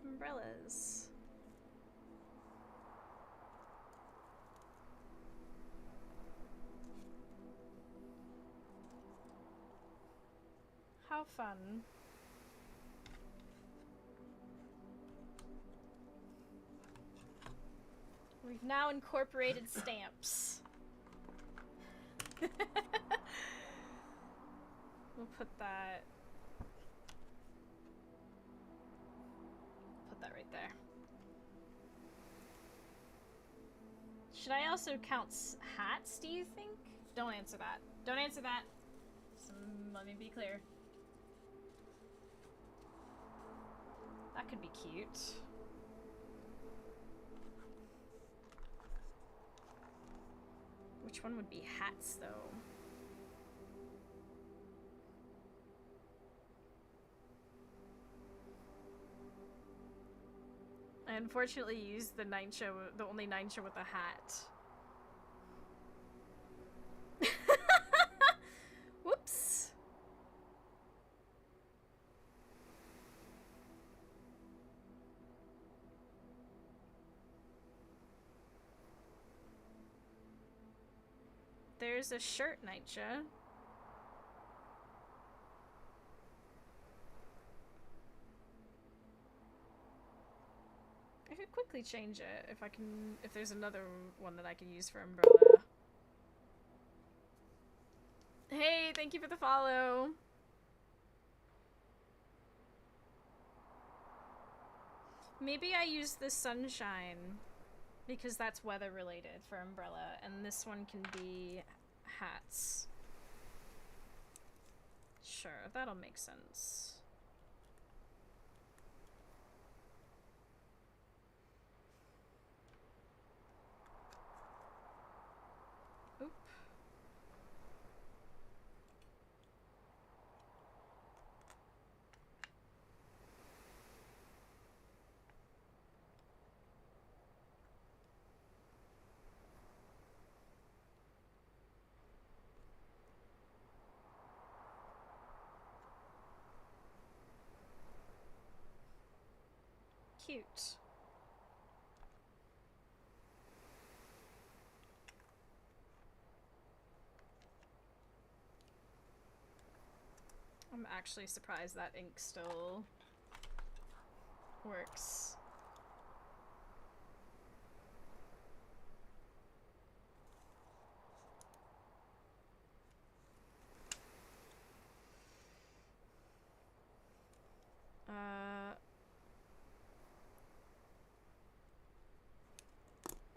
umbrellas. How fun. We've now incorporated stamps. We'll put that right there. Should I also count hats, do you think? Don't answer that. Don't answer that. Let me be clear. That could be cute. Which one would be hats, though? I unfortunately used the NYCHA, the only NYCHA with a hat. Whoops. There's a shirt NYCHA. I could quickly change it if I can, if there's another one that I can use for umbrella. Hey, thank you for the follow. Maybe I use the sunshine because that's weather related for umbrella, and this one can be hats. Sure, that'll make sense. Oop. cute. I'm actually surprised that ink still works.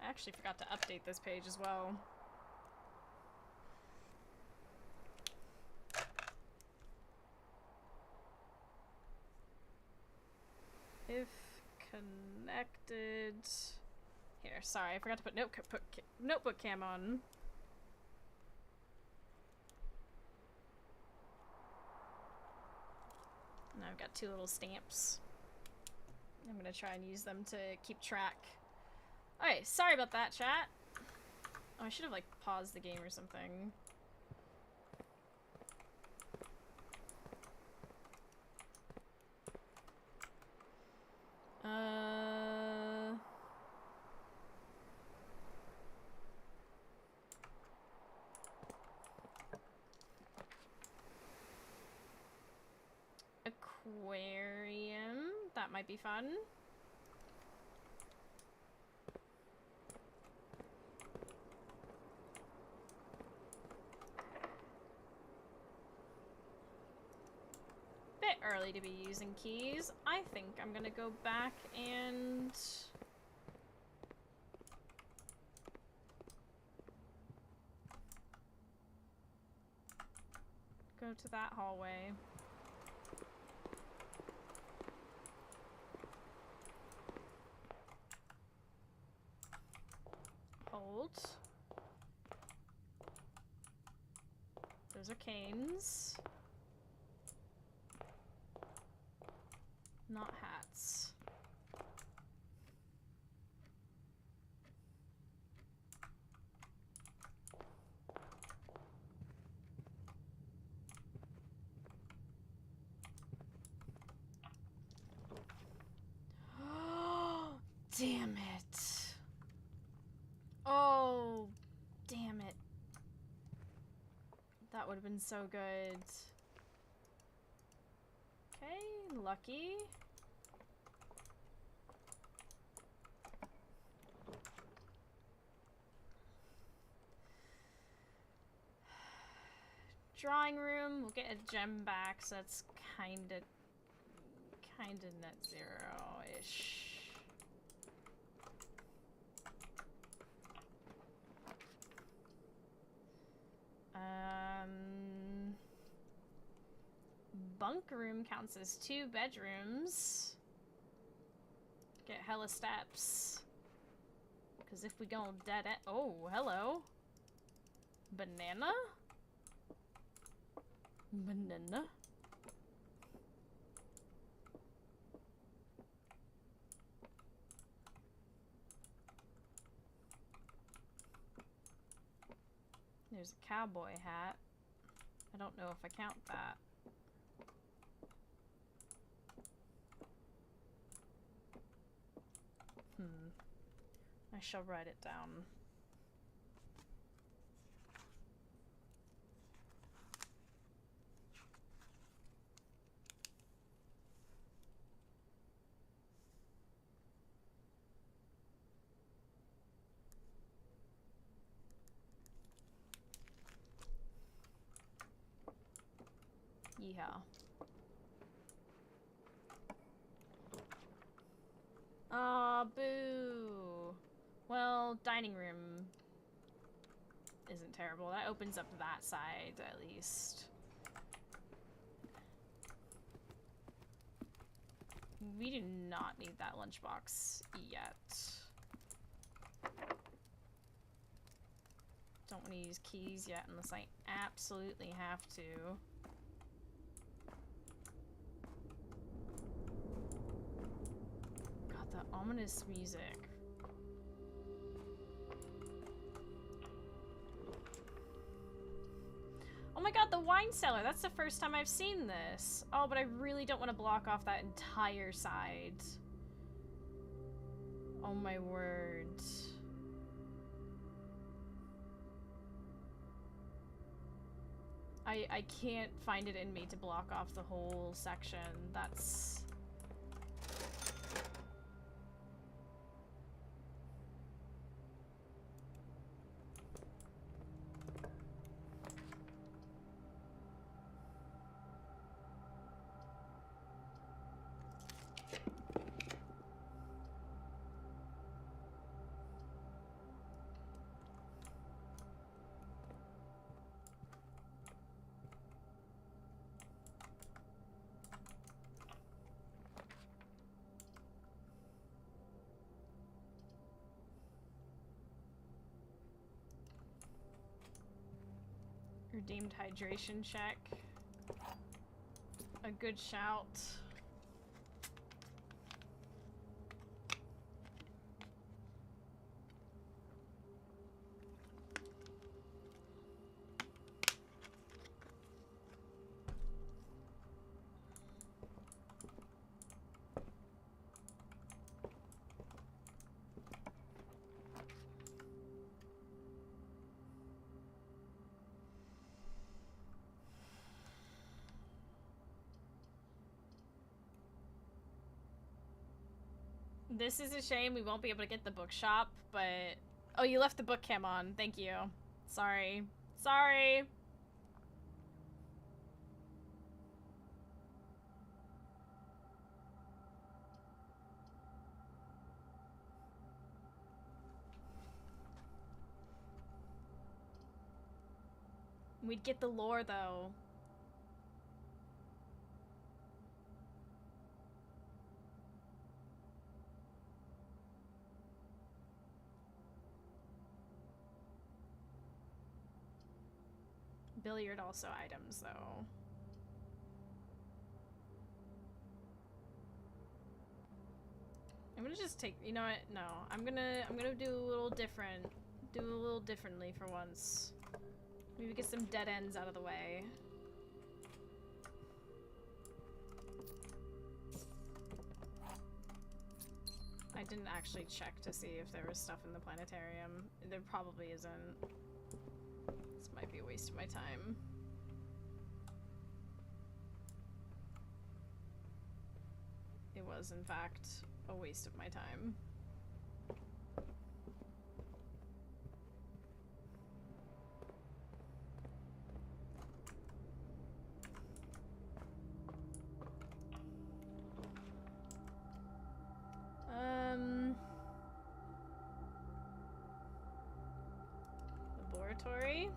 I actually forgot to update this page as well. If connected... Here, sorry, I forgot to put notebook cam on. And I've got 2 little stamps. I'm gonna try and use them to keep track. Okay, sorry about that, chat. Oh, I should have, like, paused the game or something. Aquarium. That might be fun. Bit early to be using keys. I think I'm gonna go back and go to that hallway. Hold. Those are canes. Not hats. Damn it. Oh, damn it. That would have been so good. Okay, lucky. Drawing room, we'll get a gem back, so that's kinda net zero-ish. Bunk room counts as 2 bedrooms. Get hella steps. Because if we go dead end— oh, hello. Banana? Banana? There's a cowboy hat. I don't know if I count that. I shall write it down. Yeehaw. Aw, boo. Well, dining room isn't terrible. That opens up that side, at least. We do not need that lunchbox yet. Don't want to use keys yet unless I absolutely have to. God, the ominous music. Oh my god, the wine cellar! That's the first time I've seen this. Oh, but I really don't want to block off that entire side. Oh my word. I can't find it in me to block off the whole section. That's... Redeemed hydration check. A good shout. This is a shame we won't be able to get the bookshop, but... Oh, you left the book cam on. Thank you. Sorry. Sorry! We'd get the lore, though. Billiard also items, though. I'm gonna just take, you know what? No, I'm gonna do a little different. Do a little differently for once. Maybe get some dead ends out of the way. I didn't actually check to see if there was stuff in the planetarium. There probably isn't. This might be a waste of my time. It was, in fact, a waste of my time. Laboratory.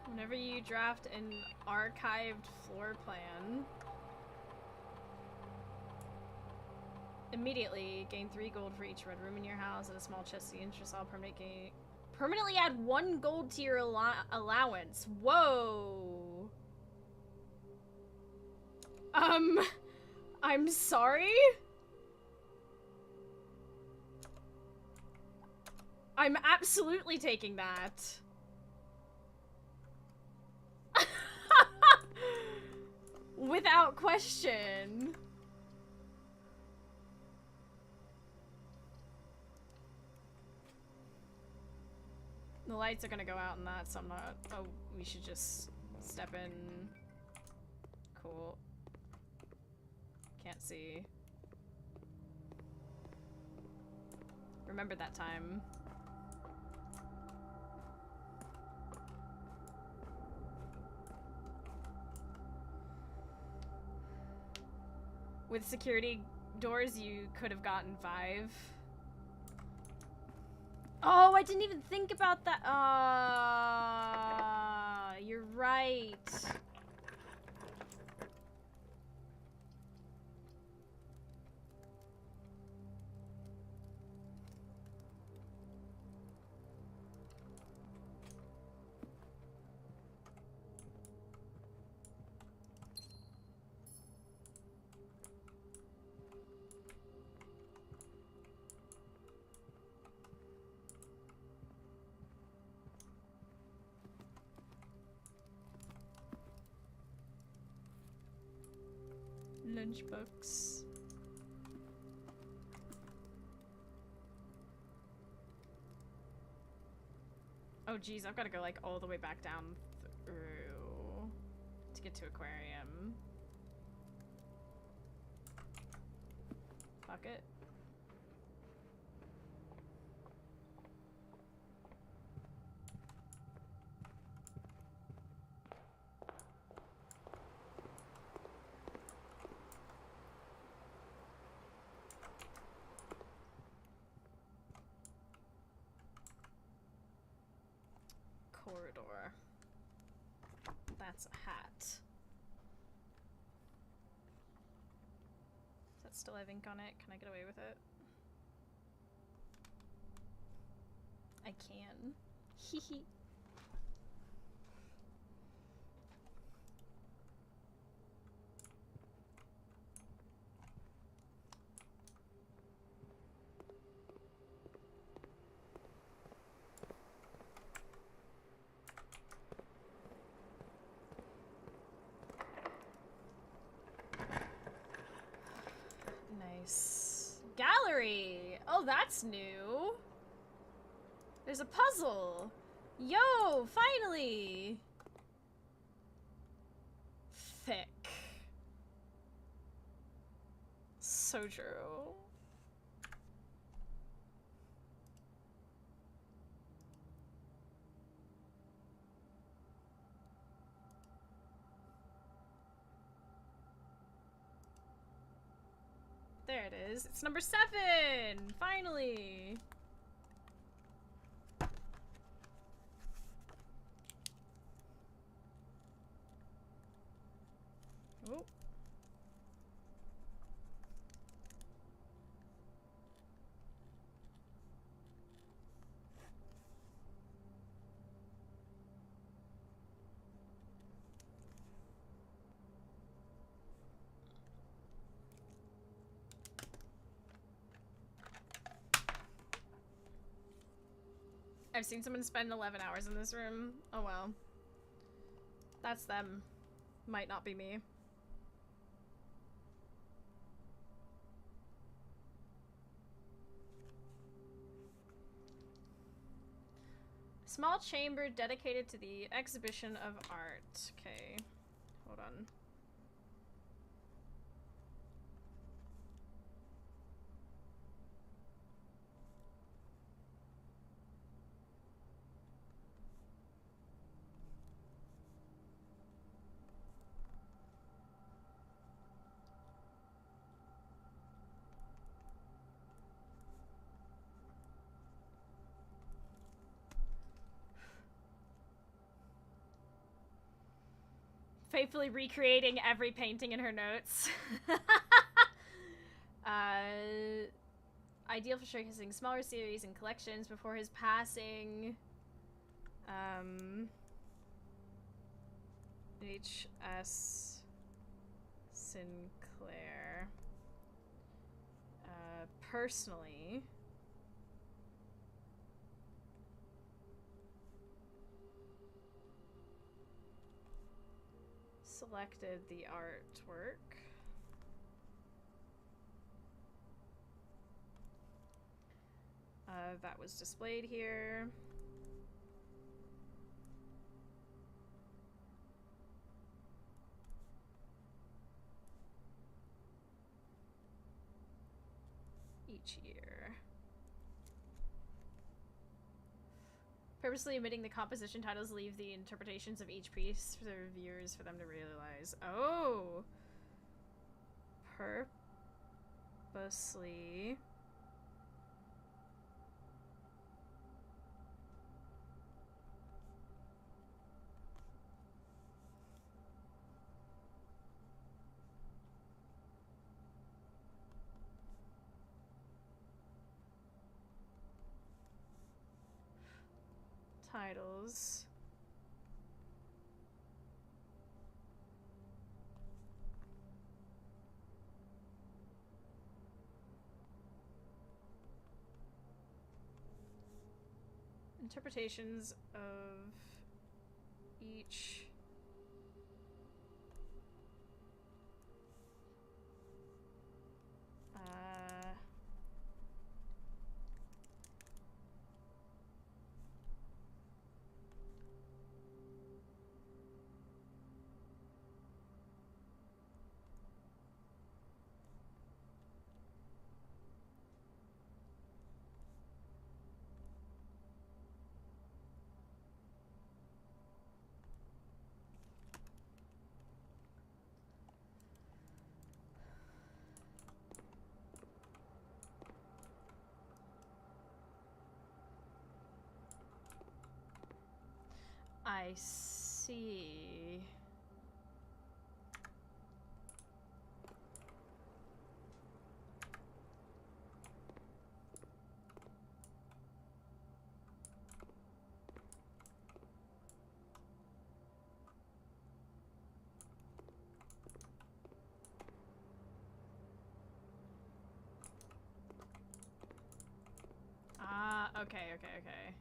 Whenever you draft an archived floor plan, immediately gain 3 gold for each red room in your house and a small chest. The interest all permanently add 1 gold to your allowance. Whoa. I'm sorry? I'm absolutely taking that. Without question. The lights are gonna go out in that, so I'm not... Oh, we should just step in. Cool. Can't see. Remember that time. With security doors, you could have gotten 5. Oh, I didn't even think about that. You're right. Lunchbox. Oh geez, I've got to go like all the way back down through to get to aquarium. Fuck it. Corridor. That's a hat. Does that still have ink on it? Can I get away with it? I can. Hee hee. Nice. Gallery! Oh, that's new. There's a puzzle. Yo, finally! Thick. So true. There it is. It's number 7! Finally! Oh. I've seen someone spend 11 hours in this room. Oh well. That's them. Might not be me. Small chamber dedicated to the exhibition of art. Okay. Hold on. Faithfully recreating every painting in her notes. Ideal for showcasing smaller series and collections before his passing. H.S. Sinclair. Personally. Selected the artwork. That was displayed here. Each year. Purposely omitting the composition titles leave the interpretations of each piece for the reviewers for them to realize. Oh! Purposely. Titles. Interpretations of each I see. Ah, okay, okay, okay.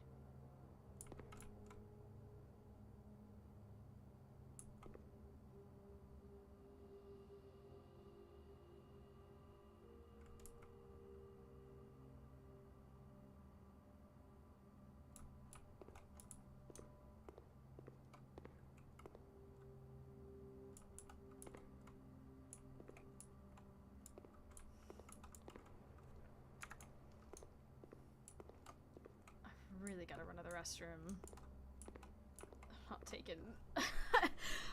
Really gotta run to the restroom. I'm not taking.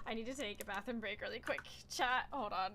I need to take a bathroom break really quick. Chat, hold on.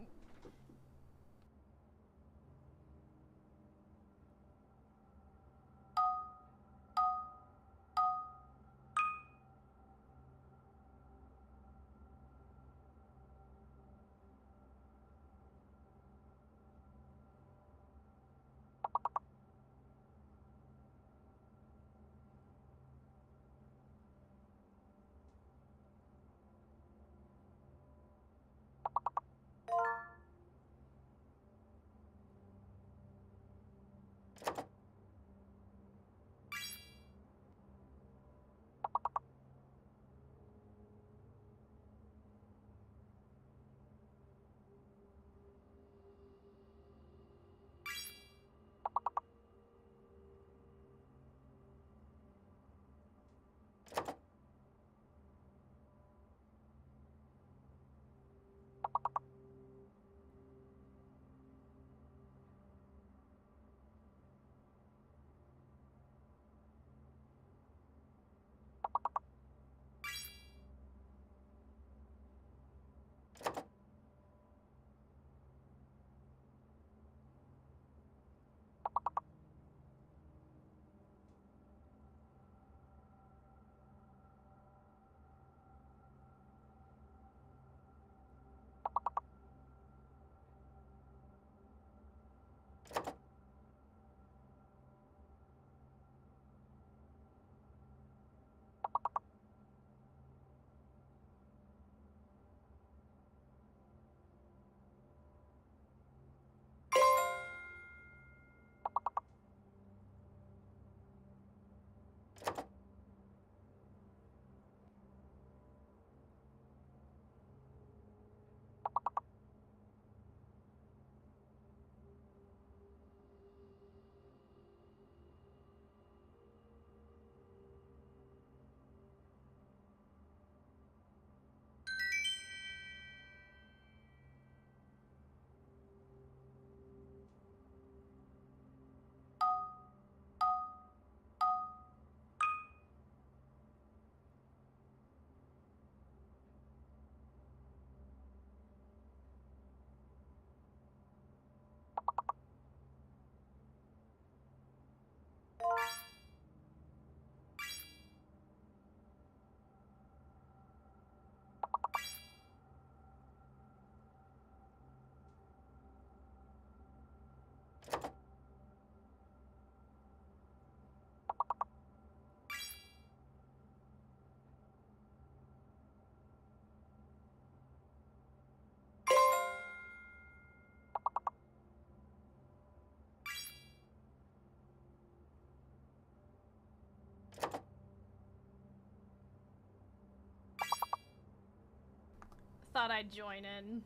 Thought I'd join in.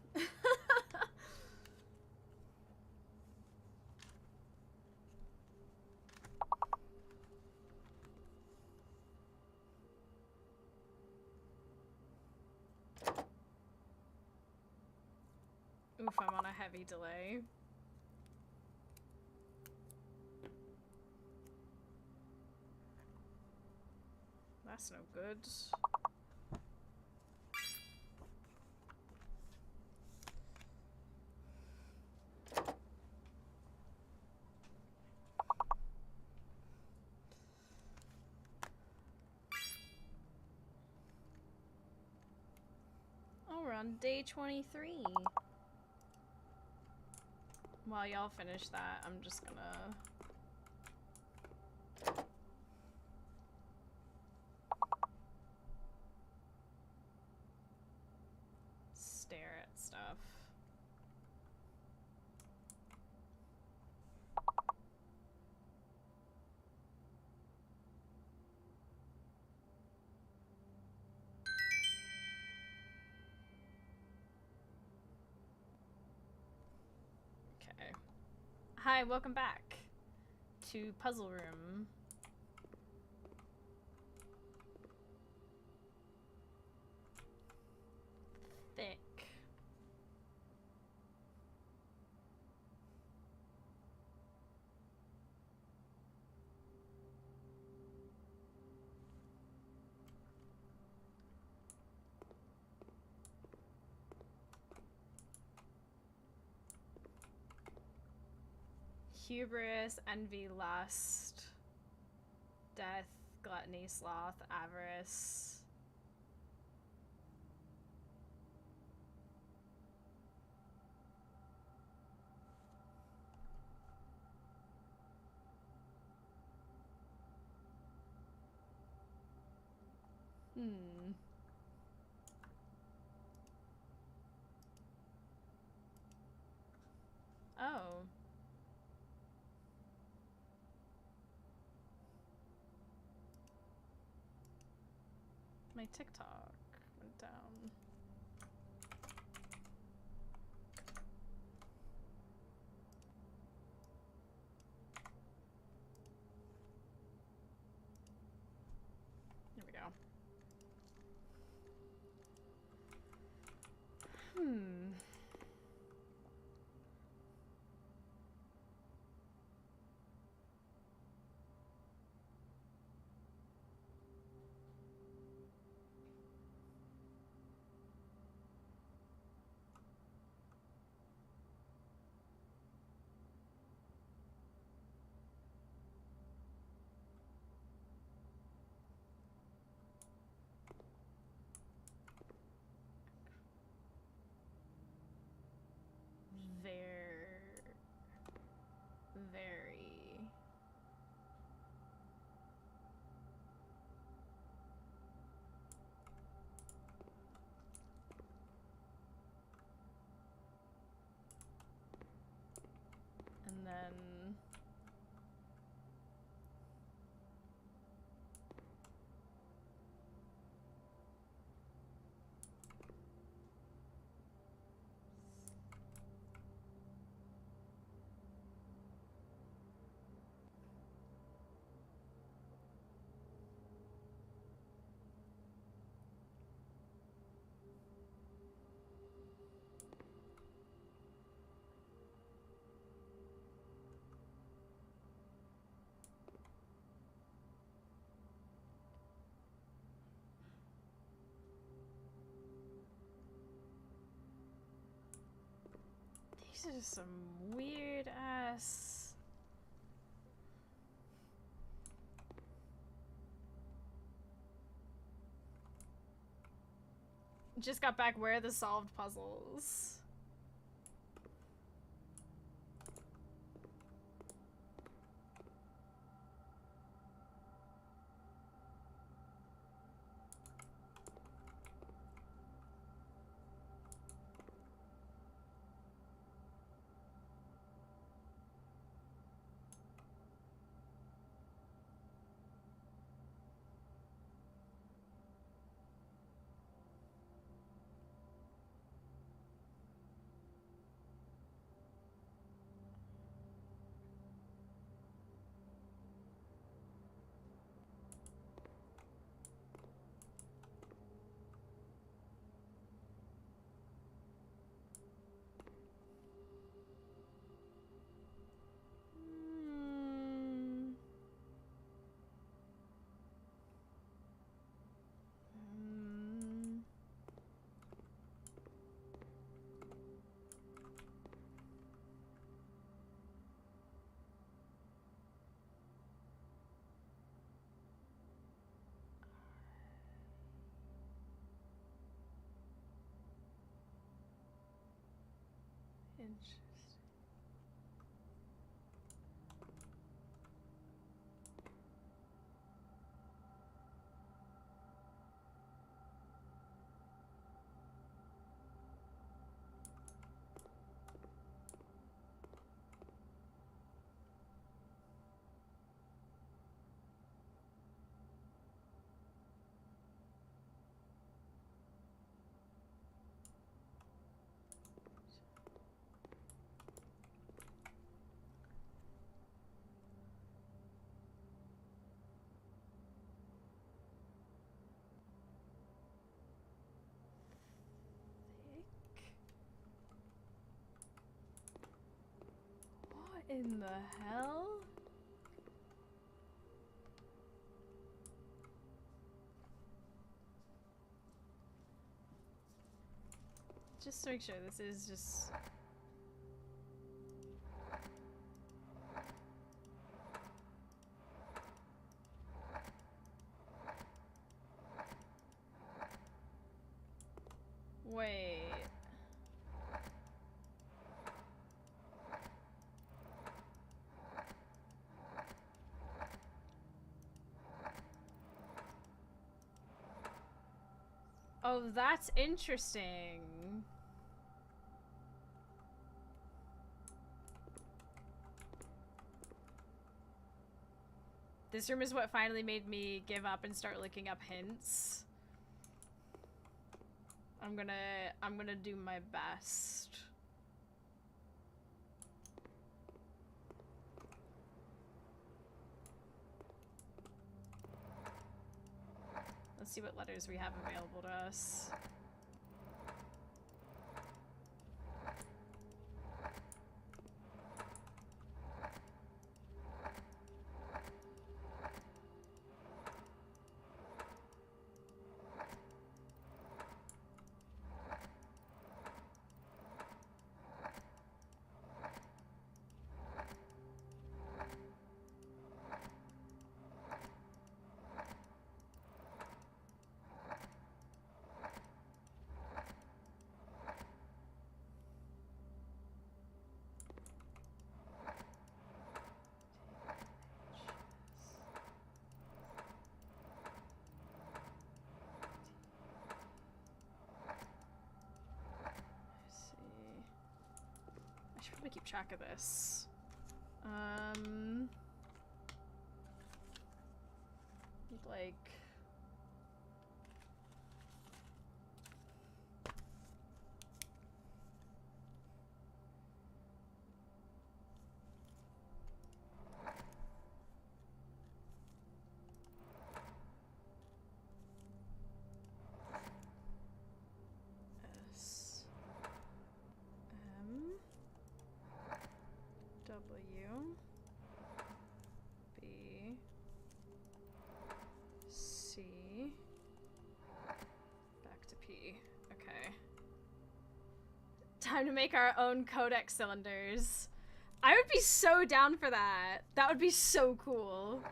Oof, I'm on a heavy delay. That's no good. on day 23. While y'all finish that, I'm just gonna... stare at stuff. Okay. Hi, welcome back to Puzzle Room. Thick. Hubris, envy, lust, death, gluttony, sloth, avarice. Oh. My TikTok went down. There we go. Very. And then these are some weird ass. Just got back. Where are the solved puzzles? Interesting. What in the hell? Just to make sure this is just... Wait. Oh, that's interesting. This room is what finally made me give up and start looking up hints. I'm gonna do my best. Let's see what letters we have available to us. I should probably keep track of this. Like... S M W B C back to P. Okay. Time to make our own codex cylinders. I would be so down for that. That would be so cool.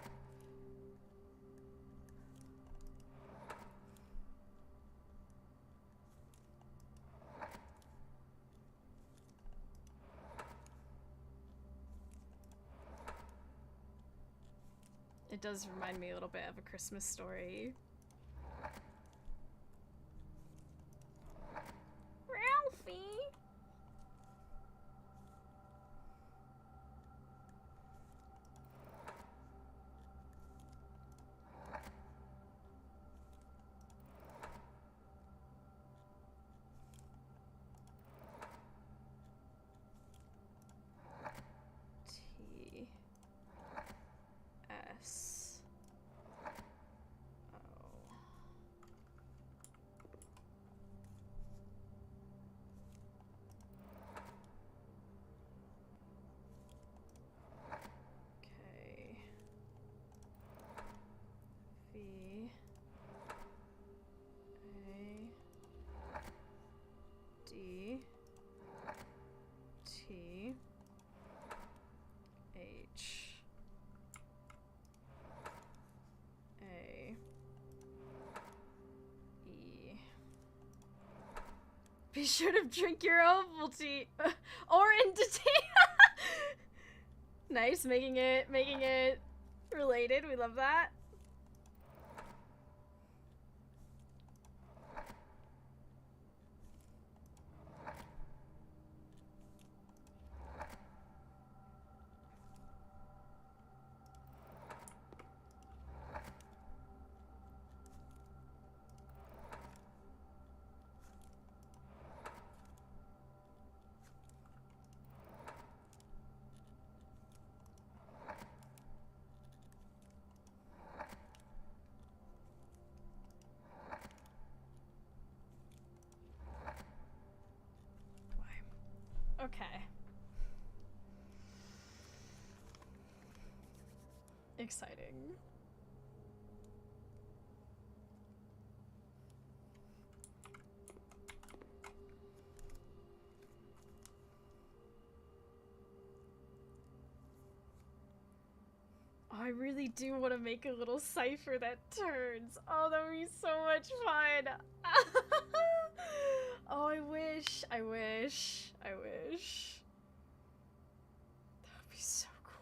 It does remind me a little bit of A Christmas Story. Ralphie! T S O. Okay. V A D T H You should have drink your Ovaltine or Entity. Nice, making it related. We love that. Okay. Exciting. Oh, I really do want to make a little cipher that turns. Oh, that would be so much fun. Oh, I wish. I wish. I wish. That would be so cool.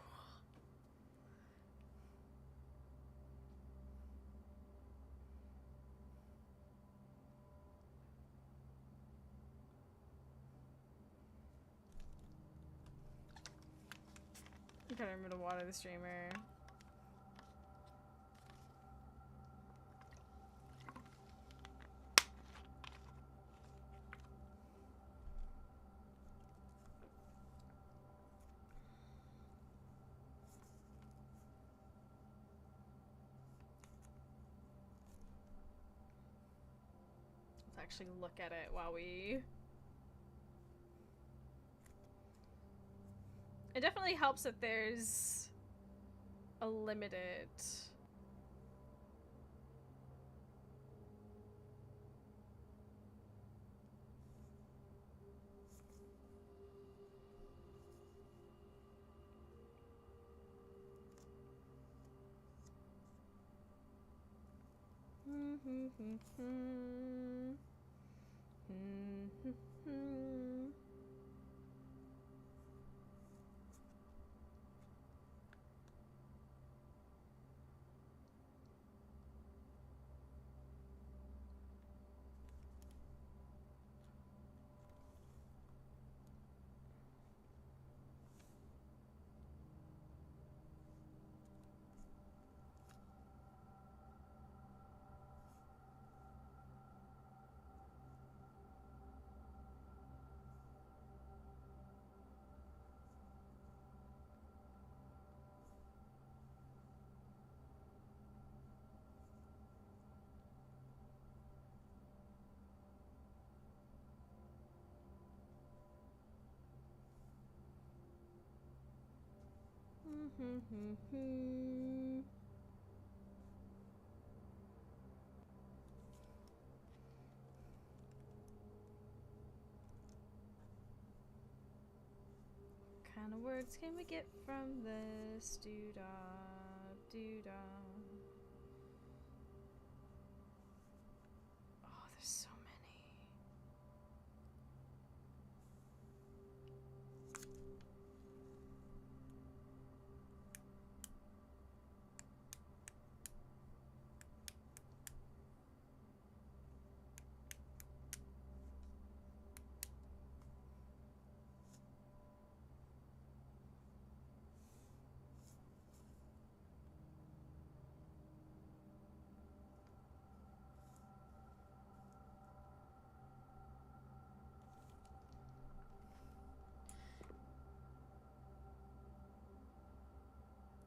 I gotta remember to water the streamer. Let's actually look at it while we... It definitely helps that there's a limited... What kind of words can we get from this? Doo-dah, doo-dah. Oh, there's so many.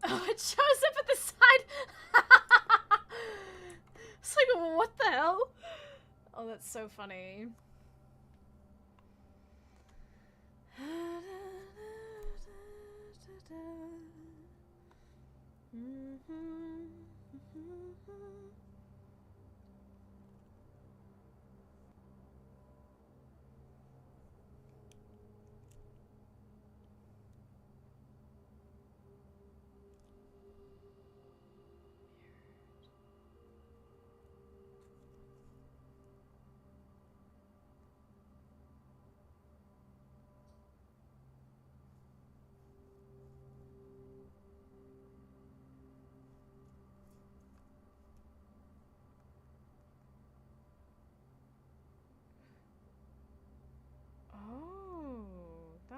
Oh, it shows up at the side. It's like, what the hell? Oh, that's so funny.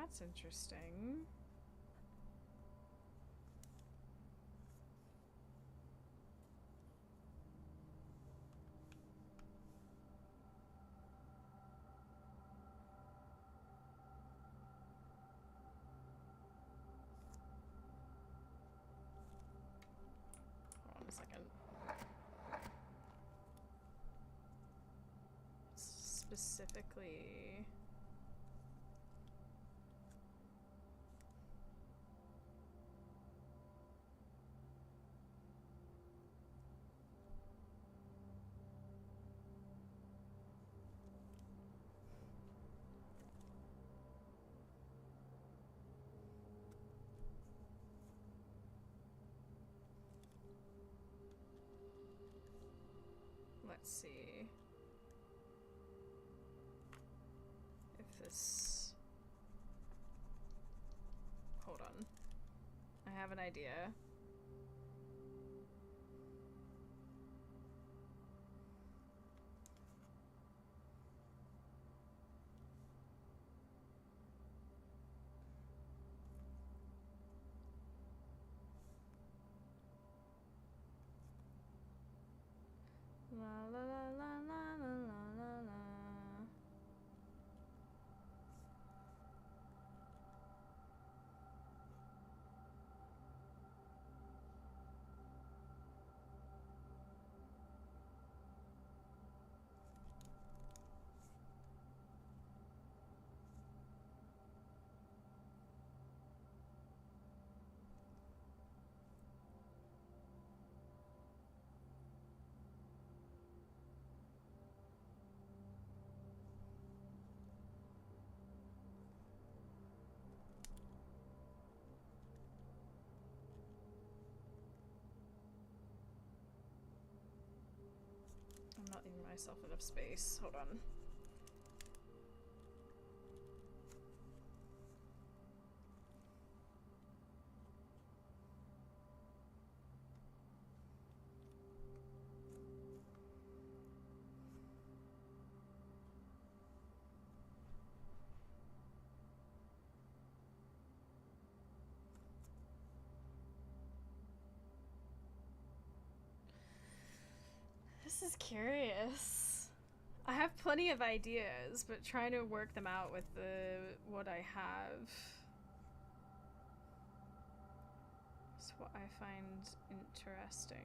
That's interesting. Hold on a second. Specifically... Let's see if this... Hold on. I have an idea. La la la la la la la la. I'm not giving myself enough space. Hold on. This is curious. I have plenty of ideas, but trying to work them out with what I have is what I find interesting.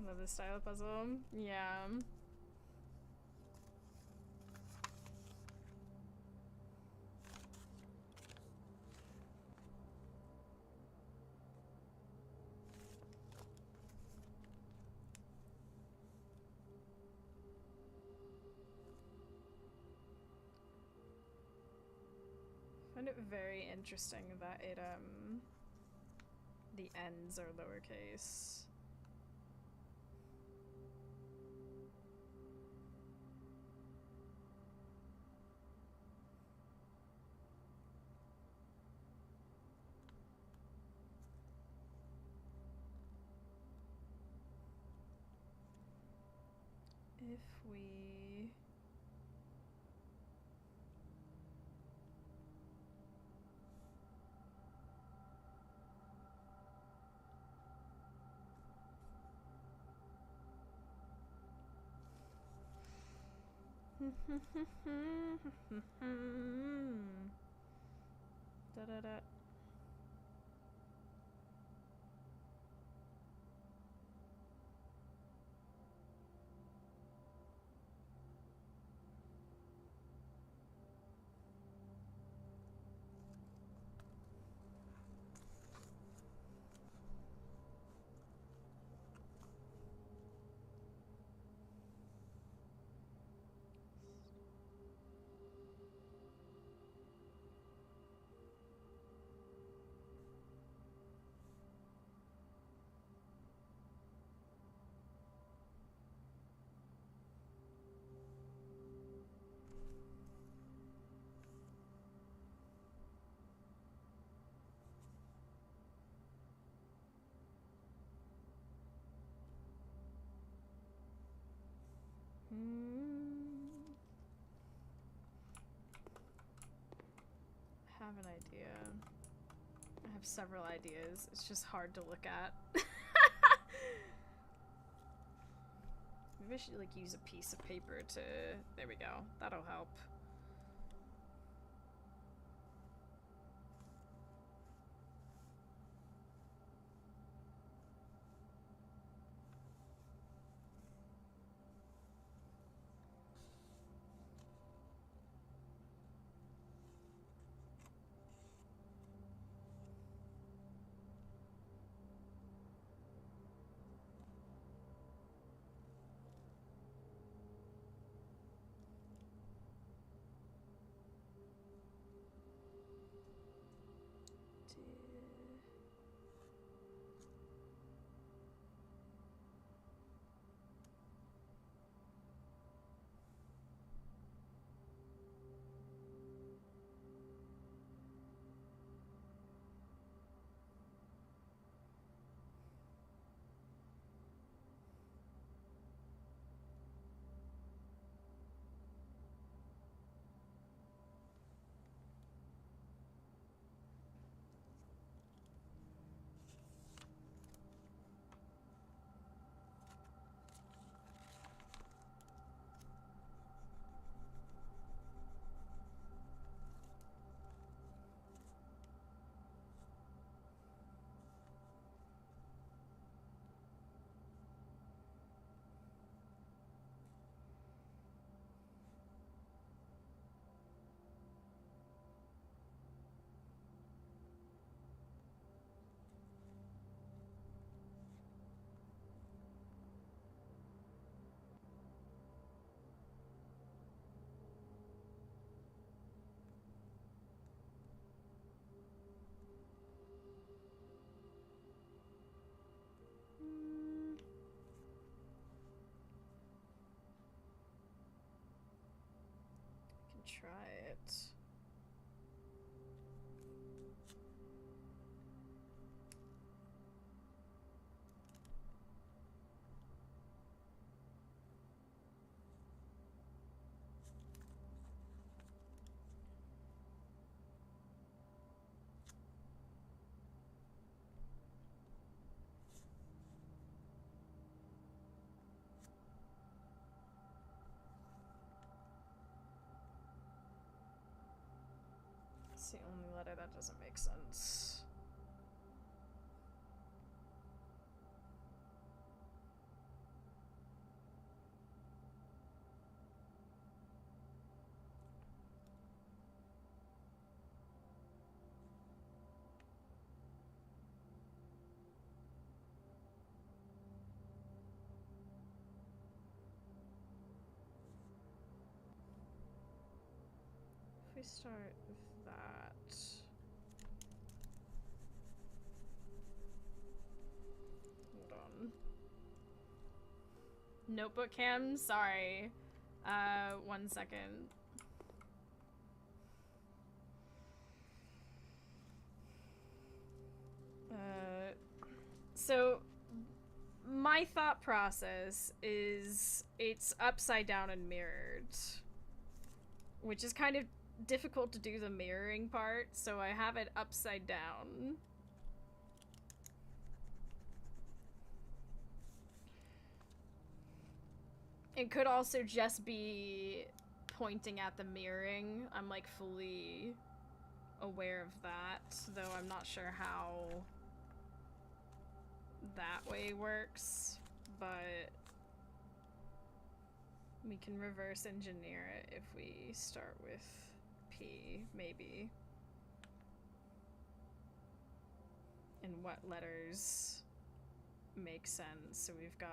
I love this style of puzzle. Yeah. I find it very interesting that it the ends are lowercase. If we... da da da. idea. I have several ideas. It's just hard to look at. Maybe I should like use a piece of paper to... There we go. That'll help. Try it. It's the only letter that doesn't make sense. If we start with that. Hold on. Notebook cam? Sorry. 1 second. So my thought process is it's upside down and mirrored, which is kind of difficult to do the mirroring part, so I have it upside down. It could also just be pointing at the mirroring. I'm like fully aware of that, though I'm not sure how that way works, but we can reverse engineer it if we start with P, maybe. And what letters make sense. So we've got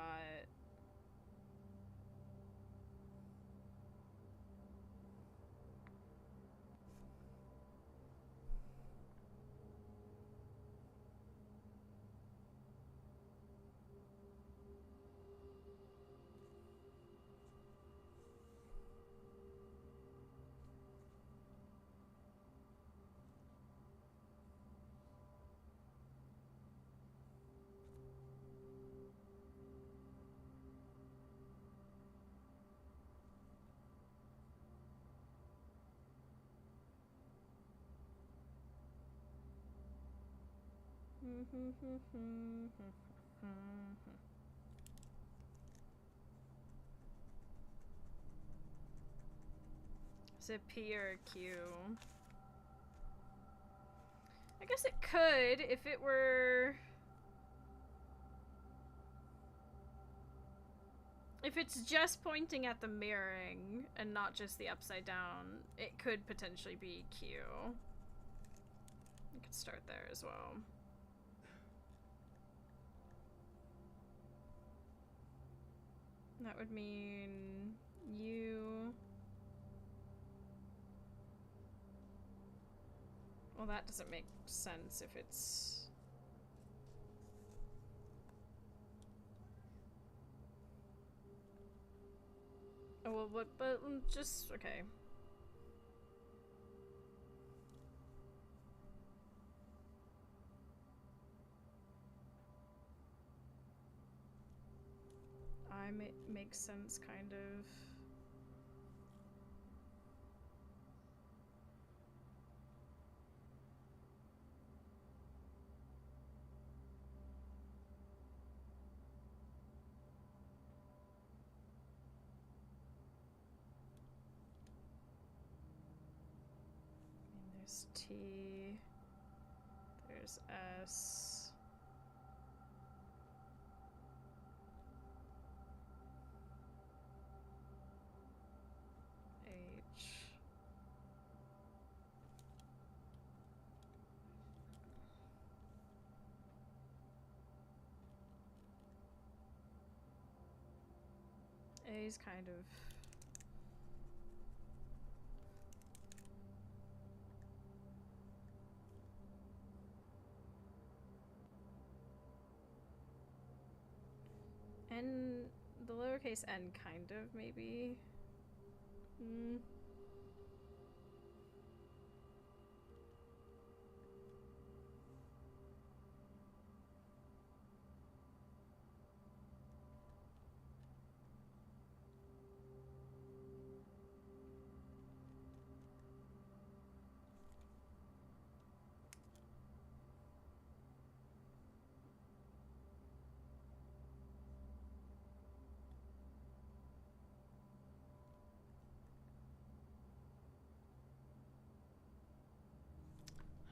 Is it P or a Q? I guess it could if it were... If it's just pointing at the mirroring and not just the upside down, it could potentially be Q. You could start there as well. That would mean U. Well, that doesn't make sense if it's... Oh, well, but just, okay. Makes sense, kind of. There's T, there's S. H. A's kind of... N, the lowercase n kind of, maybe?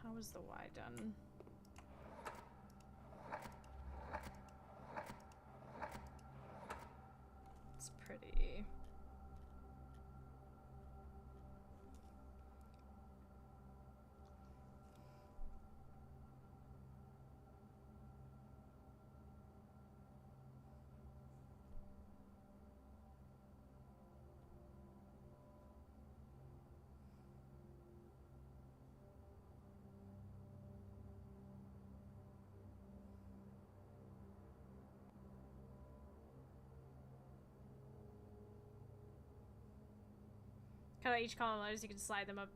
How is the Y done? It's pretty. Cut out each column letters, you can slide them up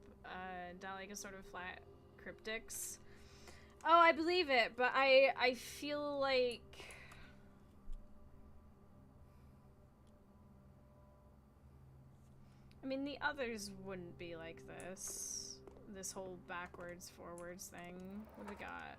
down like a sort of flat cryptics. Oh, I believe it, but I feel like... I mean, the others wouldn't be like this. This whole backwards, forwards thing. What do we got?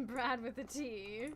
Brad with a T.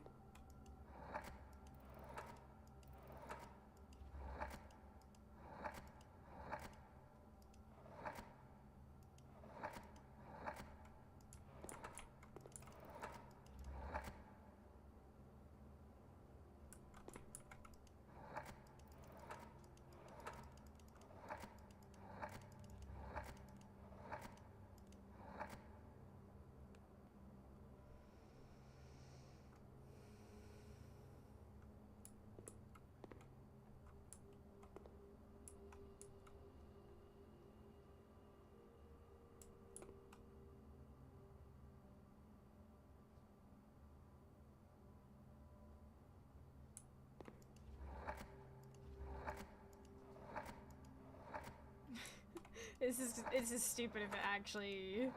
This is stupid if it actually.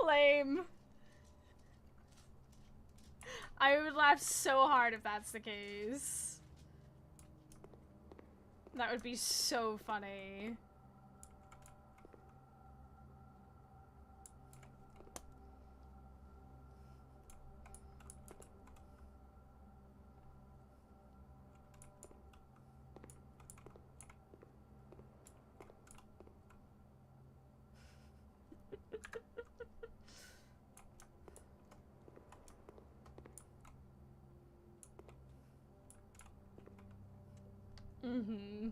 Lame. I would laugh so hard if that's the case. That would be so funny. Mm-hmm.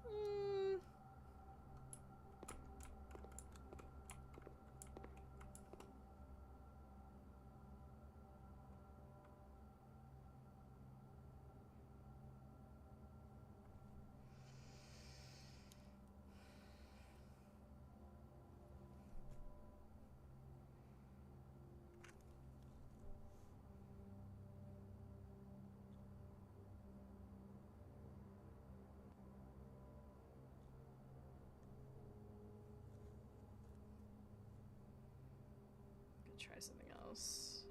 Mm. Gonna try something else.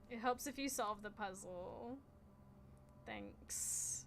It helps if you solve the puzzle. Thanks.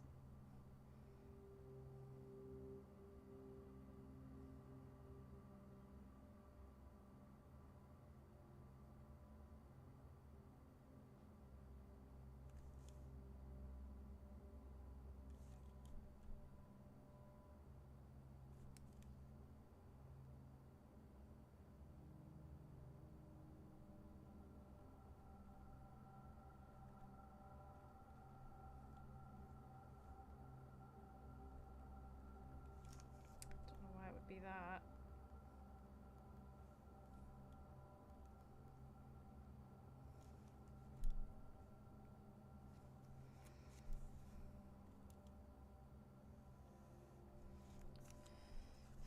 Don't know why it would be that.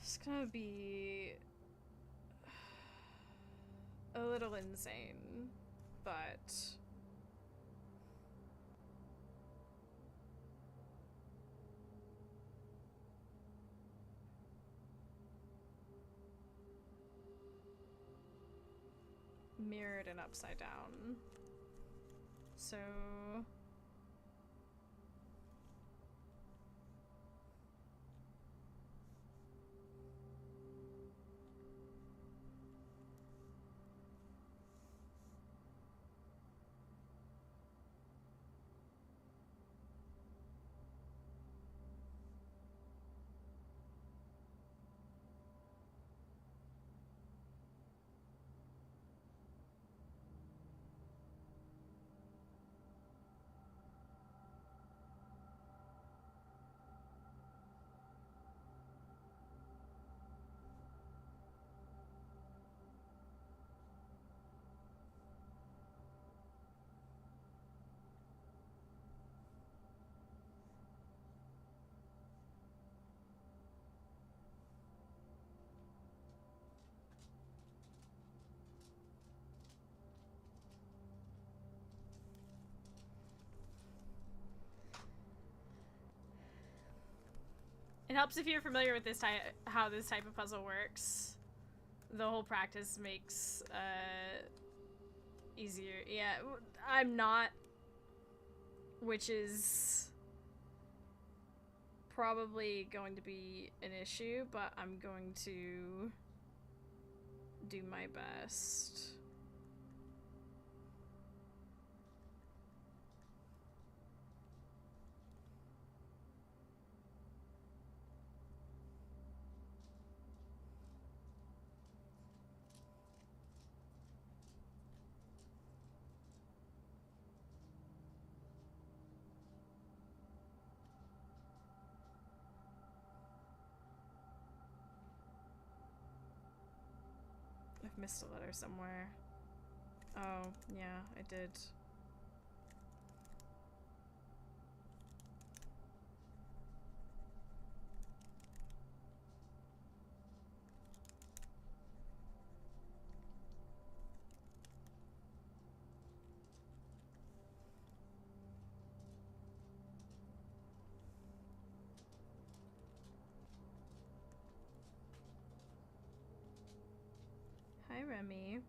It's gonna be a little insane, but mirrored and upside down. So it helps if you're familiar with this type, how this type of puzzle works. The whole practice makes easier. Yeah, I'm not, which is probably going to be an issue, but I'm going to do my best. I've missed a letter somewhere. Oh, yeah, I did. Hi, Remy.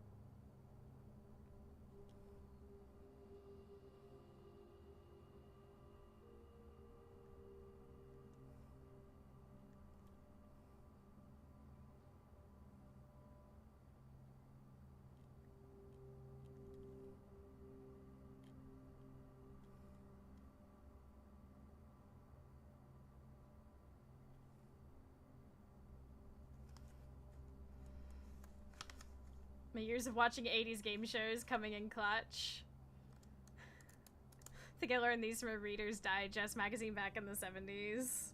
My years of watching 80s game shows coming in clutch. I think I learned these from a Reader's Digest magazine back in the 70s.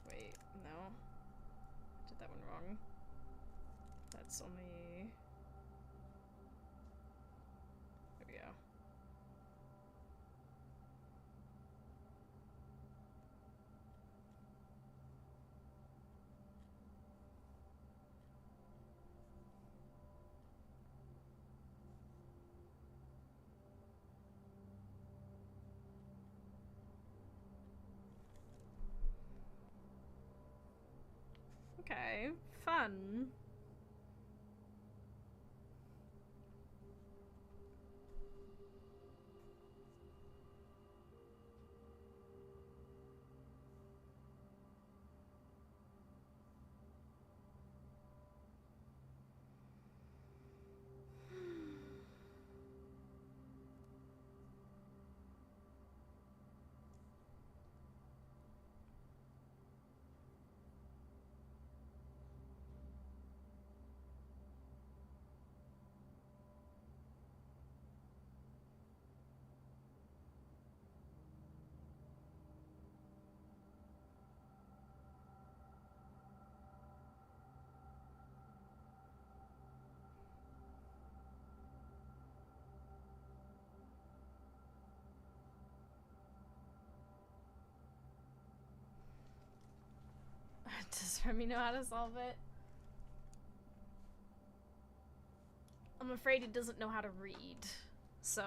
Wait, no. Did that one wrong. That's only... There we go. Okay, fun. Does Remy know how to solve it? I'm afraid he doesn't know how to read. So...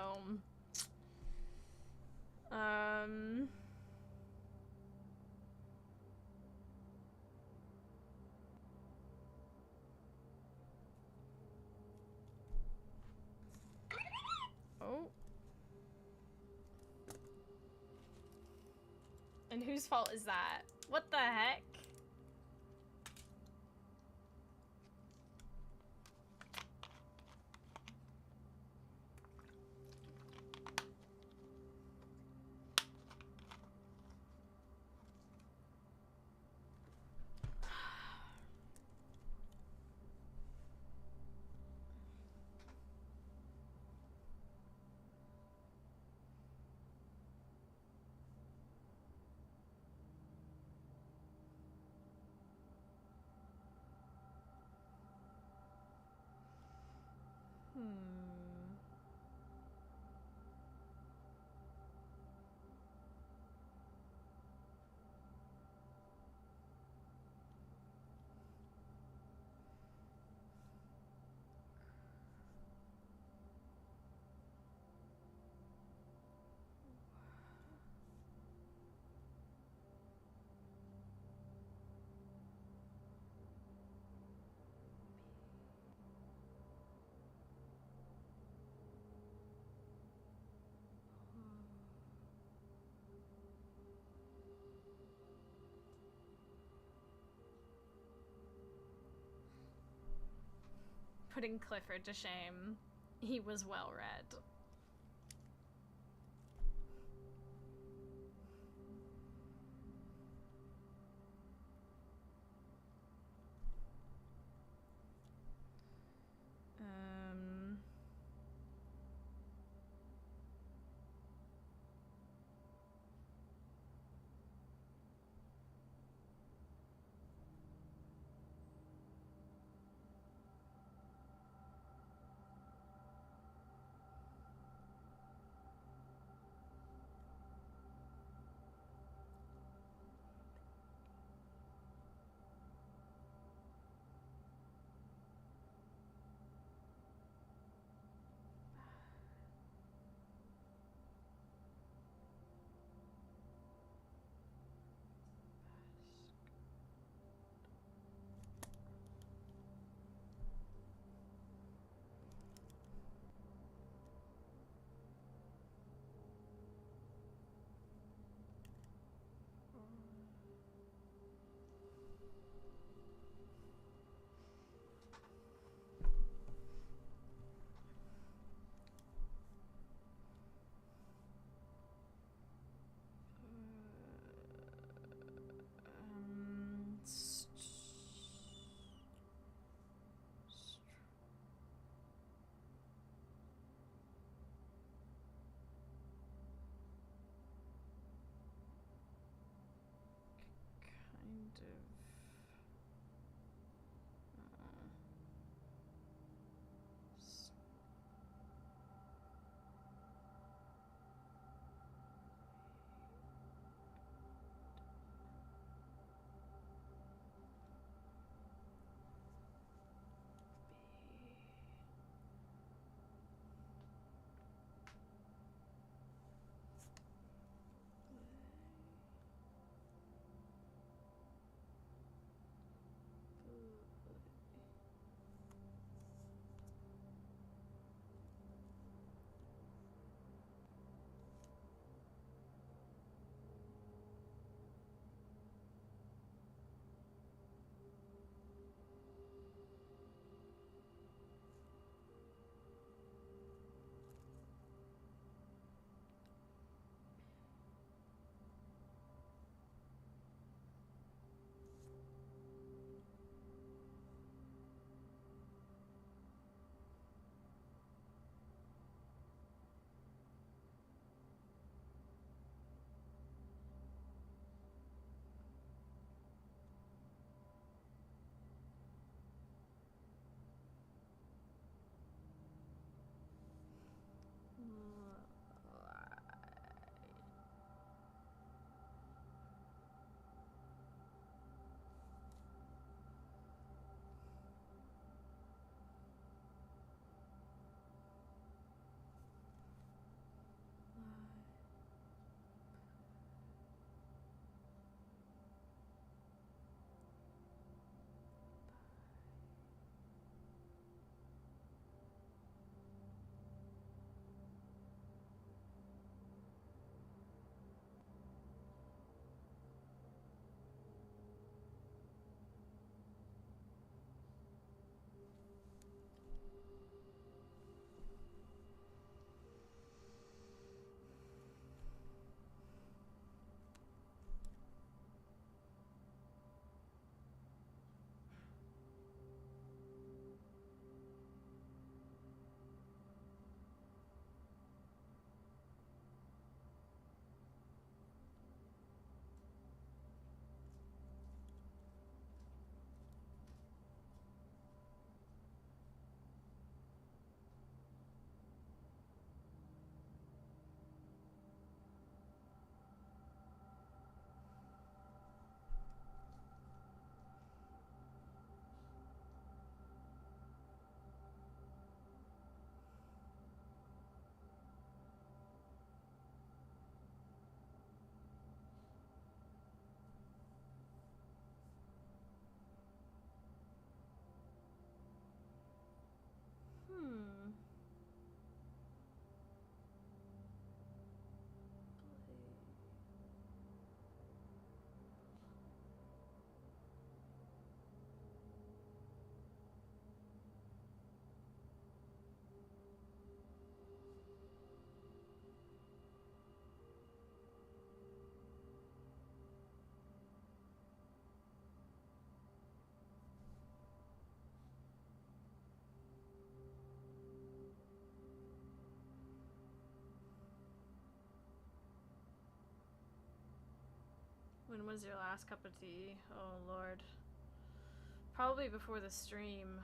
Oh. And whose fault is that? What the heck? Putting Clifford to shame. He was well read. When was your last cup of tea? Oh lord. Probably before the stream.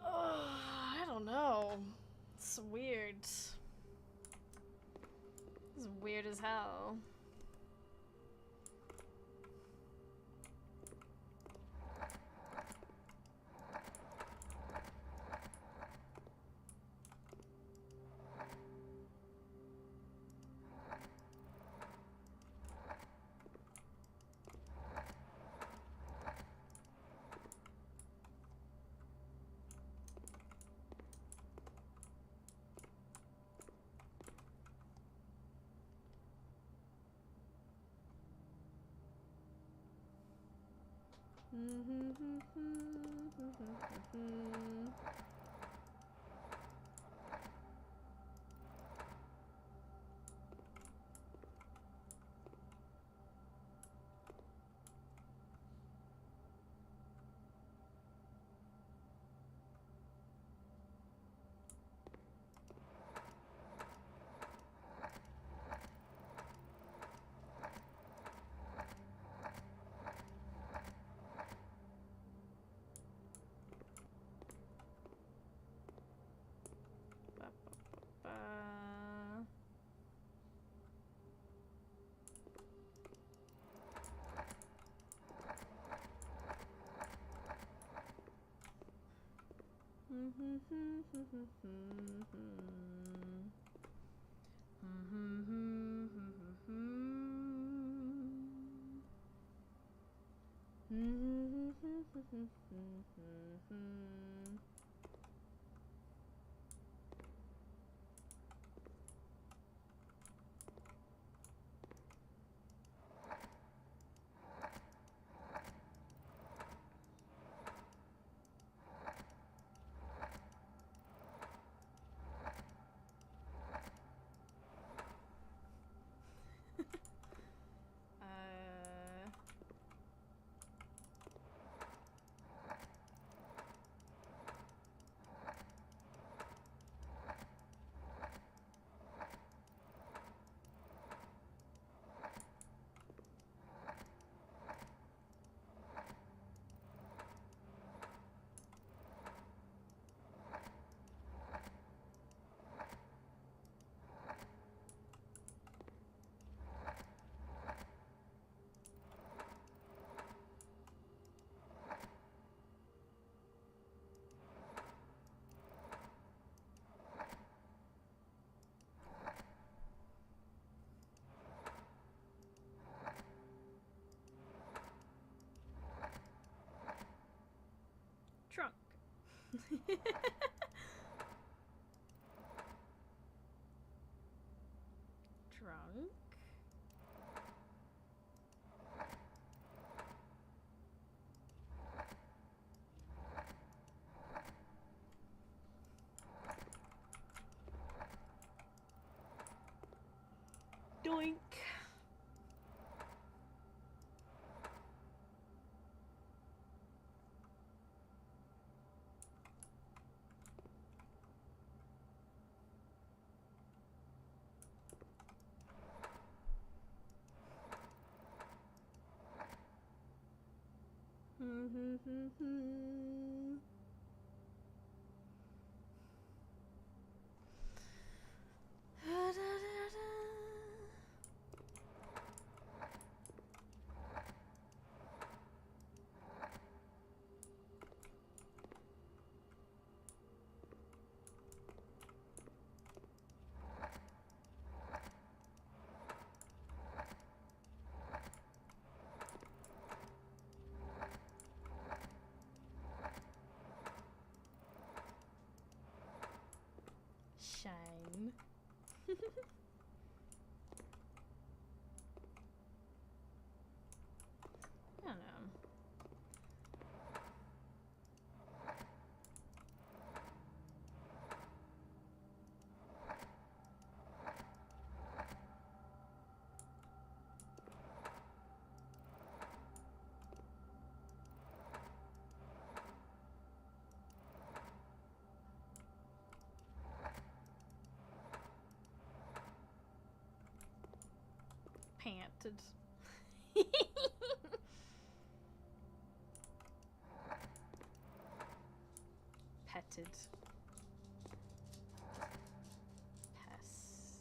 I don't know. It's weird. It's weird as hell. Trunk. Trunk. Doink. Shine. I don't know. Panted. Petted. Pess.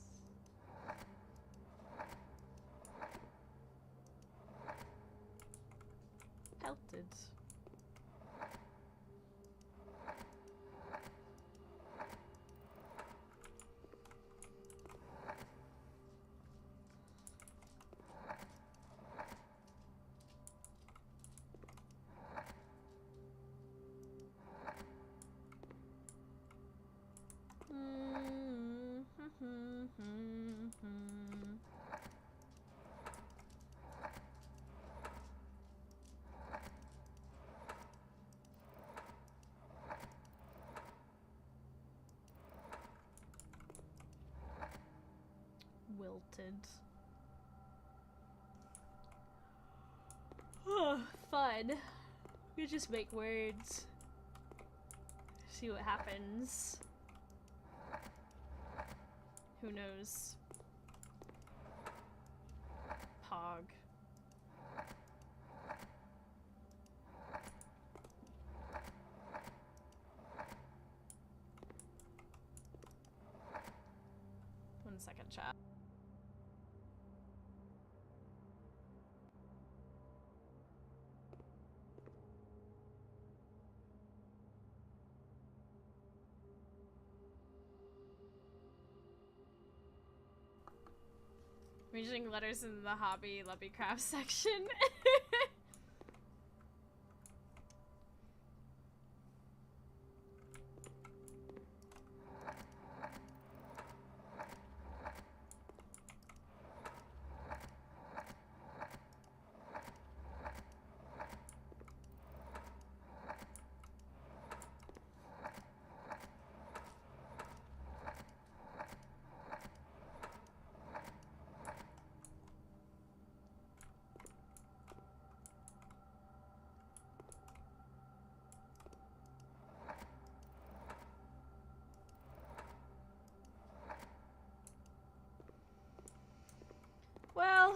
Pelted. Wilted. Oh, fun. You just make words. See what happens. Who knows? Pog. One second, chat. I'm using letters in the Hobby Lobby Craft section. Well,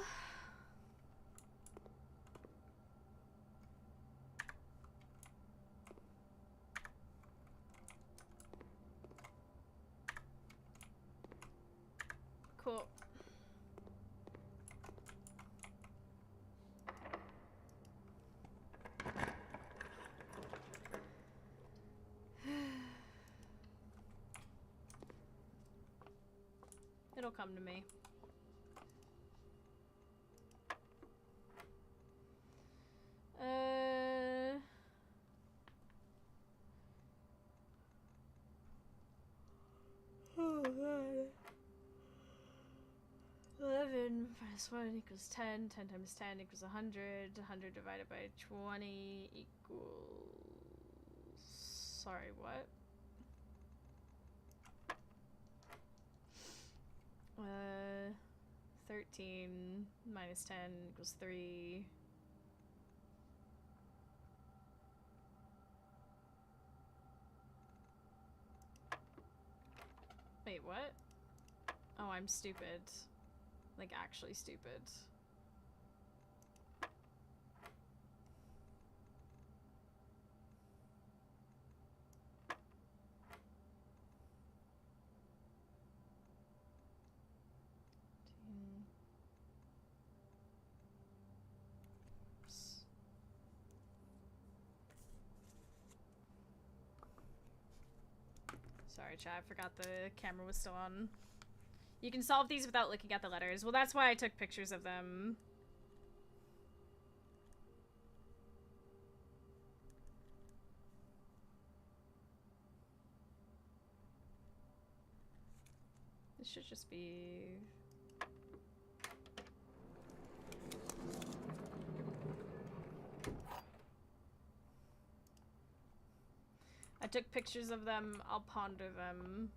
cool. It'll come to me. Oh god. 11 minus 1 equals 10. 10 times 10 equals 100. 100 divided by 20 equals... Sorry, what? 13 minus 10 equals 3. Wait, what? Oh, I'm stupid. Like, actually stupid. Oops. Sorry, chat, I forgot the camera was still on. You can solve these without looking at the letters. Well, that's why I took pictures of them. This should just be... I took pictures of them. I'll ponder them.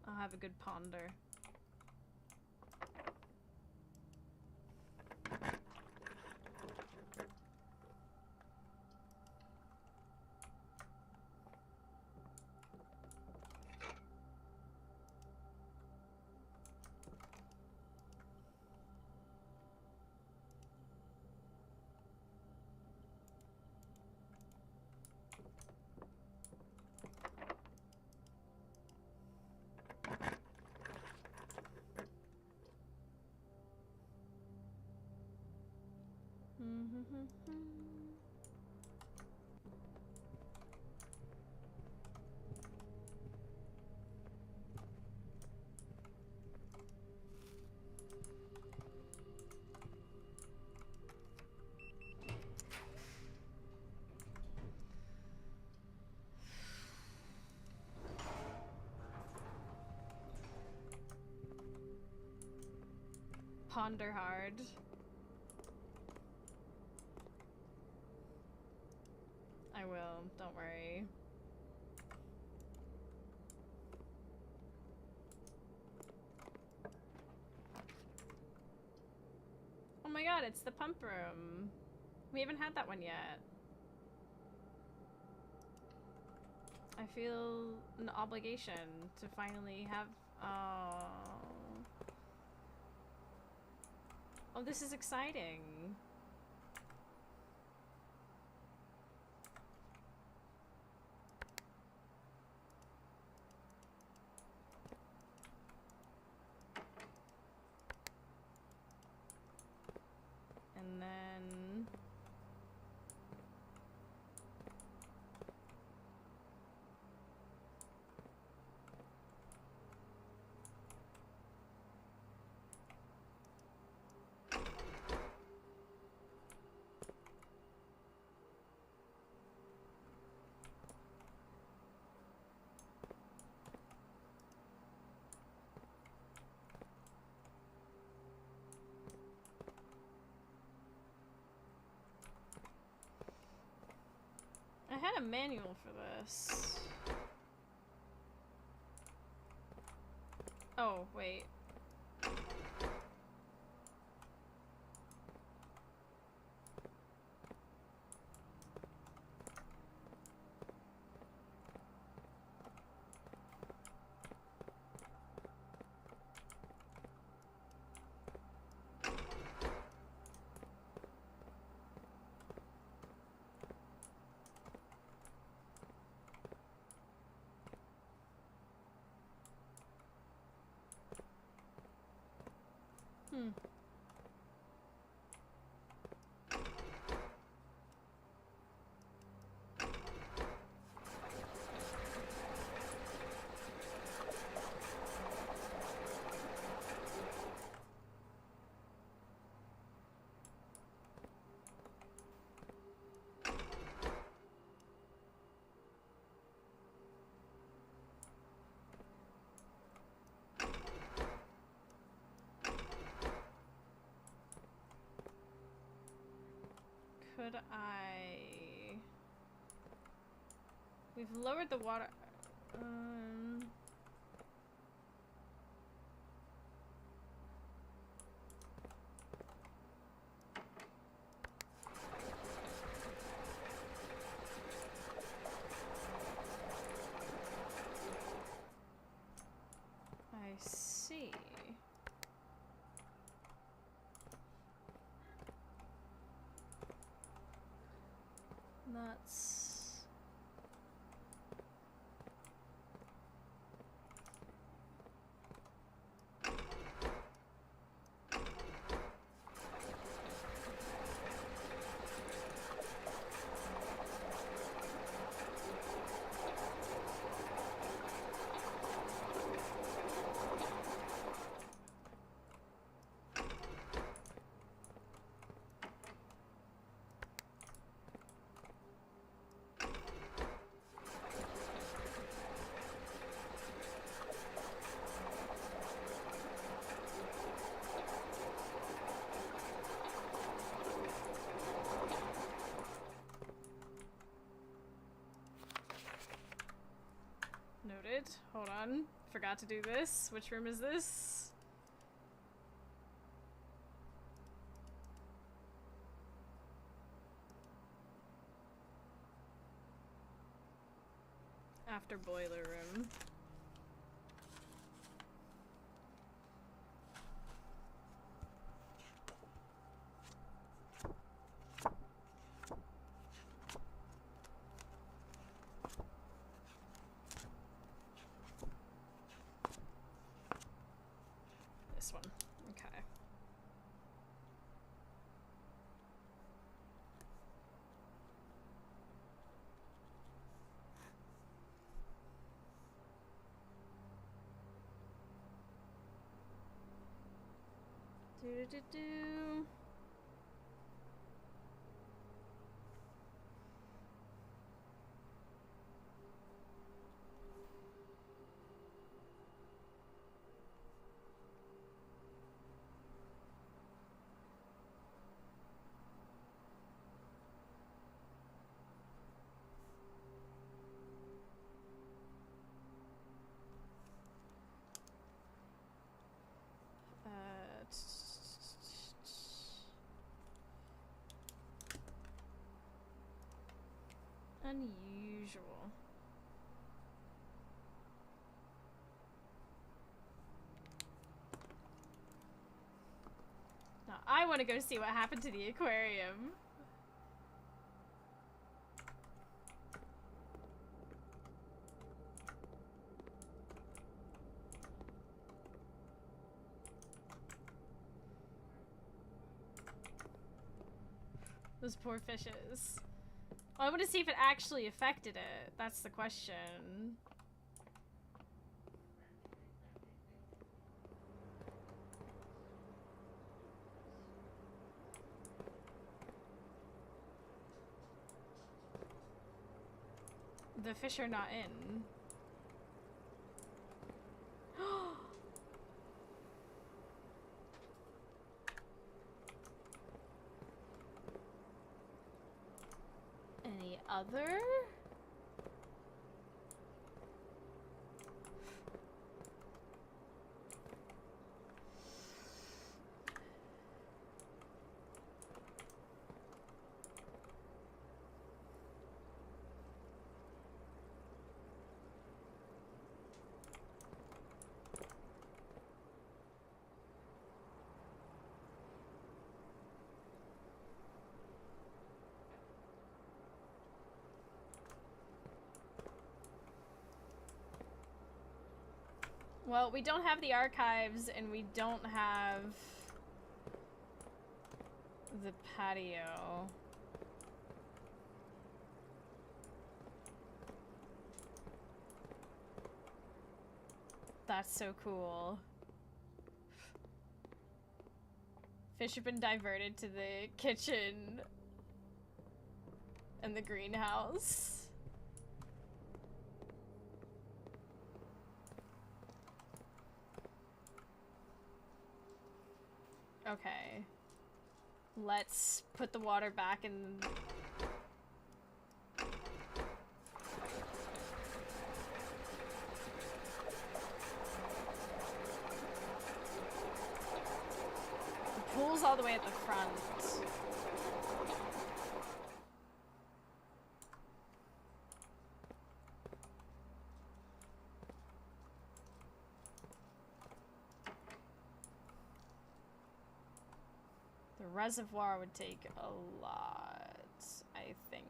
I'll have a good ponder. Ponder hard. I will, don't worry. Oh my god, it's the pump room. We haven't had that one yet. I feel an obligation to finally have. Oh, this is exciting. And then I had a manual for this. Oh, wait. Hmm. Could I... We've lowered the water... I see. That's... Noted. Hold on. Forgot to do this. Which room is this? After boiler room. This one. Okay. Do-do-do-do. Unusual. Now I want to go see what happened to the aquarium. Those poor fishes. Well, I want to see if it actually affected it. That's the question. The fish are not in. Any other? Well, we don't have the archives and we don't have the patio. That's so cool. Fish have been diverted to the kitchen and the greenhouse. Okay. Let's put the water back in. The pool's all the way at the front. The reservoir would take a lot, I think.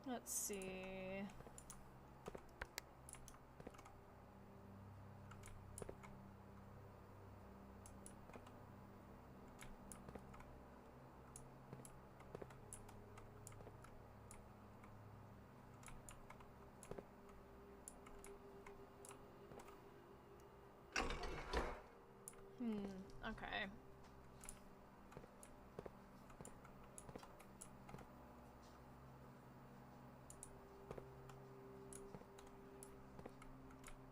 Let's see. Okay.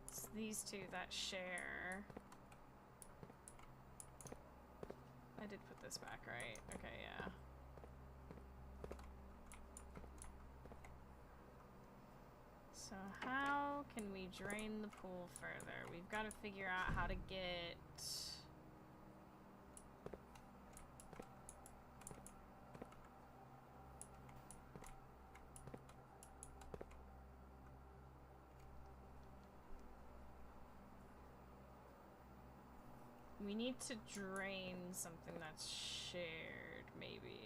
It's these two that share. I did put this back, right? Okay, yeah. So how can we drain the pool further? We've got to figure out how to get... We need to drain something that's shared, maybe.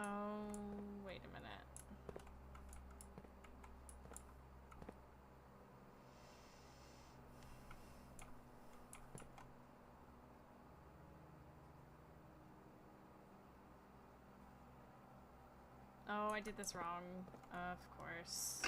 Oh, wait a minute. Oh, I did this wrong. Of course.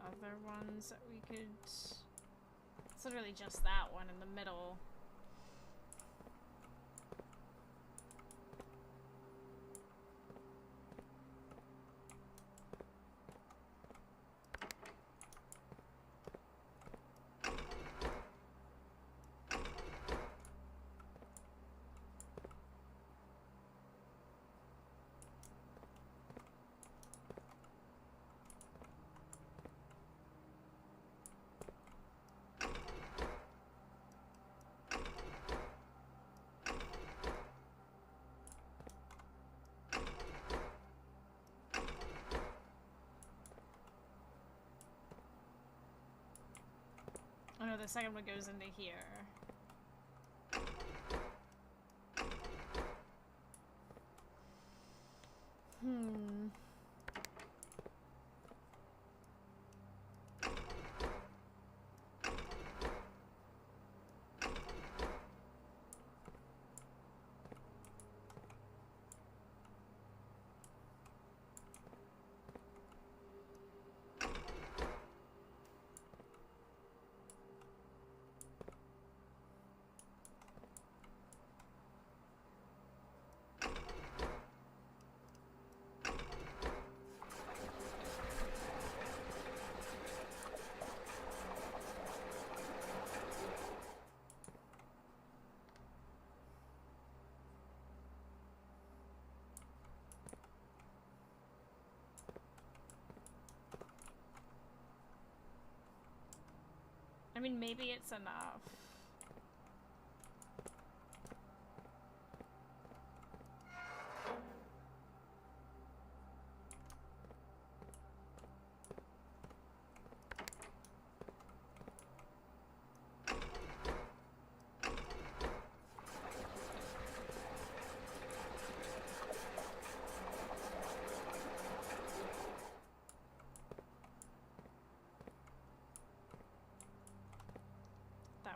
Other ones that we could... It's literally just that one in the middle. Oh no, the second one goes into here. I mean, maybe it's enough.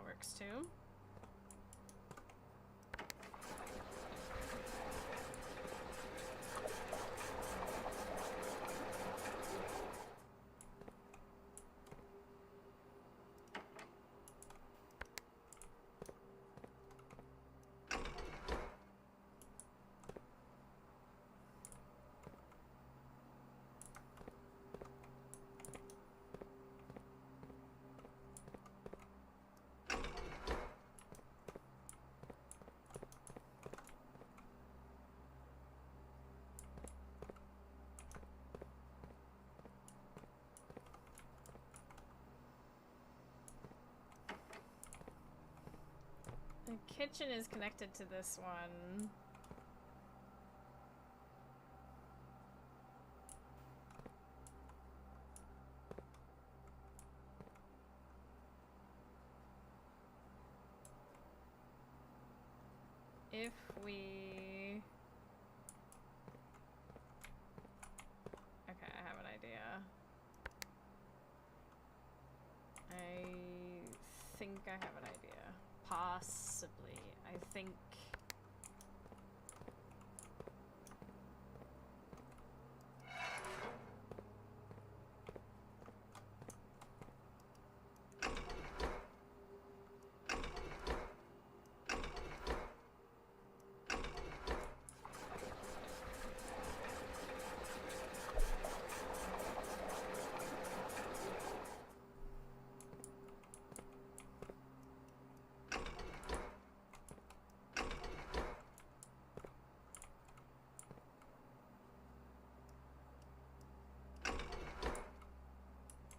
That works too. The kitchen is connected to this one. If we... Okay, I have an idea. I think I have an idea. Possibly. I think...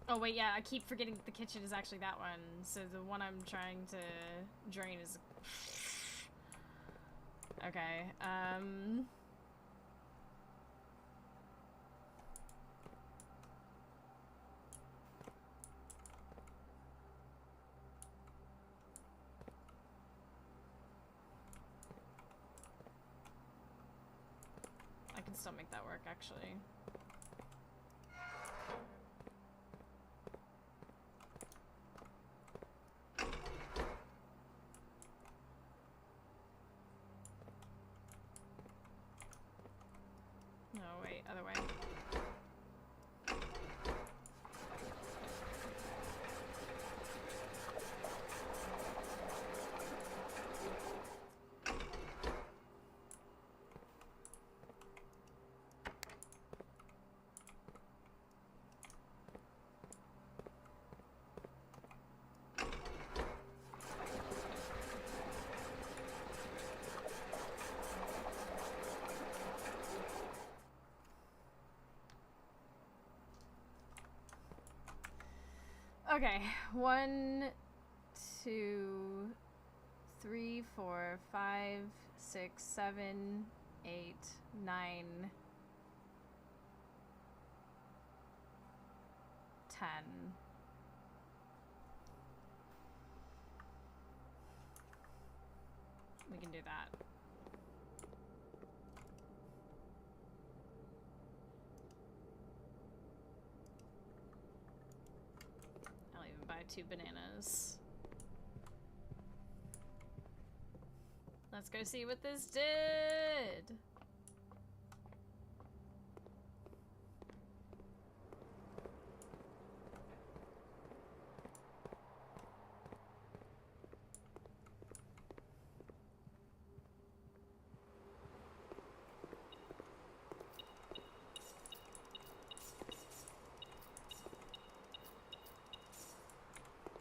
Oh wait, yeah, I keep forgetting the kitchen is actually that one. So the one I'm trying to drain is... Okay, I can still make that work, actually. No, wait, other way. Okay, 1, 2, 3, 4, 5, 6, 7, 8, 9, 10. We can do that. I'll even buy 2 bananas. Let's go see what this did.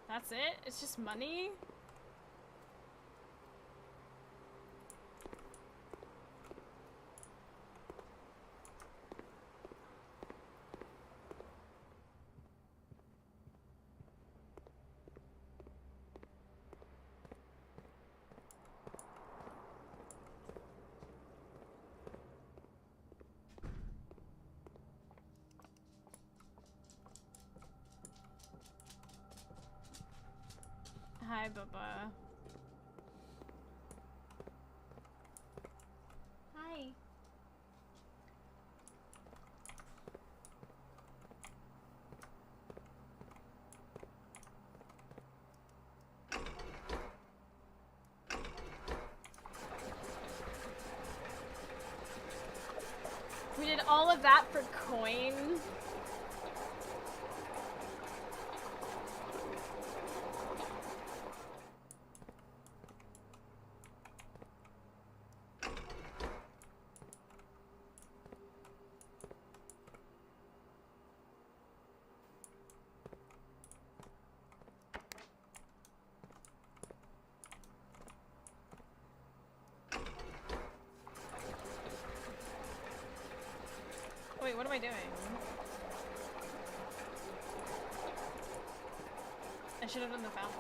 That's it? It's just money? Hi, Bubba. Hi. all of that for coin? Wait, what am I doing? I should have done the fountain.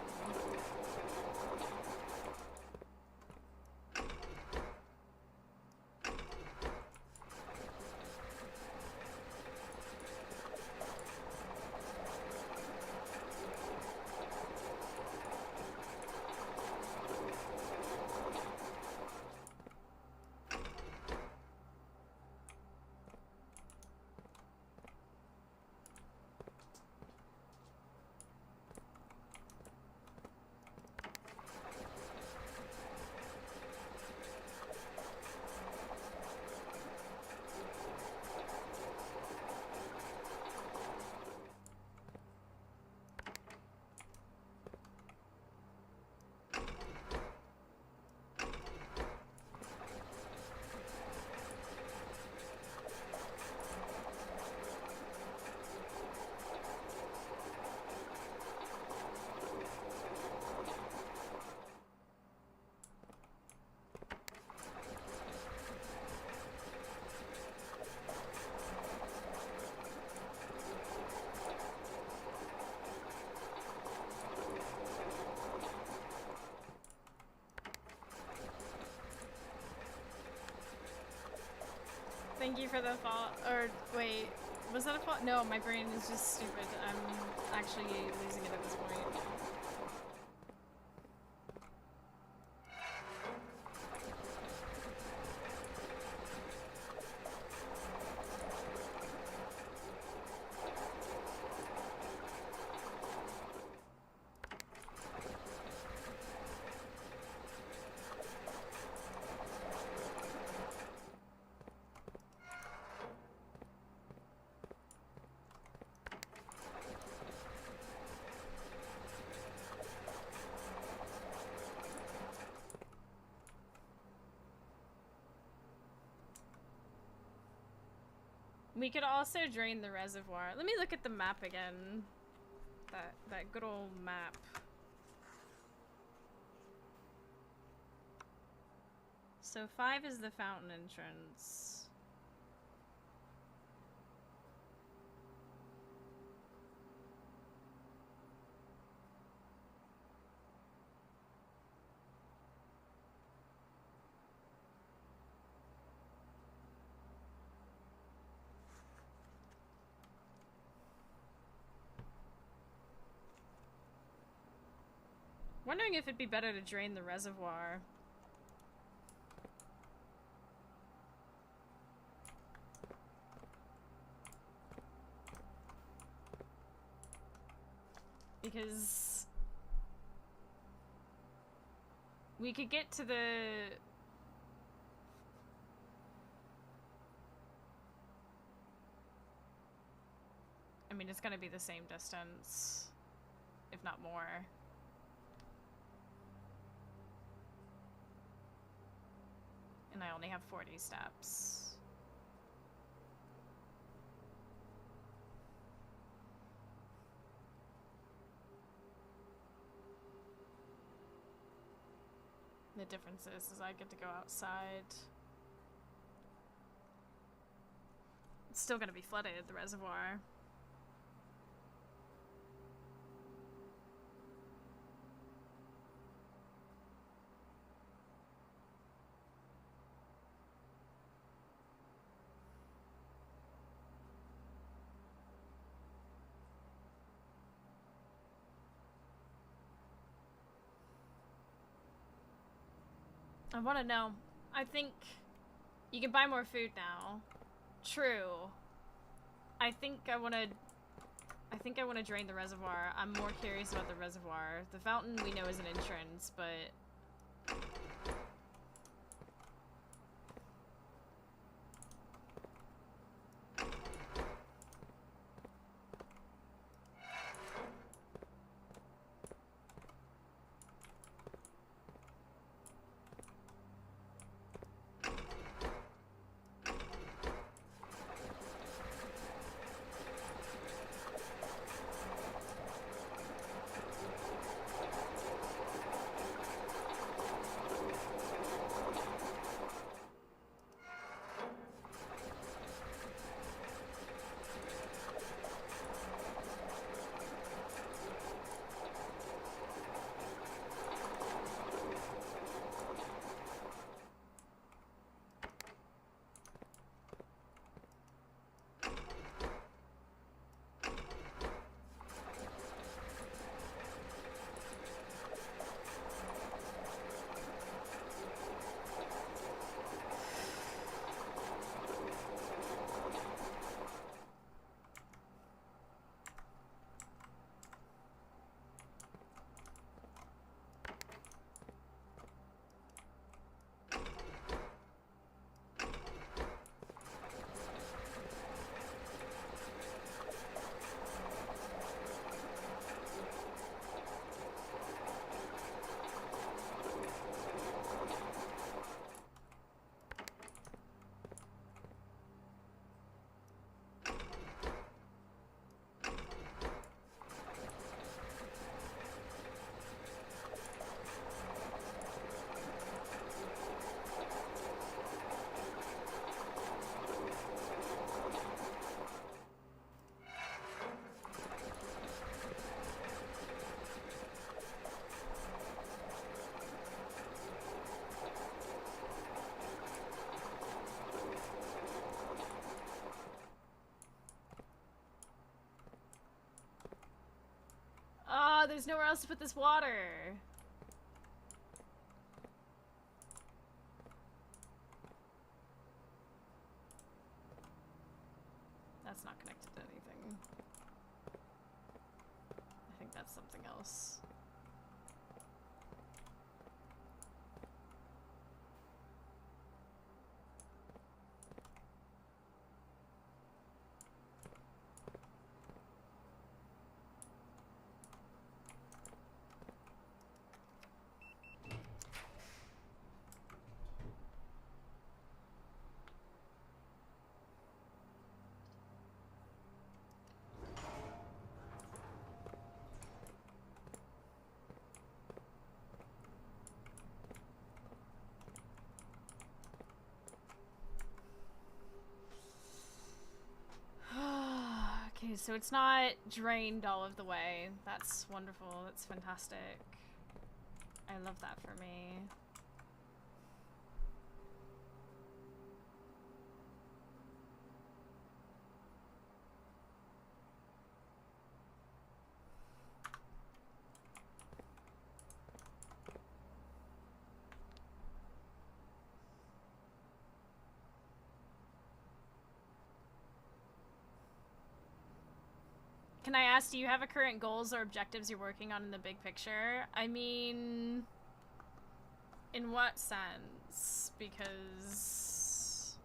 Thank you for the fall. Or wait, was that a fall? No, my brain is just stupid. I'm actually losing it at this point. We could also drain the reservoir. Let me look at the map again. That good old map. So 5 is the fountain entrance. Wondering if it'd be better to drain the reservoir. Because we could get to the... I mean, it's gonna be the same distance, if not more. And I only have 40 steps. The difference is I get to go outside. It's still gonna be flooded, the reservoir. I want to know. I think you can buy more food now. True. I think I want to drain the reservoir. I'm more curious about the reservoir. The fountain we know is an entrance, but there's nowhere else to put this water. That's not connected to anything. I think that's something else. Okay, so it's not drained all of the way. That's wonderful. That's fantastic. I love that for me. Can I ask, do you have a current goals or objectives you're working on in the big picture? I mean, in what sense? Because...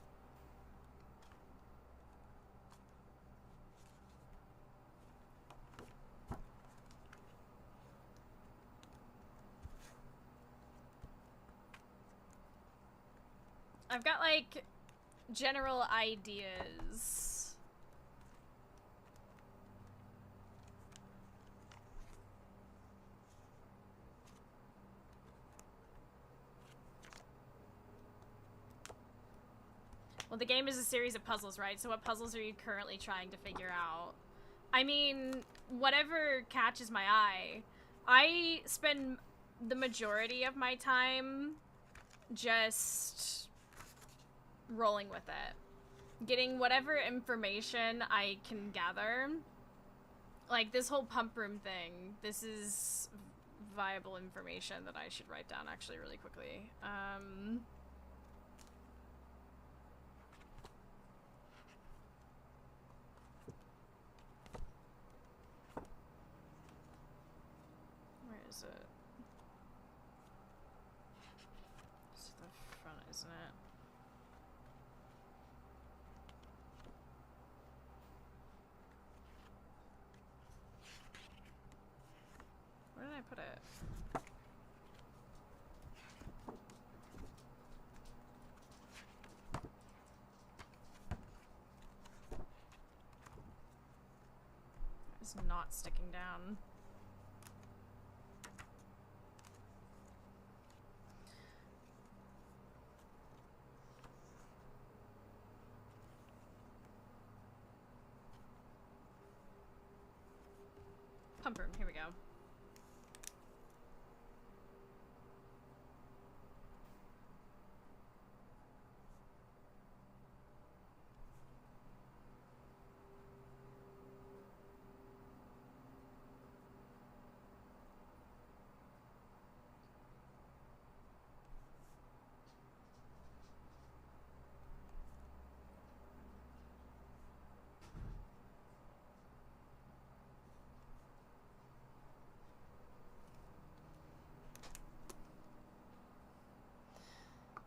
I've got, like, general ideas. Well, the game is a series of puzzles, right? So what puzzles are you currently trying to figure out? I mean, whatever catches my eye. I spend the majority of my time just rolling with it. Getting whatever information I can gather. Like, this whole pump room thing. This is viable information that I should write down, actually, really quickly. Is it? It's the front, isn't it? Where did I put it? It's not sticking down. Pump room, here we go.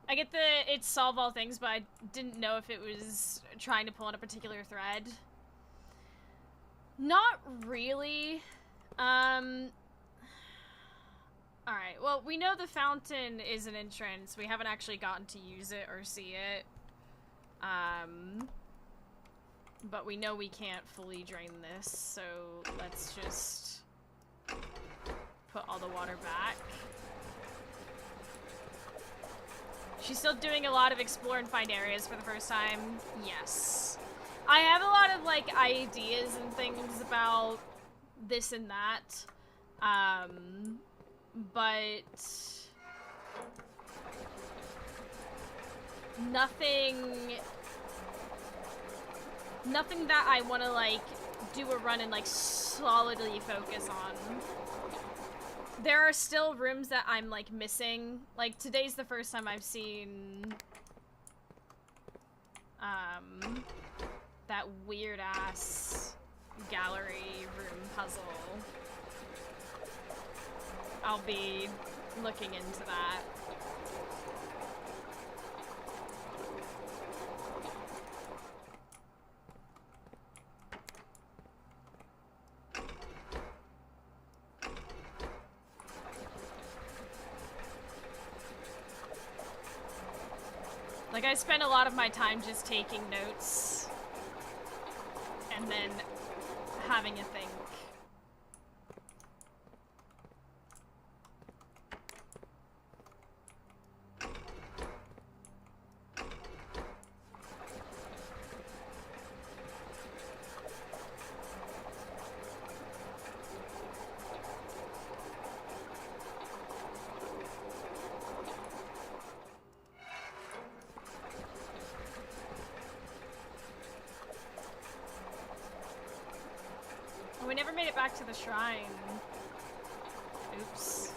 I get the it's solve all things, but I didn't know if it was trying to pull on a particular thread. Not really. Alright, well, we know the fountain is an entrance. We haven't actually gotten to use it or see it. But we know we can't fully drain this, so let's just put all the water back. She's still doing a lot of explore and find areas for the first time. Yes. I have a lot of, like, ideas and things about this and that. But nothing that I want to, like, do a run and, like, solidly focus on. There are still rooms that I'm, like, missing. Like, today's the first time I've seen, that weird-ass gallery room puzzle. I'll be looking into that. Like, I spend a lot of my time just taking notes and then having a think. We never made it back to the shrine. Oops.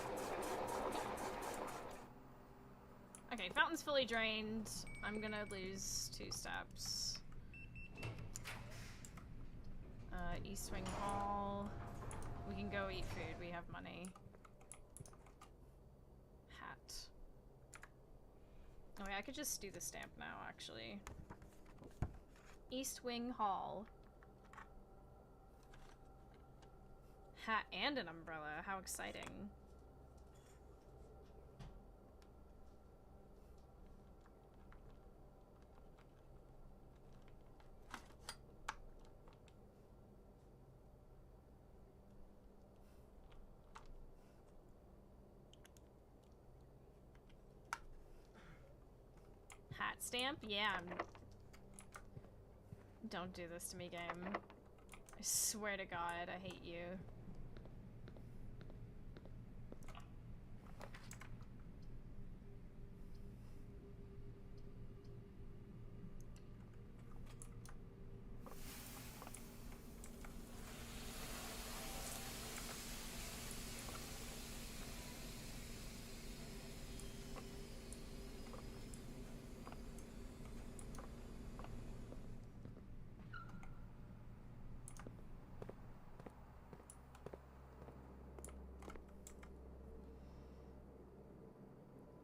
Okay, fountain's fully drained. I'm gonna lose 2 steps. East Wing Hall. We can go eat food, we have money. Hat. Oh yeah, I could just do the stamp now, actually. East Wing Hall. Hat and an umbrella. How exciting. Hat stamp? Yeah. Don't do this to me, game. I swear to God, I hate you.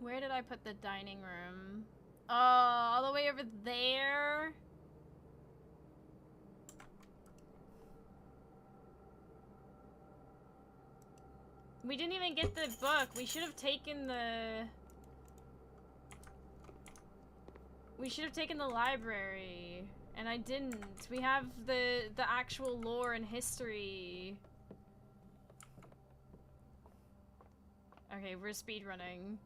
Where did I put the dining room? Oh, all the way over there? We didn't even get the book. We should have taken the... We should have taken the library. And I didn't. We have the actual lore and history. Okay, we're speedrunning.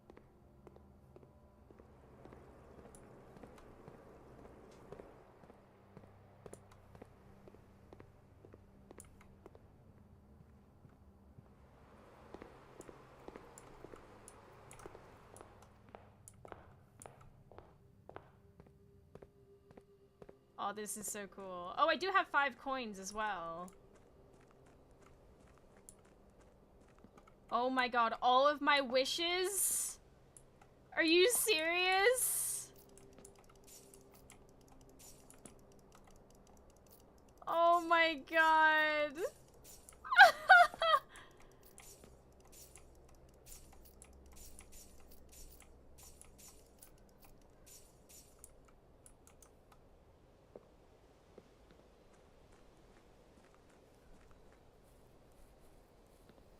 Oh, this is so cool. Oh, I do have 5 coins as well. Oh my God, all of my wishes? Are you serious? Oh my God.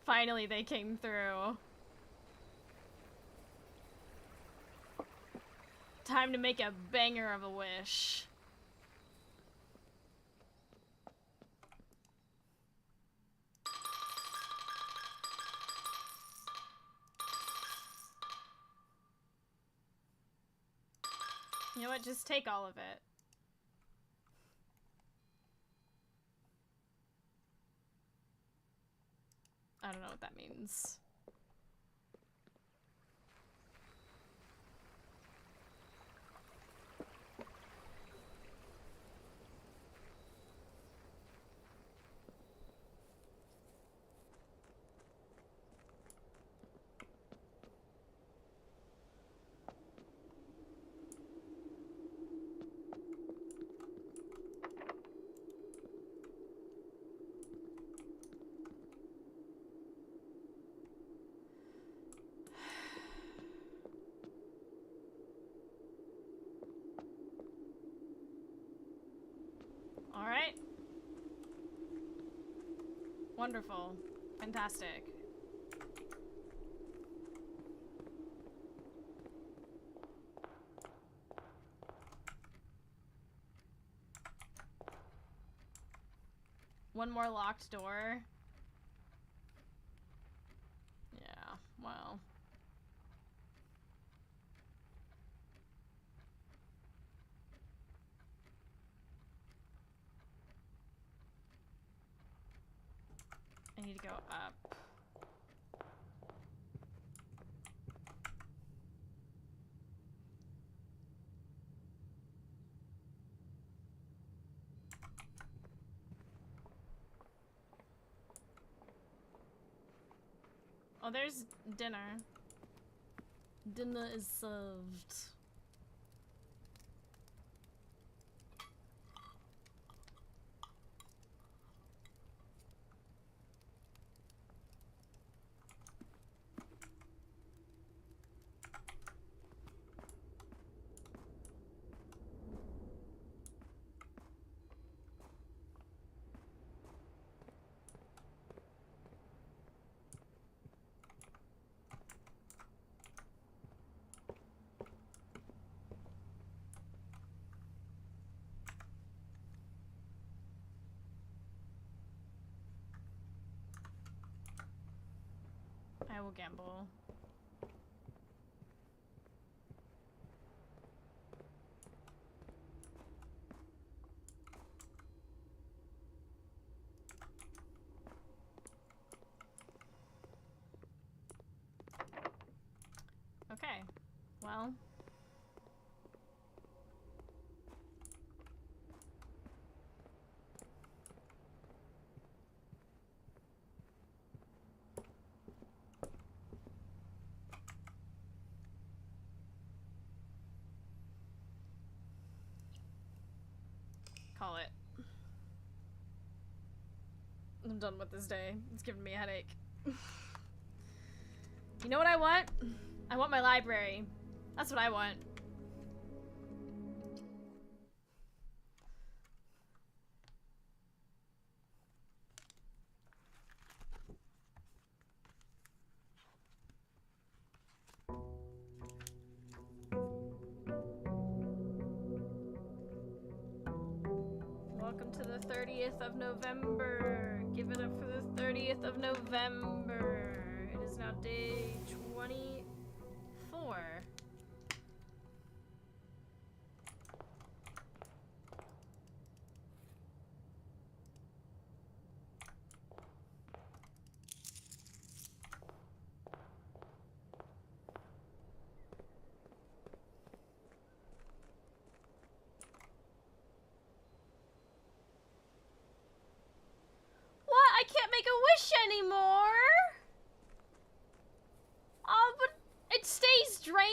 Finally, they came through. Time to make a banger of a wish. You know what? Just take all of it. I don't know what that means. Wonderful. Fantastic. One more locked door. Yeah, well. I need to go up. Oh, there's dinner. Dinner is served. I will gamble. Okay, well. Call it. I'm done with this day. It's giving me a headache. You know what I want? I want my library. That's what I want. Welcome to the 30th of November. Give it up for the 30th of November. It is now day 24. I can't make a wish anymore. Oh, but it stays drained.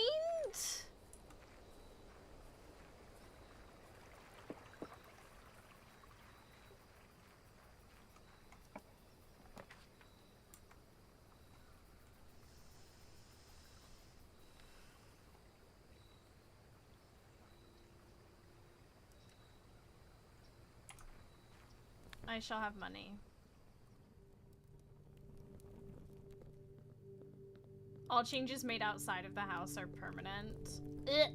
I shall have money. All changes made outside of the house are permanent. Ugh.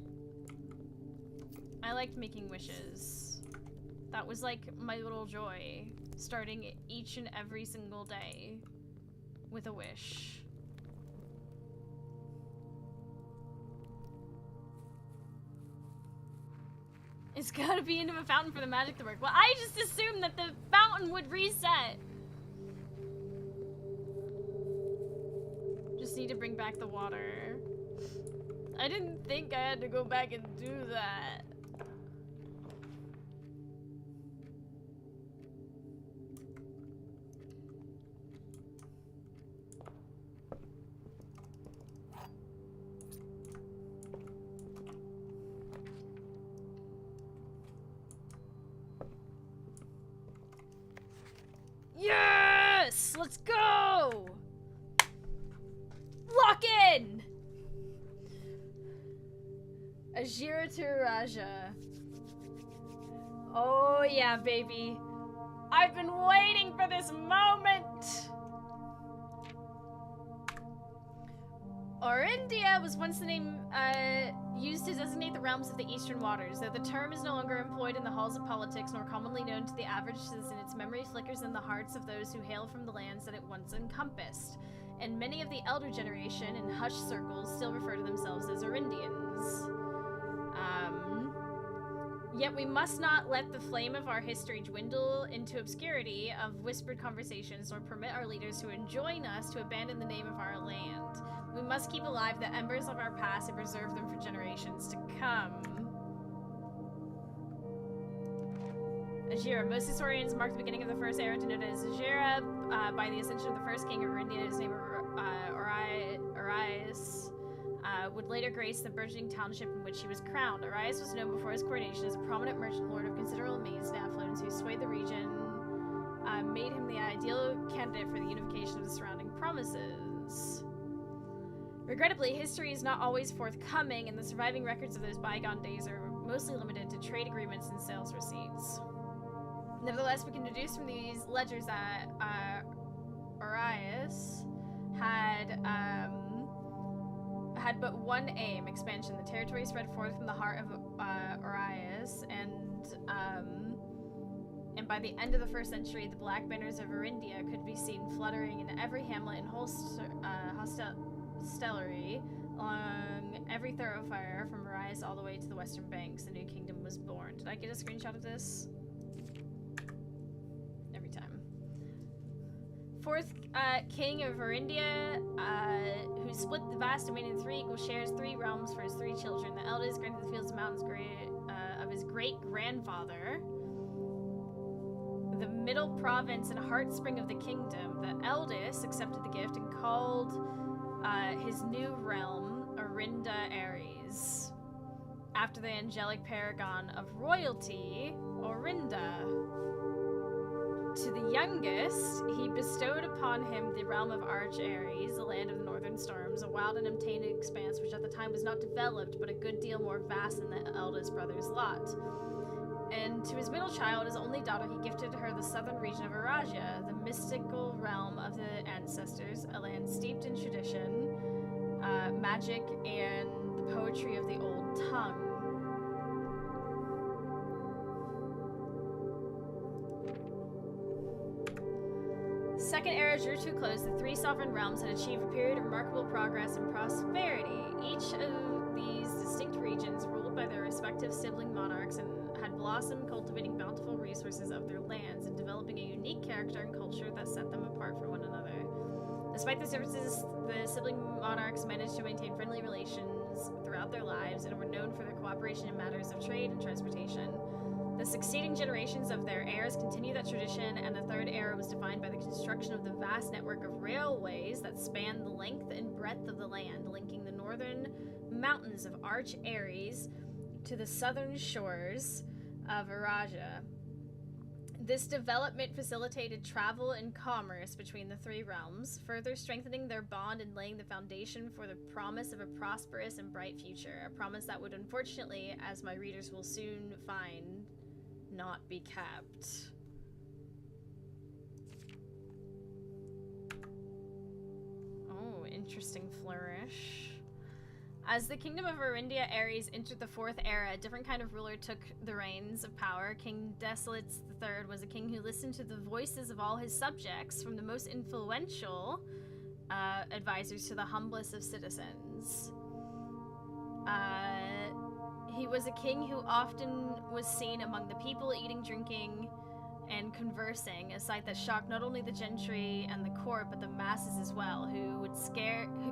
I liked making wishes. That was like my little joy. Starting each and every single day with a wish. It's gotta be into a fountain for the magic to work. Well, I just assumed that the fountain would reset. Just need to bring back the water. I didn't think I had to go back and do that. Yes! Let's go! Lock in! Ajira Raja. Oh yeah, baby. I've been waiting for this moment! Orindia was once the name used to designate the realms of the Eastern Waters. Though the term is no longer employed in the halls of politics, nor commonly known to the average citizen, its memory flickers in the hearts of those who hail from the lands that it once encompassed. And many of the elder generation, in hushed circles, still refer to themselves as Orindians. Yet we must not let the flame of our history dwindle into obscurity of whispered conversations, nor permit our leaders who enjoin us to abandon the name of our land. We must keep alive the embers of our past and preserve them for generations to come. Ajira. Most historians mark the beginning of the first era denoted as Ajira by the ascension of the first king of Orindia, his name Arias. Would later grace the burgeoning township in which he was crowned. Arias was known before his coronation as a prominent merchant lord of considerable means and affluence who swayed the region, made him the ideal candidate for the unification of the surrounding provinces. Regrettably, history is not always forthcoming, and the surviving records of those bygone days are mostly limited to trade agreements and sales receipts. Nevertheless, we can deduce from these ledgers that Arias had but one aim: expansion. The territory spread forth from the heart of Arias, and by the end of the first century, the black banners of Orindia could be seen fluttering in every hamlet and hostelry along every thoroughfare from Arias all the way to the western banks. The new kingdom was born. Did I get a screenshot of this? Every time. Fourth king of Orindia, who split the vast domain in 3 equal shares, 3 realms for his 3 children. The eldest granted the fields and mountains of his great-grandfather, the middle province and heartspring of the kingdom. The eldest accepted the gift and called his new realm Orinda Aries, after the angelic paragon of royalty, Orinda. To the youngest, he bestowed upon him the realm of Arch Aries, the land of the northern storms, a wild and untainted expanse which at the time was not developed, but a good deal more vast than the eldest brother's lot. And to his middle child, his only daughter, he gifted her the southern region of Arasia, the mystical realm of the ancestors, a land steeped in tradition, magic, and the poetry of the old tongue. Second era drew to a close. The 3 sovereign realms had achieved a period of remarkable progress and prosperity. Each of these distinct regions, ruled by their respective sibling monarchs, and had blossomed, cultivating bountiful resources of their lands and developing a unique character and culture that set them apart from one another. Despite these differences, the sibling monarchs managed to maintain friendly relations throughout their lives and were known for their cooperation in matters of trade and transportation. The succeeding generations of their heirs continued that tradition, and the third era was defined by the construction of the vast network of railways that spanned the length and breadth of the land, linking the northern mountains of Arch Aries to the southern shores of Arasia. This development facilitated travel and commerce between the 3 realms, further strengthening their bond and laying the foundation for the promise of a prosperous and bright future, a promise that would unfortunately, as my readers will soon find, not be kept. Oh, interesting flourish. As the kingdom of Orindia Aries entered the 4th era, a different kind of ruler took the reins of power. King Desolates III was a king who listened to the voices of all his subjects, from the most influential advisors to the humblest of citizens. He was a king who often was seen among the people, eating, drinking, and conversing, a sight that shocked not only the gentry and the court, but the masses as well, who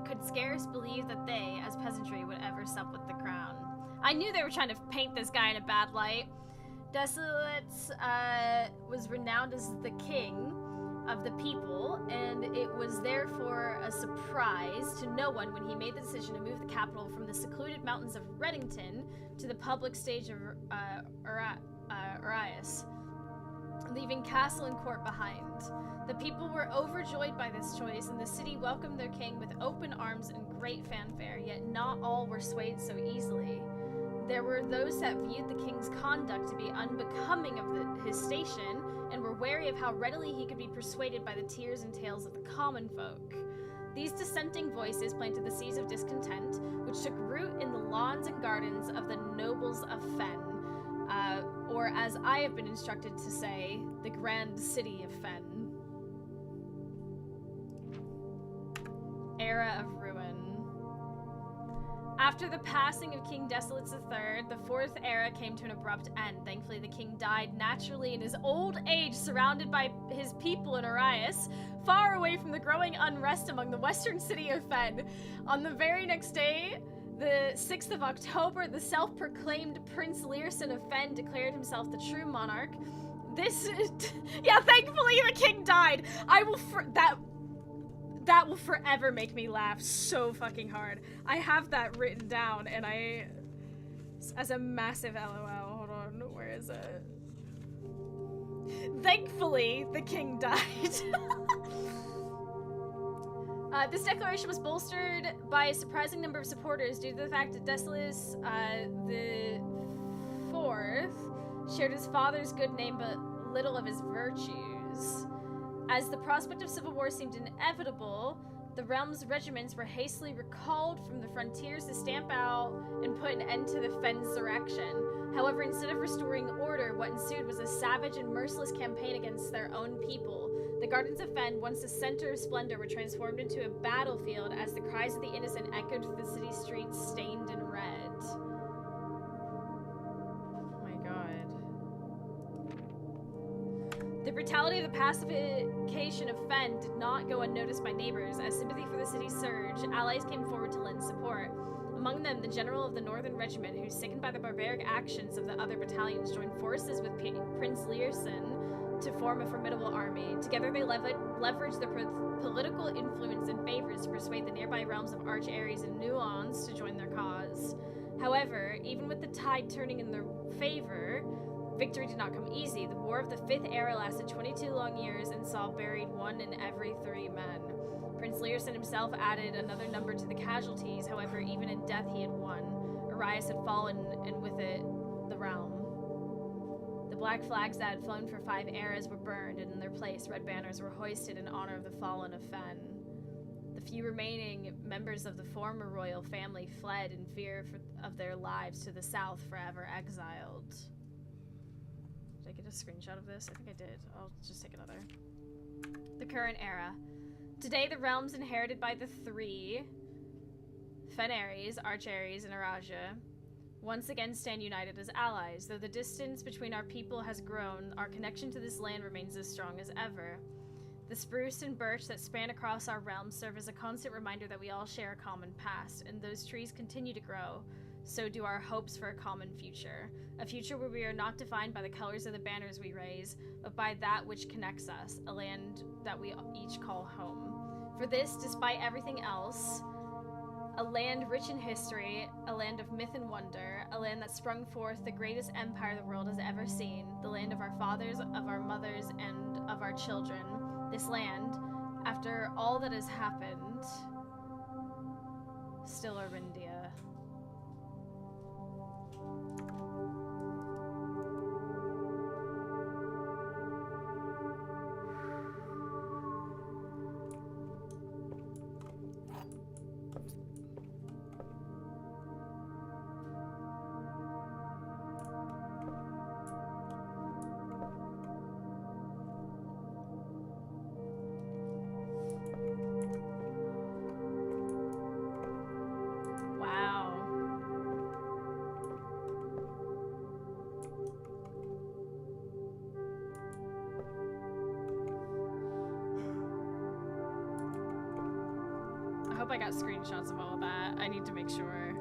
could scarce believe that they, as peasantry, would ever sup with the crown. I knew they were trying to paint this guy in a bad light. Desolates was renowned as the king of the people, and it was therefore a surprise to no one when he made the decision to move the capital from the secluded mountains of Reddington to the public stage of Arias, leaving castle and court behind. The people were overjoyed by this choice, and the city welcomed their king with open arms and great fanfare, yet not all were swayed so easily. There were those that viewed the king's conduct to be unbecoming of his station, and were wary of how readily he could be persuaded by the tears and tales of the common folk. These dissenting voices planted the seeds of discontent, which took root in the lawns and gardens of the nobles of Fen, or as I have been instructed to say, the grand city of Fen. Era of Ruin. After the passing of King Desolates III, the Fourth Era came to an abrupt end. Thankfully, the king died naturally in his old age, surrounded by his people in Arias, far away from the growing unrest among the western city of Fen. On the very next day, the 6th of October, the self-proclaimed Prince Learson of Fen declared himself the true monarch. This, yeah, thankfully the king died. That will forever make me laugh so fucking hard. I have that written down, and as a massive LOL. Hold on, where is it? Thankfully, the king died. This declaration was bolstered by a surprising number of supporters due to the fact that Desolus the Fourth shared his father's good name but little of his virtues. As the prospect of civil war seemed inevitable, the realm's regiments were hastily recalled from the frontiers to stamp out and put an end to the Fensurrection. However, instead of restoring order, what ensued was a savage and merciless campaign against their own people. The Gardens of Fen, once the center of splendor, were transformed into a battlefield as the cries of the innocent echoed through the city streets stained in red. Oh my god. The brutality of the pacification of Fen did not go unnoticed by neighbors. As sympathy for the city surged, allies came forward to lend support. Among them, the general of the Northern Regiment, who, sickened by the barbaric actions of the other battalions, joined forces with Prince Learson to form a formidable army. Together they leveraged their political influence and favors to persuade the nearby realms of Arch Ares and Nuance to join their cause. However, even with the tide turning in their favor, victory did not come easy. The War of the Fifth Era lasted 22 long years and saw buried 1 in every 3 men. Prince Learson himself added another number to the casualties. However, even in death he had won. Arias had fallen, and with it, the realm. The black flags that had flown for 5 eras were burned, and in their place, red banners were hoisted in honor of the fallen of Fen. The few remaining members of the former royal family fled in fear of their lives to the south, forever exiled. Did I get a screenshot of this? I think I did. I'll just take another. The current era. Today, the realms inherited by the 3 Fen Ares, Arch Ares, and Araja once again stand united as allies. Though the distance between our people has grown, our connection to this land remains as strong as ever. The spruce and birch that span across our realms serve as a constant reminder that we all share a common past, and those trees continue to grow. So do our hopes for a common future. A future where we are not defined by the colors of the banners we raise, but by that which connects us, a land that we each call home. For this, despite everything else, a land rich in history, a land of myth and wonder, a land that sprung forth the greatest empire the world has ever seen, the land of our fathers, of our mothers, and of our children. This land, after all that has happened, still Arindia. I got screenshots of all of that. I need to make sure.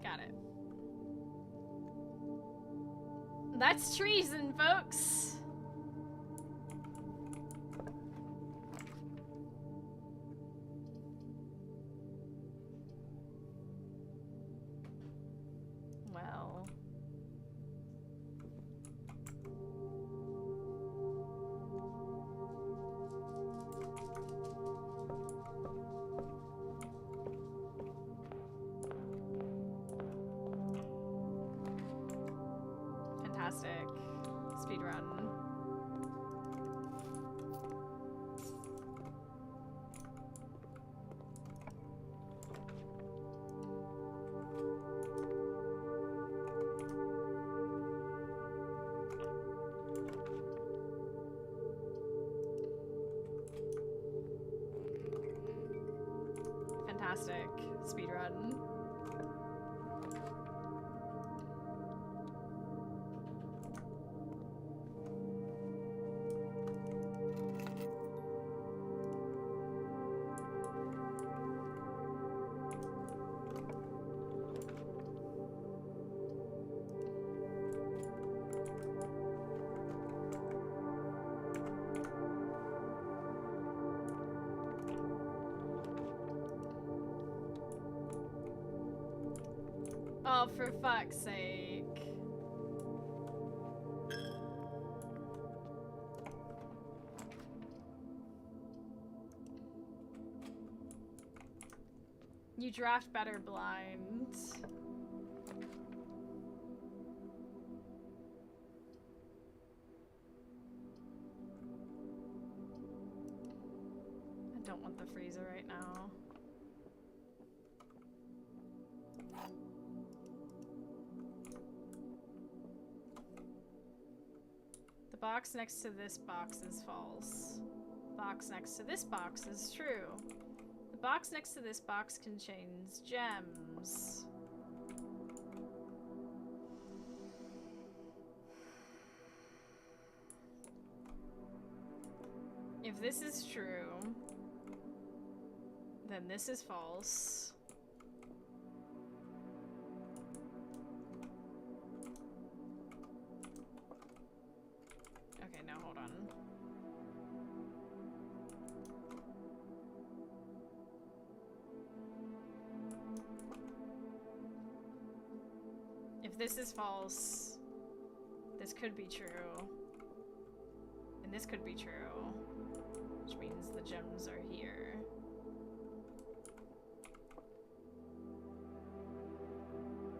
Got it. That's treason, folks! fantastic. Speedrun. Fantastic. Speedrun. Oh, for fuck's sake. You draft better blind. I don't want the freezer right now. The box next to this box is false. The box next to this box is true. The box next to this box contains gems. If this is true, then this is false. Okay, now hold on. If this is false, this could be true. And this could be true. Which means the gems are here.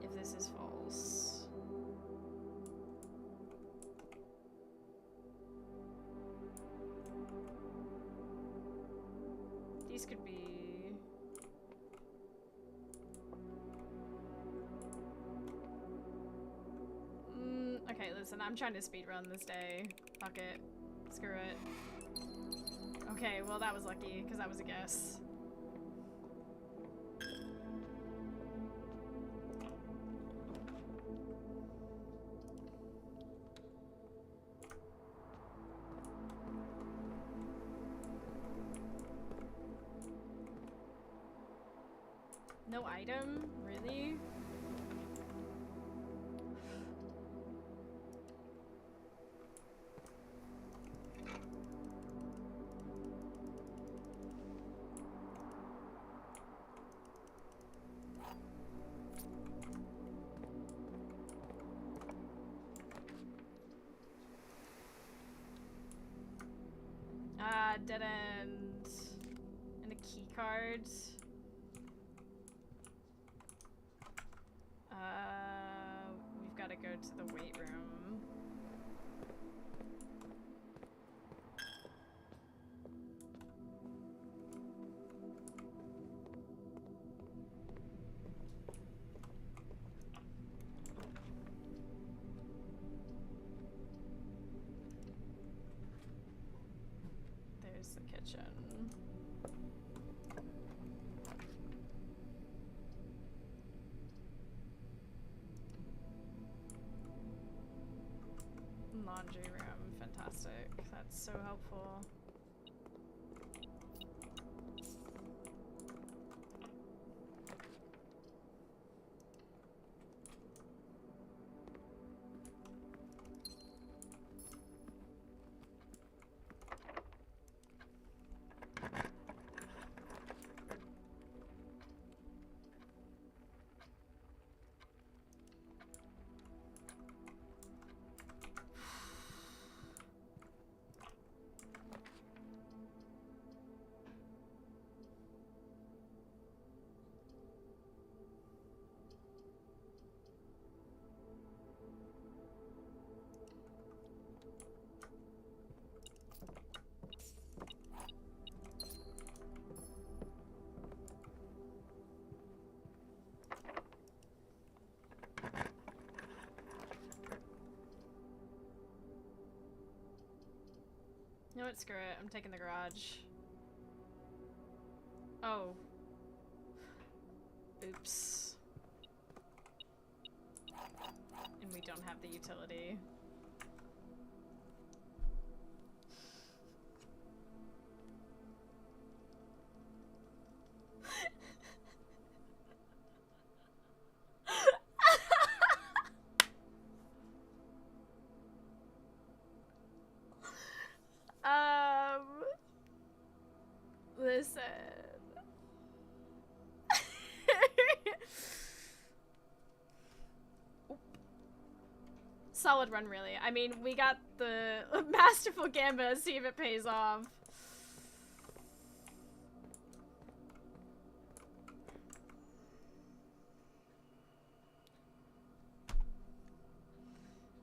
If this is false. These could be... okay, listen, I'm trying to speedrun this day. Fuck it. Screw it. Okay, well that was lucky, because that was a guess. No item? Really? Dead end. And a key card. We've got to go to the weight room. There's the kitchen. Laundry room, fantastic. That's so helpful. You know what? Screw it. I'm taking the garage. Oh. Oops. And we don't have the utility. Listen. Solid run, really. I mean, we got the masterful gambit, see if it pays off.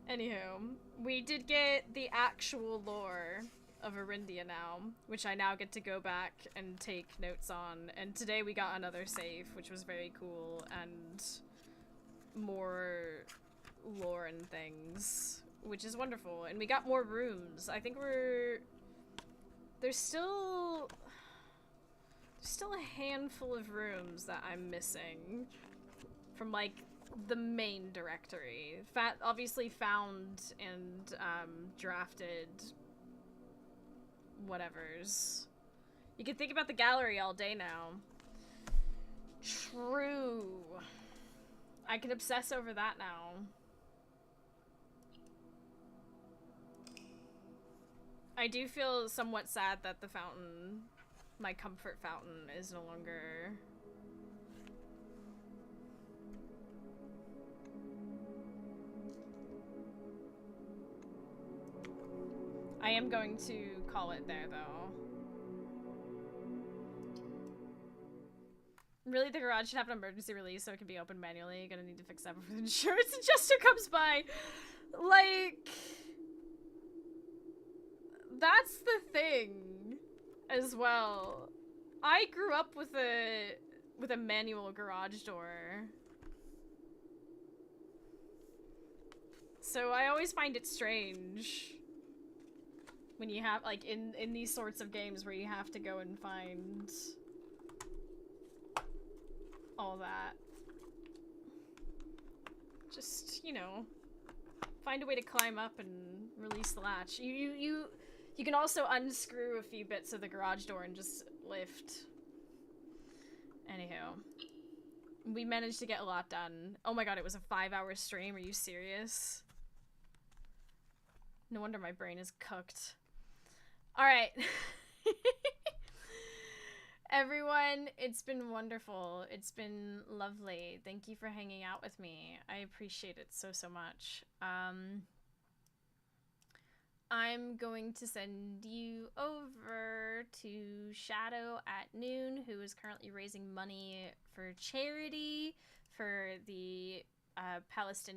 Anywho, we did get the actual lore of Arindia now, which I now get to go back and take notes on. And today we got another save, which was very cool, and more lore and things, which is wonderful. And we got more rooms. I think there's still a handful of rooms that I'm missing from, like, the main directory. Obviously found and drafted whatevers. You can think about the gallery all day now. True. I can obsess over that now. I do feel somewhat sad that the fountain, my comfort fountain, is no longer... I am going to call it there, though. Really, the garage should have an emergency release so it can be opened manually. Gonna need to fix that before the insurance adjuster comes by. Like... That's the thing, as well. I grew up with a manual garage door. So I always find it strange when you have, like, in these sorts of games where you have to go and find all that. Just, you know, find a way to climb up and release the latch. You can also unscrew a few bits of the garage door and just lift. Anywho. We managed to get a lot done. Oh my god, it was a 5-hour stream. Are you serious? No wonder my brain is cooked. Alright. Everyone, it's been wonderful. It's been lovely. Thank you for hanging out with me. I appreciate it so, so much. I'm going to send you over to Shadow at Noon, who is currently raising money for charity for the Palestine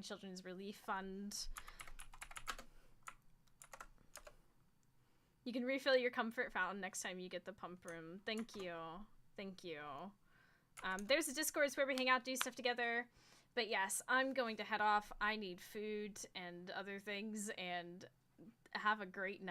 Children's Relief Fund. You can refill your comfort fountain next time you get the pump room. Thank you. Thank you. There's a Discord where we hang out, do stuff together. But yes, I'm going to head off. I need food and other things, and have a great night.